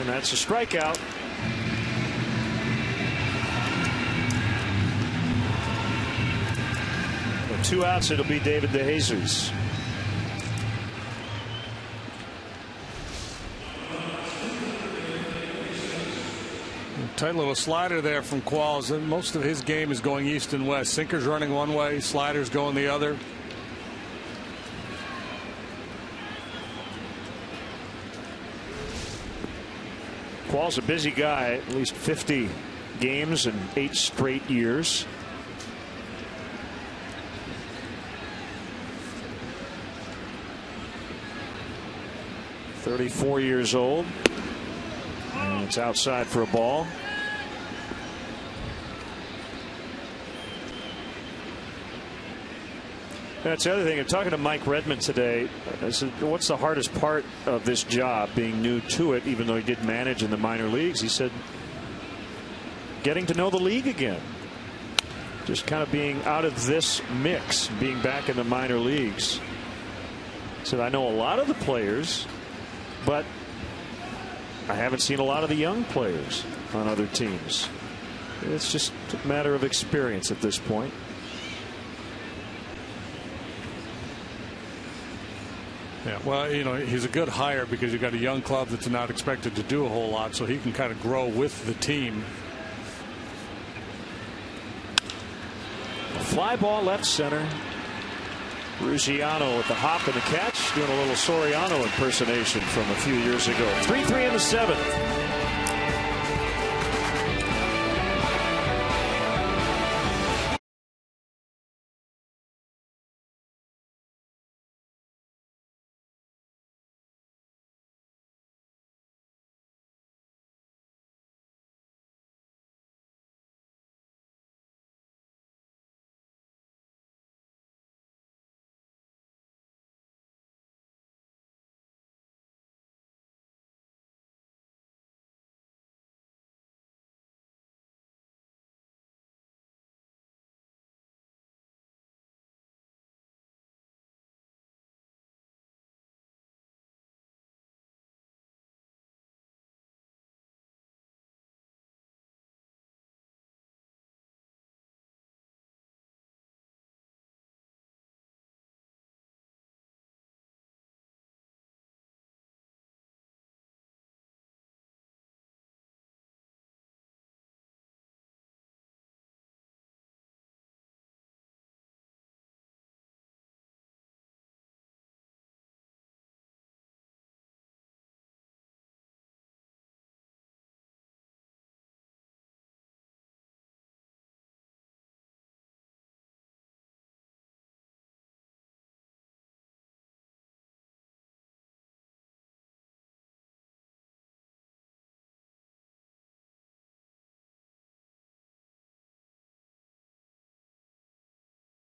And that's a strikeout. With 2 outs, it'll be David DeJesus. Tight little slider there from Qualls, and most of his game is going east and west. Sinkers running one way, sliders going the other. Qualls a busy guy, at least 50 games in 8 straight years. "34 years old. And it's outside for a ball. That's the other thing. I'm talking to Mike Redmond today. I said, what's the hardest part of this job, being new to it, even though he did manage in the minor leagues? He said, getting to know the league again. Just kind of being out of this mix, being back in the minor leagues. He said, I know a lot of the players, but I haven't seen a lot of the young players on other teams. It's just a matter of experience at this point. Yeah, well, you know, he's a good hire because you've got a young club that's not expected to do a whole lot, so he can kind of grow with the team. Fly ball left center. Ruggiano with the hop and the catch, doing a little Soriano impersonation from a few years ago. 3-3 in the 7th.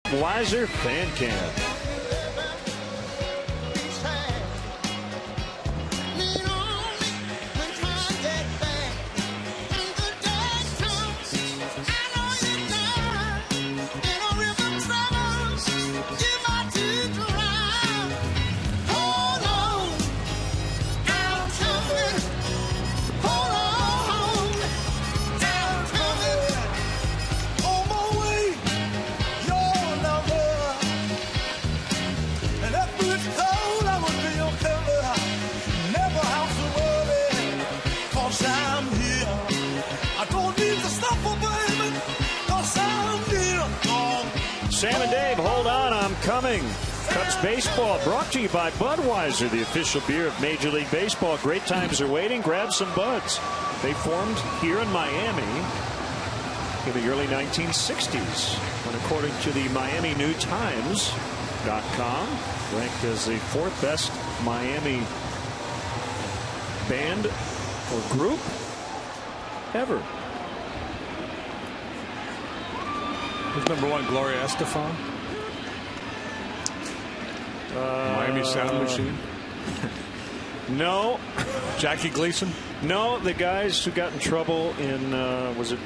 Weiser fan cam. Sam and Dave, hold on, I'm coming. Cubs baseball brought to you by Budweiser, the official beer of Major League Baseball. Great times are waiting. Grab some Buds. They formed here in Miami in the early 1960s, and according to the Miami New Times.com, ranked as the 4th best Miami band or group ever. Who's #1? Gloria Estefan? Miami Sound Machine? No. Jackie Gleason? No, the guys who got in trouble in, was it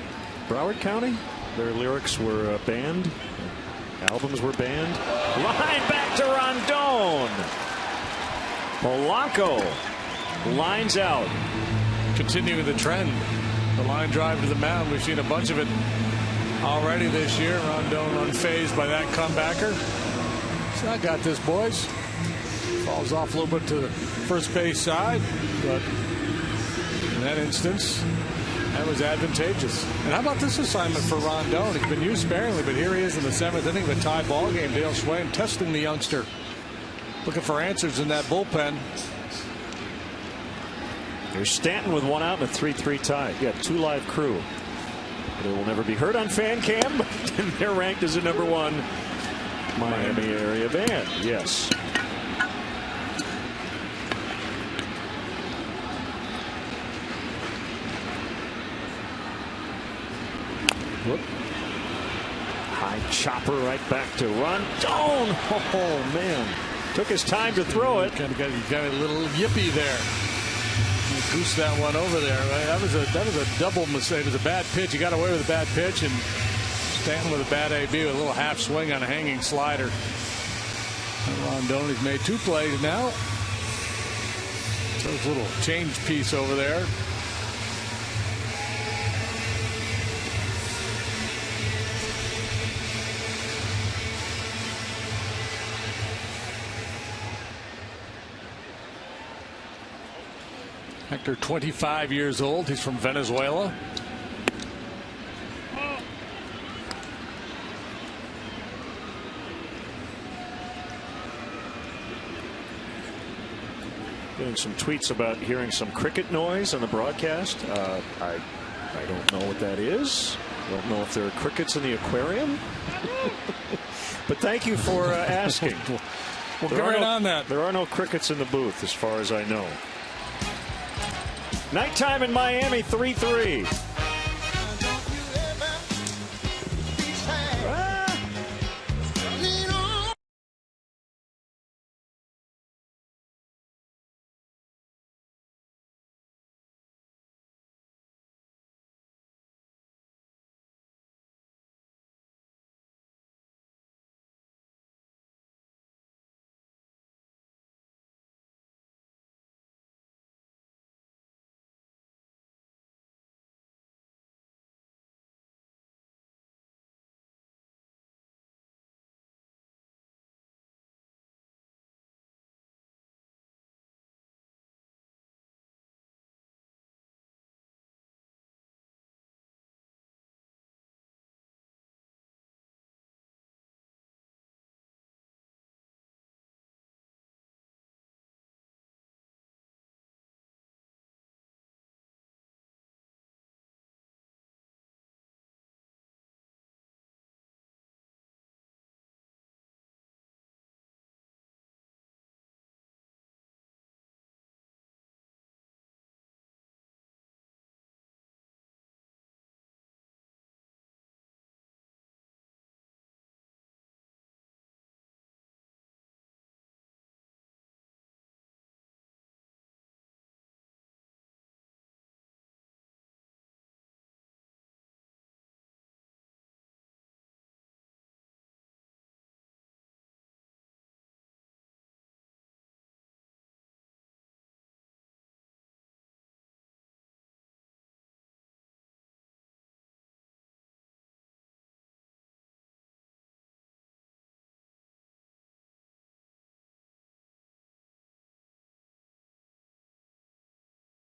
Broward County? Their lyrics were banned. Albums were banned. Line back to Rondon. Polanco lines out. continuing the trend. The line drive to the mound. We've seen a bunch of it already this year. Rondon unfazed by that comebacker. So I got this, boys. Falls off a little bit to the first base side, but in that instance, that was advantageous. And how about this assignment for Rondon? He's been used sparingly, but here he is in the 7th inning of a tie ball game. Dale Swain testing the youngster, looking for answers in that bullpen. Here's Stanton with 1 out and a 3-3 tie. You got 2 live crew. They will never be heard on fan cam, but they're ranked as a #1 Miami area band. Yes. Whoop. High chopper right back to Rondon. Oh man, took his time to throw it. Kind of got a little yippee there. He goosed that one over there. That was a double mistake. It was a bad pitch. He got away with a bad pitch, and Stanton with a bad AB with a little half swing on a hanging slider. And Rondon has made 2 plays now. Throws a little change piece over there. Hector, 25 years old. He's from Venezuela. Getting some tweets about hearing some cricket noise on the broadcast. I don't know what that is. Don't know if there are crickets in the aquarium. But thank you for asking. We'll get right on that. There are no crickets in the booth as far as I know. Nighttime in Miami, 3-3.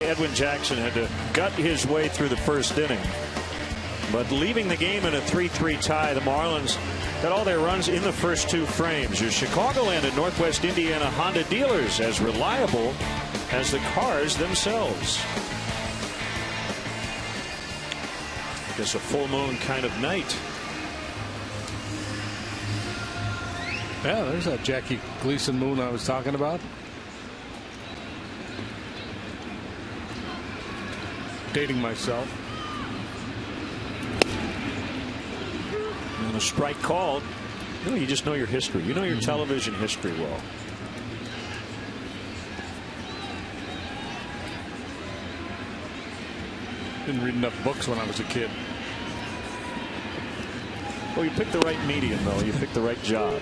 Edwin Jackson had to gut his way through the first inning. But leaving the game in a 3-3 tie, the Marlins got all their runs in the first 2 frames. Your Chicagoland and Northwest Indiana Honda dealers, as reliable as the cars themselves. Guess a full moon kind of night. Yeah, there's that Jackie Gleason moon I was talking about. Dating myself. And a strike called. You know, you just know your history. You know your television history well. Didn't read enough books when I was a kid. Well, you picked the right medium, though. You picked the right job.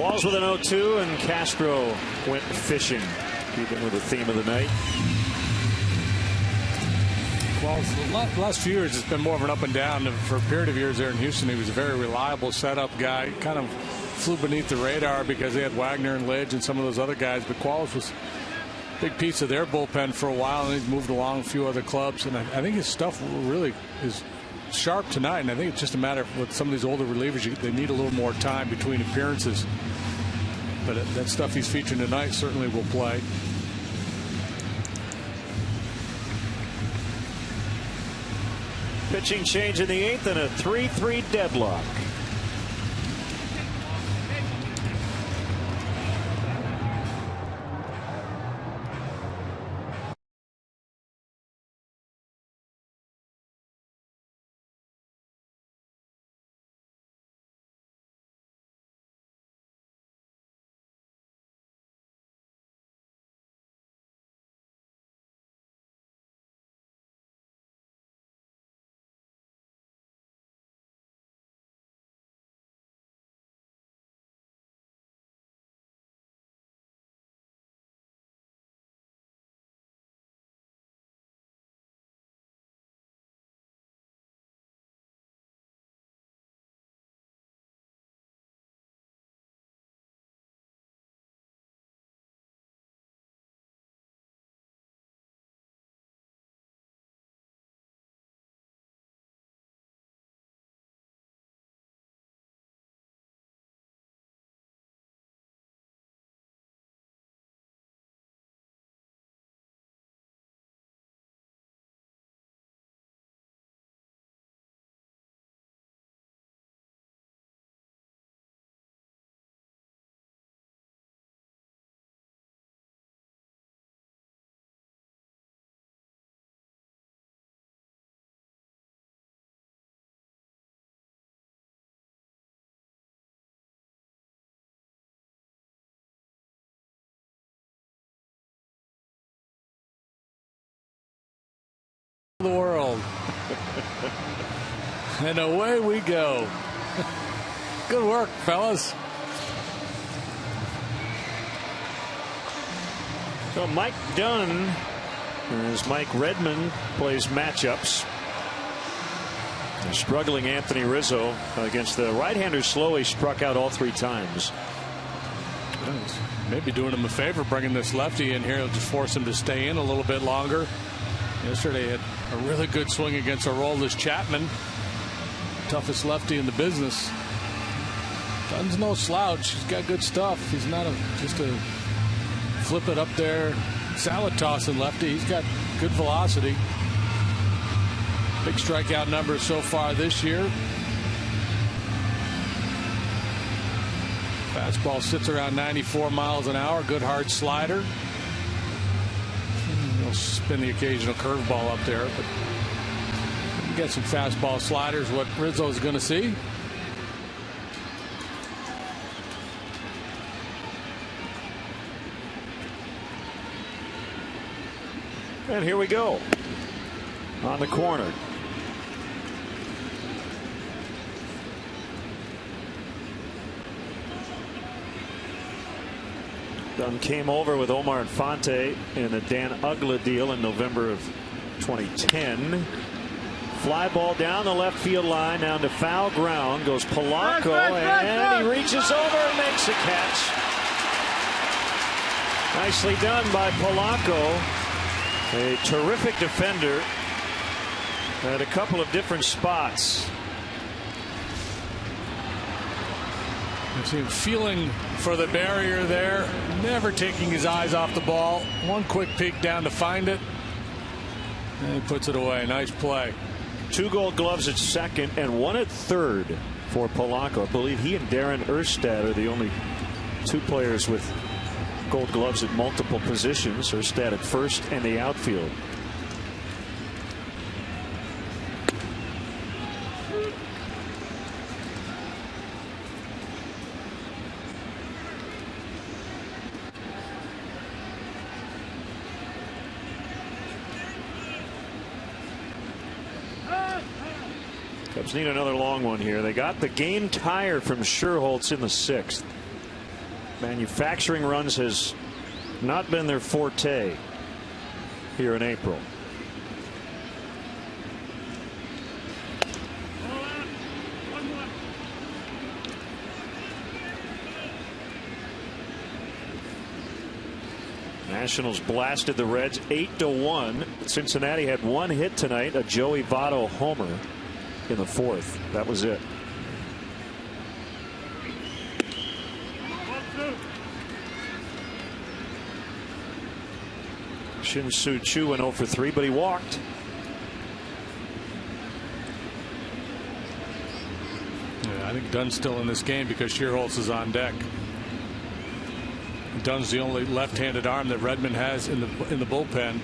Qualls with an 0-2, and Castro went fishing, keeping with the theme of the night. Qualls, the last few years, it's been more of an up and down. For a period of years there in Houston, he was a very reliable setup guy. Kind of flew beneath the radar because they had Wagner and Lidge and some of those other guys. But Qualls was a big piece of their bullpen for a while, and he's moved along a few other clubs. And I think his stuff really is sharp tonight, and I think it's just a matter of with some of these older relievers, they need a little more time between appearances. But that stuff he's featuring tonight certainly will play. Pitching change in the 8th and a 3-3 deadlock. The world. And away we go. Good work, fellas. So Mike Dunn, as Mike Redmond plays matchups. The struggling Anthony Rizzo against the right-hander. Slowly struck out all 3 times. Maybe doing him a favor bringing this lefty in here. It'll just force him to stay in a little bit longer. Yesterday had a really good swing against Aroldis Chapman, toughest lefty in the business. Dunn's no slouch. He's got good stuff. He's not just a flip it up there salad tossing lefty. He's got good velocity. Big strikeout numbers so far this year. Fastball sits around 94 miles an hour. Good hard slider. He'll spin the occasional curveball up there, but you get some fastball sliders. What Rizzo's going to see. And here we go on the corner. Dunn came over with Omar Infante in a Dan Uggla deal in November of 2010. Fly ball down the left field line, down to foul ground goes Polanco, and he reaches over and makes a catch. Nicely done by Polanco, a terrific defender at a couple of different spots. You see him feeling for the barrier there, never taking his eyes off the ball. One quick peek down to find it, and he puts it away. Nice play. 2 Gold Gloves at second and 1 at third for Polanco. I believe he and Darren Erstad are the only 2 players with Gold Gloves at multiple positions. Erstad at first and the outfield. Cubs need another long one here. They got the game tire from Scherholtz in the 6th. Manufacturing runs has not been their forte here in April. Nationals blasted the Reds 8-1. Cincinnati had one hit tonight, a Joey Votto homer in the fourth. That was it. Shin-Soo Choo went 0 for 3, but he walked. Yeah, I think Dunn's still in this game because Schierholtz is on deck. Dunn's the only left-handed arm that Redmond has in the bullpen.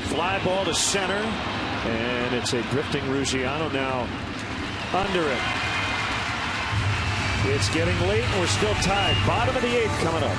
Fly ball to center, and it's a drifting Ruggiano now under it. It's getting late, and we're still tied. Bottom of the 8th coming up.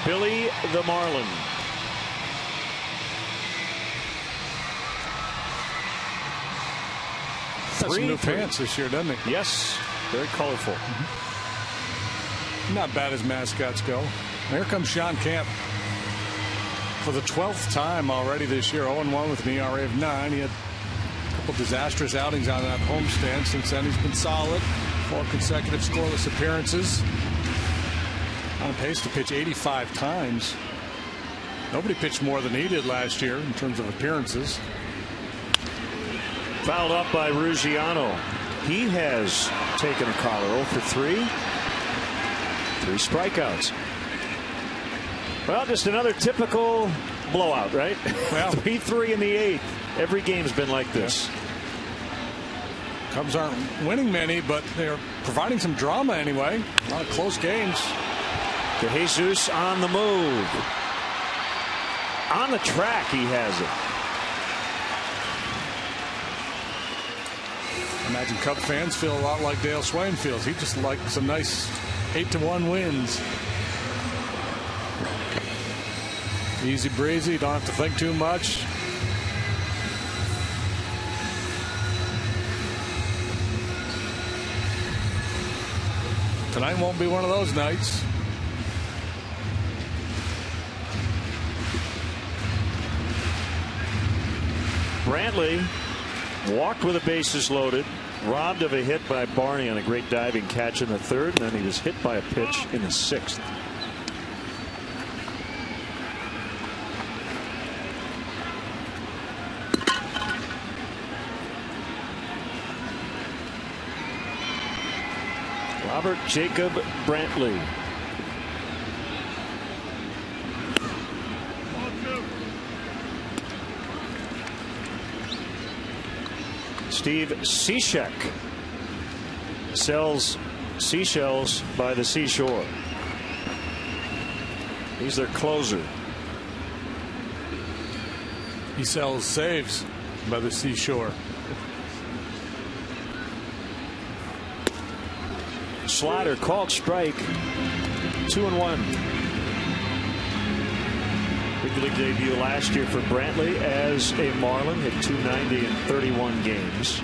Billy the Marlin. Got some new pants this year, doesn't he? Yes, very colorful. Not bad as mascots go. Here comes Sean Camp for the 12th time already this year. 0-1 with an ERA of 9. He had a couple disastrous outings on that homestand. Since then, he's been solid. 4 consecutive scoreless appearances. On pace to pitch 85 times. Nobody pitched more than he did last year in terms of appearances. Fouled up by Ruggiano. He has taken a collar. 0 for 3. 3 strikeouts. Well, just another typical blowout, right? Well, 3-3 in the 8th. Every game's been like this. Yeah. Cubs aren't winning many, but they're providing some drama anyway. A lot of close games. De Jesus on the move. On the track, he has it. Imagine Cub fans feel a lot like Dale Swain feels. He just liked some nice 8-1 wins. Easy breezy, don't have to think too much. Tonight won't be one of those nights. Brantley walked with the bases loaded, robbed of a hit by Barney on a great diving catch in the 3rd, and then he was hit by a pitch in the 6th. Robert Jacob Brantley. Steve Cishek sells seashells by the seashore. He's their closer. He sells saves by the seashore. Slider called strike. 2-1. Big league debut last year for Brantley as a Marlin. Hit .290 in 31 games.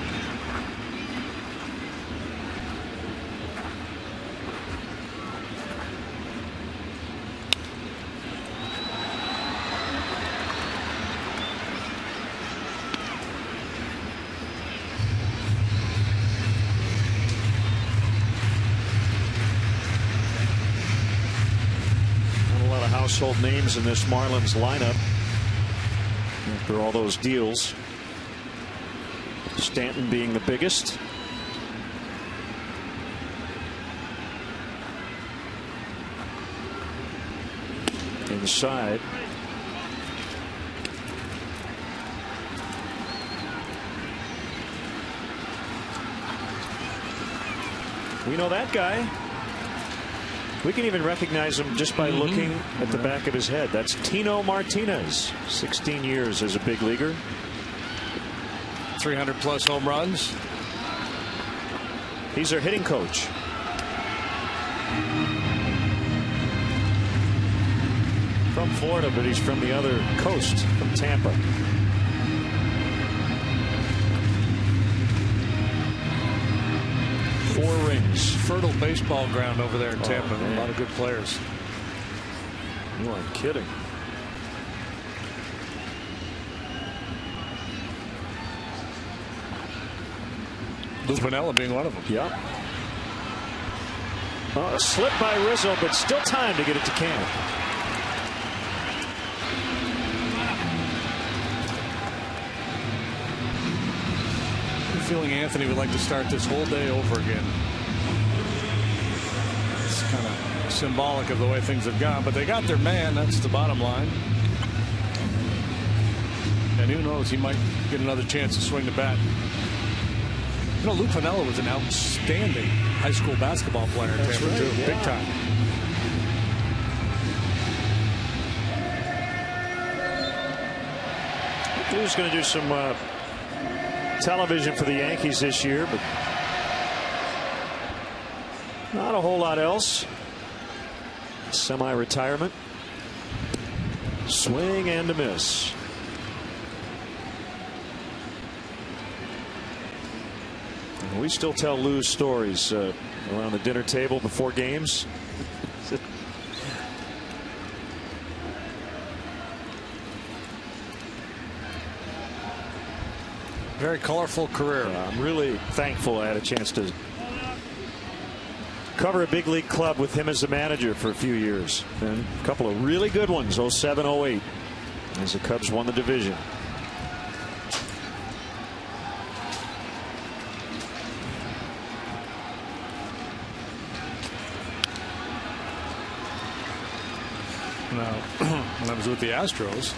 Household names in this Marlins lineup after all those deals. Stanton being the biggest. Inside. We know that guy. We can even recognize him just by looking at the back of his head. That's Tino Martinez. 16 years as a big leaguer. 300+ home runs. He's our hitting coach. From Florida, but he's from the other coast, from Tampa. Four rings. Fertile baseball ground over there in Tampa. A lot of good players. You aren't kidding. Lou Piniella being one of them. Yeah. A slip by Rizzo, but still time to get it to Cam. Feeling Anthony would like to start this whole day over again. It's kind of symbolic of the way things have gone, but they got their man. That's the bottom line. And who knows, he might get another chance to swing the bat. You know, Lou Piniella was an outstanding high school basketball player in Tampa, too. Yeah. Big time. Lou's going to do some television for the Yankees this year, but not a whole lot else. Semi-retirement. Swing and a miss. And we still tell Lou's stories around the dinner table before games. Very colorful career. I'm really thankful I had a chance to cover a big league club with him as the manager for a few years. And a couple of really good ones, 07, 08, as the Cubs won the division. Now, when I was with the Astros,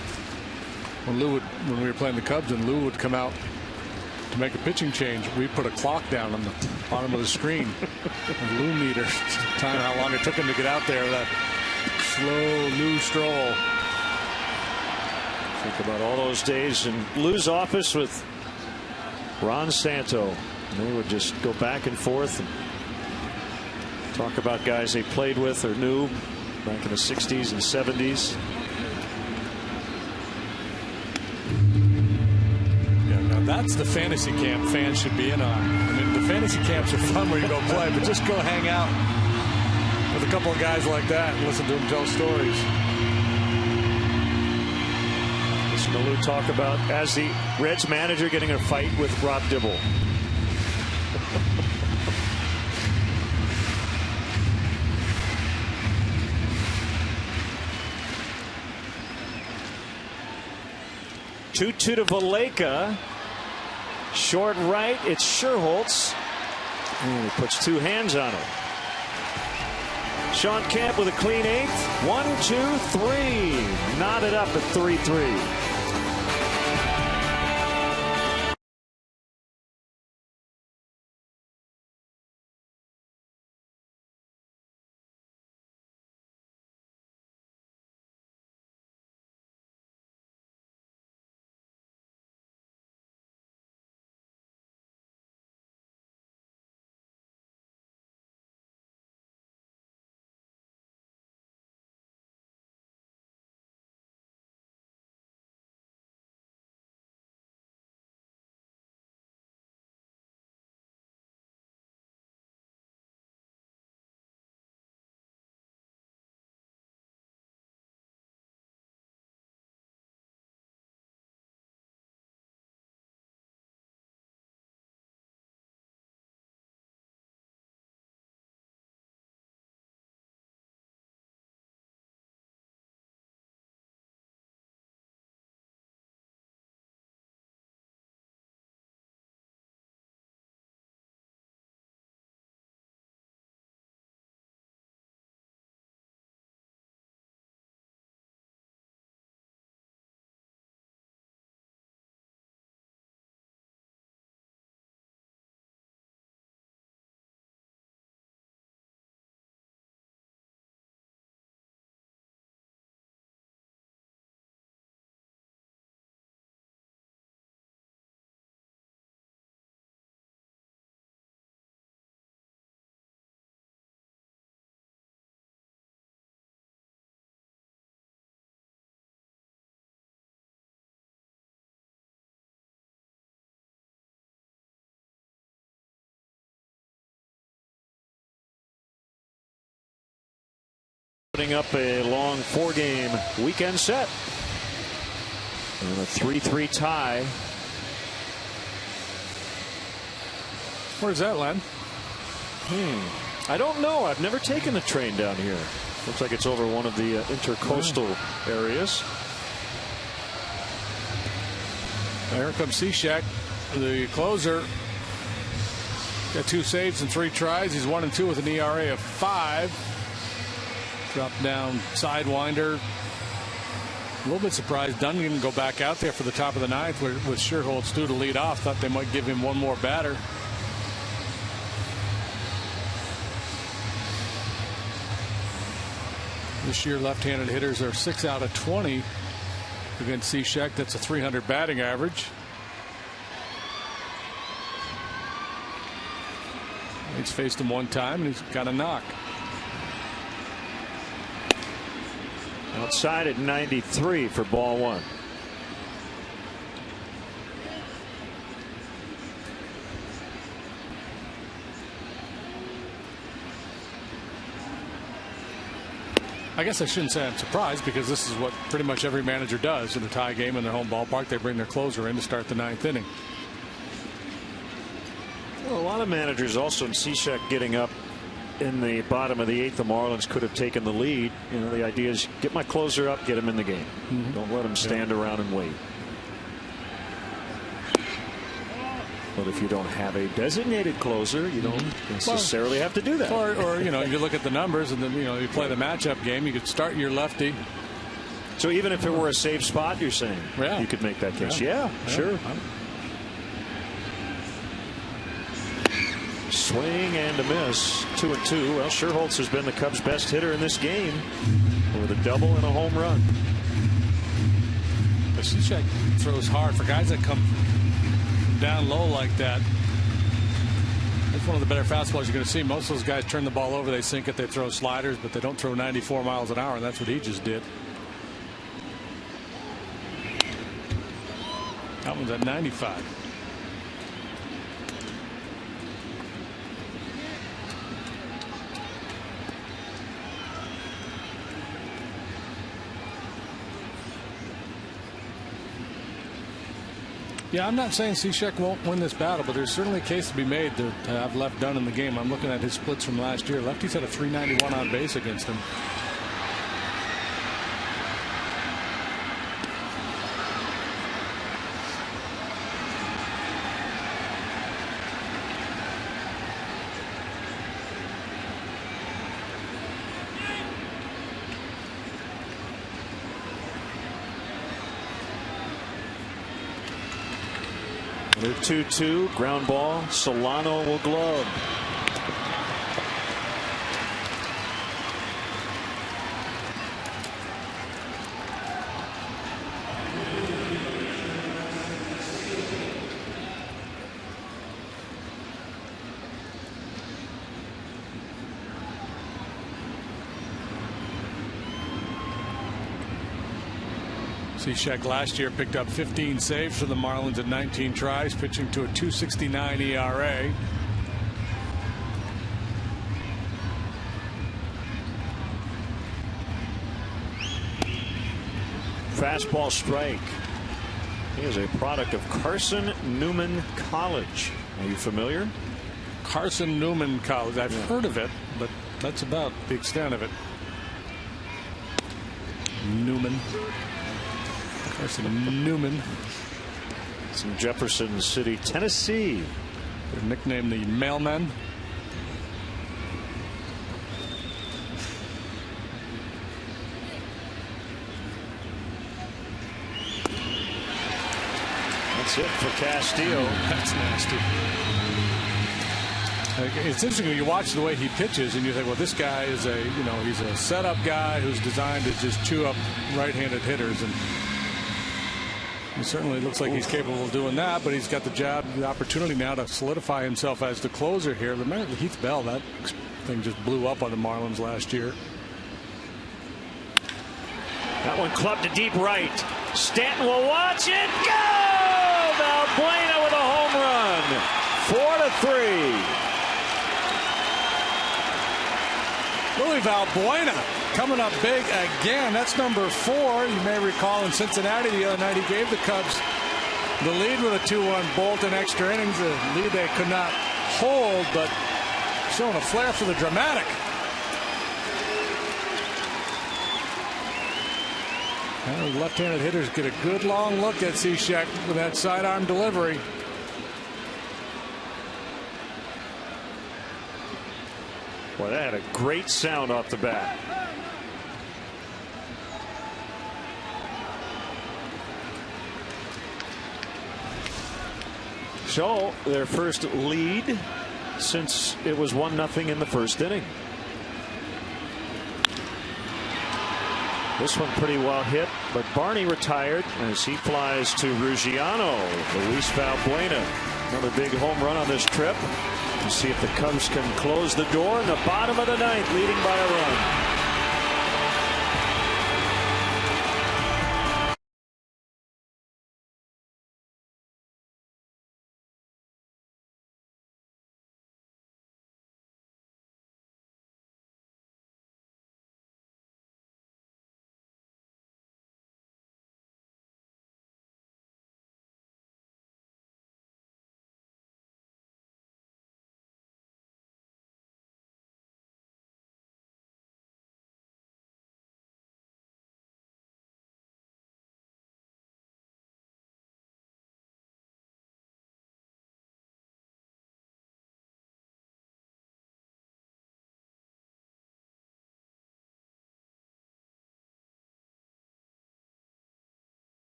when we were playing the Cubs and Lou would come out to make a pitching change, we put a clock down on the bottom of the screen, a Lou meter, time how long it took him to get out there. That slow Lou stroll. Think about all those days in Lou's office with Ron Santo. And they would just go back and forth and talk about guys they played with or knew back in the 60s and 70s. That's the fantasy camp fans should be in on. I mean, the fantasy camps are fun where you go play, but just go hang out with a couple of guys like that and listen to them tell stories. Listen to Lou talk about, as the Reds manager, getting in a fight with Rob Dibble. Two-two to Valleca. Short right, it's Sherholtz. And he puts two hands on it. Sean Camp with a clean 8th. 1, 2, 3. Knotted up at 3-3. Putting up a long 4-game weekend set. And a 3-3 tie. Where's that, Len? I don't know. I've never taken the train down here. Looks like it's over one of the intercoastal areas. Here comes Cishek, the closer. Got 2 saves and 3 tries. He's 1-2 with an ERA of 5. Dropped down sidewinder. A little bit surprised Dunn didn't go back out there for the top of the 9th with Sherholtz due to lead off. Thought they might give him one more batter. This year left-handed hitters are 6 out of 20 against Cishek. That's a .300 batting average. He's faced him 1 time and he's got a knock. Outside at 93 for ball 1. I guess I shouldn't say I'm surprised, because this is what pretty much every manager does in a tie game in their home ballpark. They bring their closer in to start the 9th inning. Well, a lot of managers also, in Cishek getting up in the bottom of the 8th, the Marlins could have taken the lead. You know, the idea is get my closer up, get him in the game. Don't let him stand around and wait. But if you don't have a designated closer, you don't necessarily have to do that. Or you know, you look at the numbers and then you play the matchup game. You could start your lefty. So even if it were a safe spot, you're saying you could make that case. Yeah, sure. Swing and a miss. 2-2. Well, Sherholtz has been the Cubs' best hitter in this game with a double and a home run. But Cishek throws hard for guys that come down low like that. That's one of the better fastballs you're going to see. Most of those guys turn the ball over, they sink it, they throw sliders, but they don't throw 94 miles an hour, and that's what he just did. That one's at 95. Yeah, I'm not saying Cishek won't win this battle, but there's certainly a case to be made to have left Dunn in the game. I'm looking at his splits from last year. Lefties had a .391 on base against him. They're 2-2. Ground ball. Solano will glove. Cishek last year picked up 15 saves for the Marlins in 19 tries, pitching to a 2.69 ERA. Fastball strike. He is a product of Carson Newman College. Are you familiar? Carson Newman College. I've heard of it, but that's about the extent of it. Newman. Carson Newman. It's in Jefferson City, Tennessee. They're nicknamed the Mailmen. That's it for Castillo. That's nasty. It's interesting when you watch the way he pitches and you think, well, this guy is he's a setup guy who's designed to just chew up right-handed hitters, and he certainly looks like he's capable of doing that, but he's got the opportunity now to solidify himself as the closer here. Remember Heath Bell, that thing just blew up on the Marlins last year. That one clubbed to deep right. Stanton will watch it. Go! Valbuena with a home run. 4-3. Louis Valbuena coming up big again. That's number 4. You may recall in Cincinnati the other night he gave the Cubs the lead with a 2-1 bolt in extra innings. A lead they could not hold, but showing a flair for the dramatic. Well, left-handed hitters get a good long look at Cishek with that sidearm delivery. Boy, that had a great sound off the bat. So their first lead since it was 1-0 in the first inning. This one pretty well hit, but Barney retired as he flies to Ruggiano. Luis Valbuena, another big home run on this trip. We'll see if the Cubs can close the door in the bottom of the 9th, leading by a run.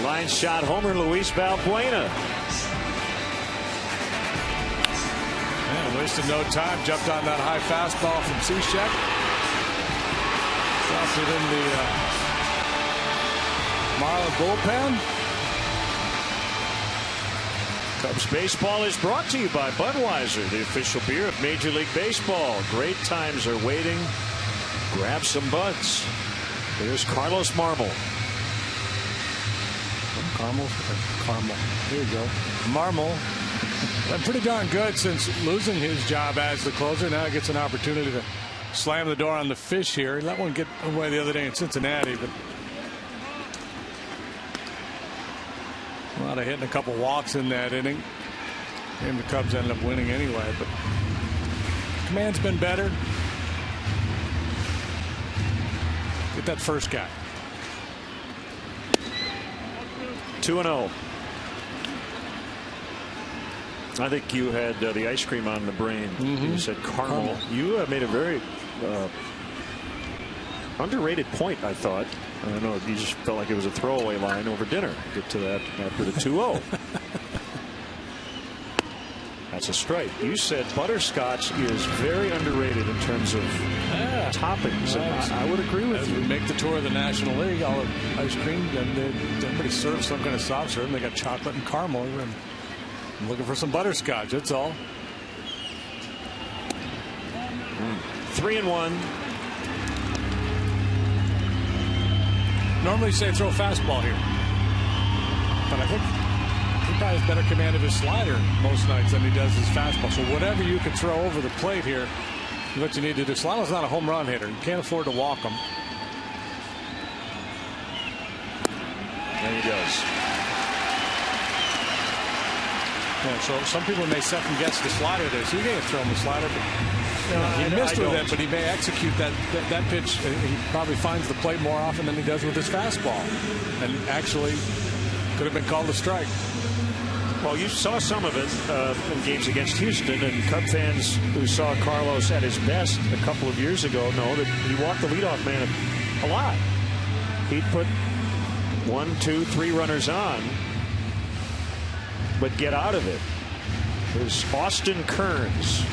Line shot homer, Luis Valbuena. Wasted no time. Jumped on that high fastball from Cishek. Dropped it in the Marlins bullpen. Cubs baseball is brought to you by Budweiser, the official beer of Major League Baseball. Great times are waiting. Grab some buds. Here's Carlos Marmol. Caramel. Here you go. Marmol. Been pretty darn good since losing his job as the closer. Now he gets an opportunity to slam the door on the fish here. He let one get away the other day in Cincinnati, but a lot of hitting, a couple walks in that inning. And the Cubs ended up winning anyway, but command's been better. Get that first guy. 2-0. I think you had the ice cream on the brain. You said caramel. You made a very underrated point, I thought. I don't know. You just felt like it was a throwaway line over dinner. Get to that after the 2-0. That's a strike. You said butterscotch is very underrated in terms of toppings. And I would agree with you. We make the tour of the National League, all of ice cream, and everybody serves some kind of soft serve. And they got chocolate and caramel. And I'm looking for some butterscotch. That's all. 3-1. Normally say throw a fastball here, but I think he probably has better command of his slider most nights than he does his fastball. So whatever you can throw over the plate here is what you need to do. Solano's not a home run hitter. You can't afford to walk him. And he does. Yeah, so some people may second guess the slider there. So you can't throw him the slider. He missed with it, but he may execute that pitch. He probably finds the plate more often than he does with his fastball, and actually could have been called a strike. Well, you saw some of it in games against Houston, and Cub fans who saw Carlos at his best a couple of years ago know that he walked the leadoff man a lot. He'd put 1, 2, 3 runners on, but get out of it. There's Austin Kearns,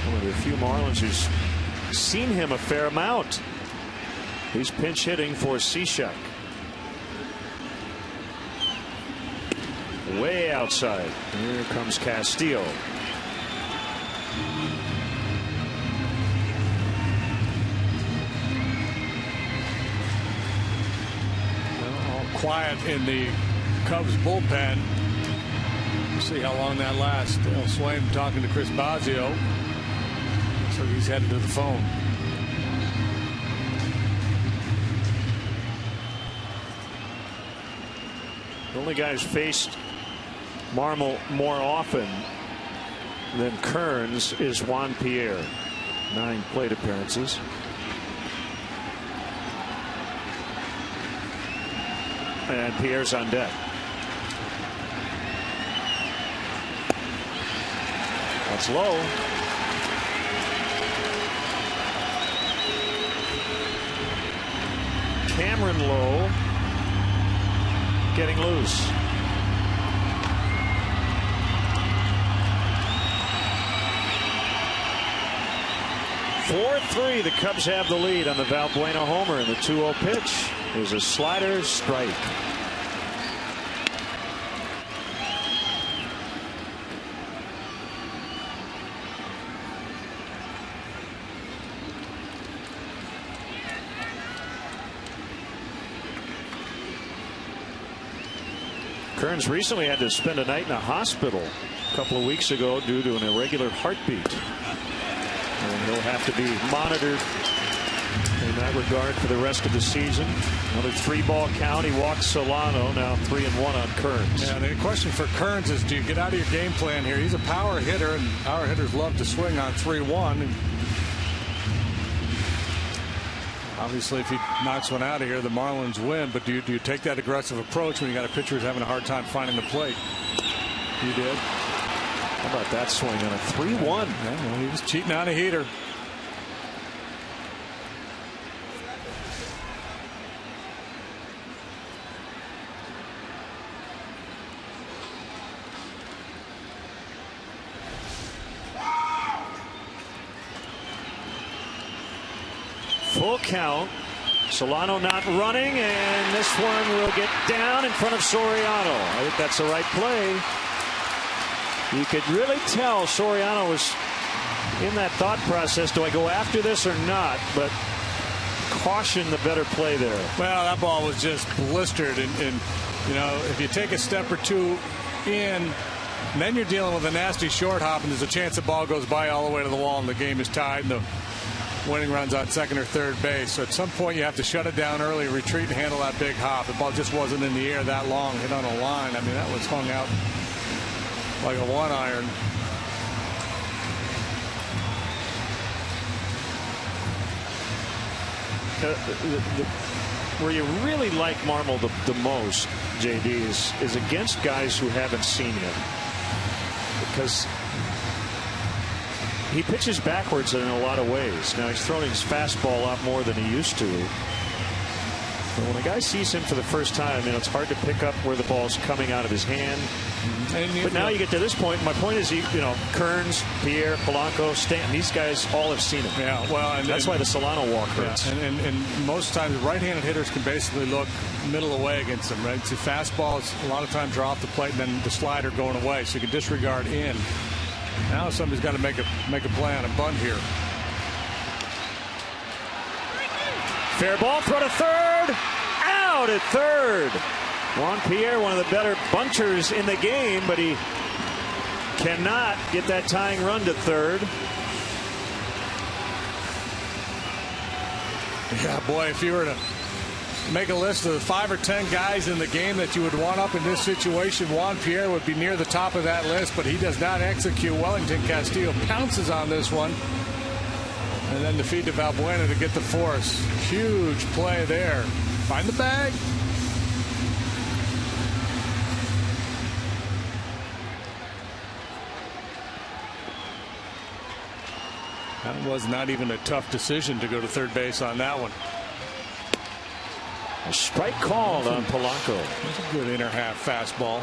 one of the few Marlins who's seen him a fair amount. He's pinch hitting for Cishek. Way outside. Here comes Castillo. All quiet in the Cubs bullpen. We'll see how long that lasts. Swain talking to Chris Bosio. So he's headed to the phone. The only guy who's faced Marmol more often than Kearns is Juan Pierre. 9 plate appearances. And Pierre's on deck. That's low. Cameron Lowe getting loose. (4-3). The Cubs have the lead on the Valbuena homer, and the 2-0 pitch is a slider strike. Kearns recently had to spend a night in a hospital a couple of weeks ago due to an irregular heartbeat. And he'll have to be monitored in that regard for the rest of the season. Another 3-ball count. He walks Solano. Now 3-1 on Kearns. Yeah, the question for Kearns is, do you get out of your game plan here? He's a power hitter, and power hitters love to swing on 3-1. Obviously, if he knocks one out of here, the Marlins win. But do you take that aggressive approach when you got a pitcher who's having a hard time finding the plate? He did. How about that swing on a 3-1? Yeah, well, he was cheating on a heater. Full count. Solano not running, and this one will get down in front of Soriano. I think that's the right play. You could really tell Soriano was in that thought process. Do I go after this or not? But caution, the better play there. Well, that ball was just blistered, and you know, if you take a step or two in, and then you're dealing with a nasty short hop, and there's a chance the ball goes by all the way to the wall, and the game is tied, and the winning runs on second or third base. So at some point you have to shut it down early, retreat, and handle that big hop. The ball just wasn't in the air that long, hit on a line. I mean, that was hung out like a 1-iron. Where you really like Marmol the most, JD, is against guys who haven't seen him, because he pitches backwards in a lot of ways. Now he's throwing his fastball a lot more than he used to. But when a guy sees him for the first time, you know, it's hard to pick up where the ball's coming out of his hand. But now you get to this point. My point is, you know, Kearns, Pierre, Polanco, Stanton, these guys all have seen him. Yeah, well, and that's why the Solano walk hurts. Yeah, and most times right-handed hitters can basically look middle away against them, right? So fastballs a lot of times are off the plate, and then the slider going away, so you can disregard in. Now somebody's got to make a play on a bunt here. Fair ball, throw to third, out at third. Juan Pierre, one of the better bunters in the game, but he cannot get that tying run to third. Yeah, boy, if you were to make a list of the 5 or 10 guys in the game that you would want up in this situation, Juan Pierre would be near the top of that list, but he does not execute. Wellington Castillo pounces on this one, and then the feed to Valbuena to get the force. Huge play there. Find the bag. That was not even a tough decision to go to third base on that one. A strike called on Polanco. That's a good inner half fastball.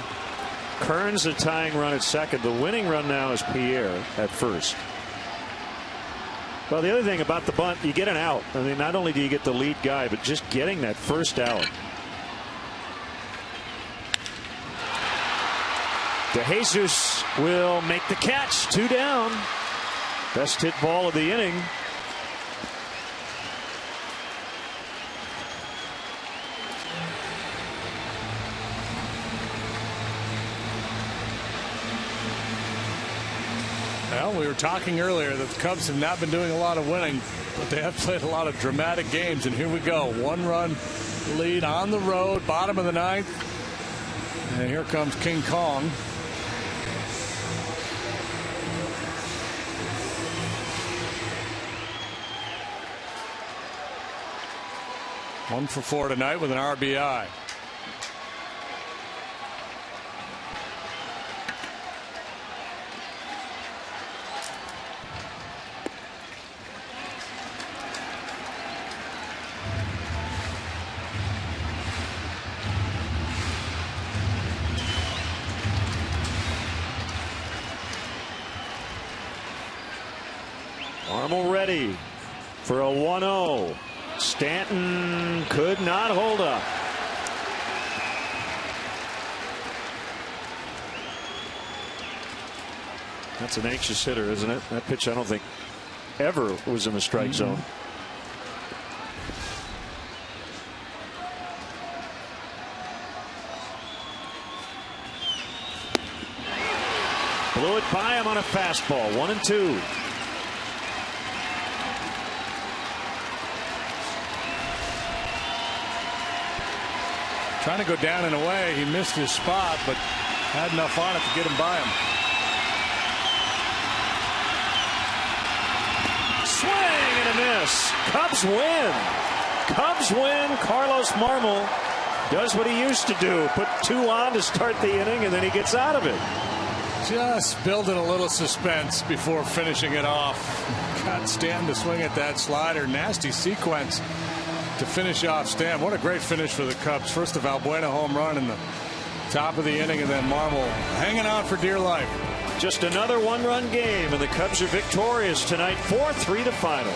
Kearns a tying run at second. The winning run now is Pierre at first. Well, the other thing about the bunt, you get an out. I mean, not only do you get the lead guy, but just getting that first out. DeJesus will make the catch. 2 down. Best hit ball of the inning. Well, we were talking earlier that the Cubs have not been doing a lot of winning, but they have played a lot of dramatic games, and here we go. 1-run lead on the road, bottom of the 9th, and here comes King Kong. One for 4 tonight with an RBI. Marmol ready for a 1-0. Stanton could not hold up. That's an anxious hitter, isn't it? That pitch I don't think ever was in the strike zone. Blew it by him on a fastball. 1-2. Trying to go down and away. He missed his spot, but had enough on it to get him by him. Swing and a miss. Cubs win. Cubs win. Carlos Marmol does what he used to do. Put 2 on to start the inning, and then he gets out of it. Just building a little suspense before finishing it off. Got Stanton to swing at that slider. Nasty sequence to finish off Stan. What a great finish for the Cubs. First, a Valbuena home run in the top of the inning, and then Marmol hanging on for dear life. Just another 1-run game, and the Cubs are victorious tonight, 4-3 the final.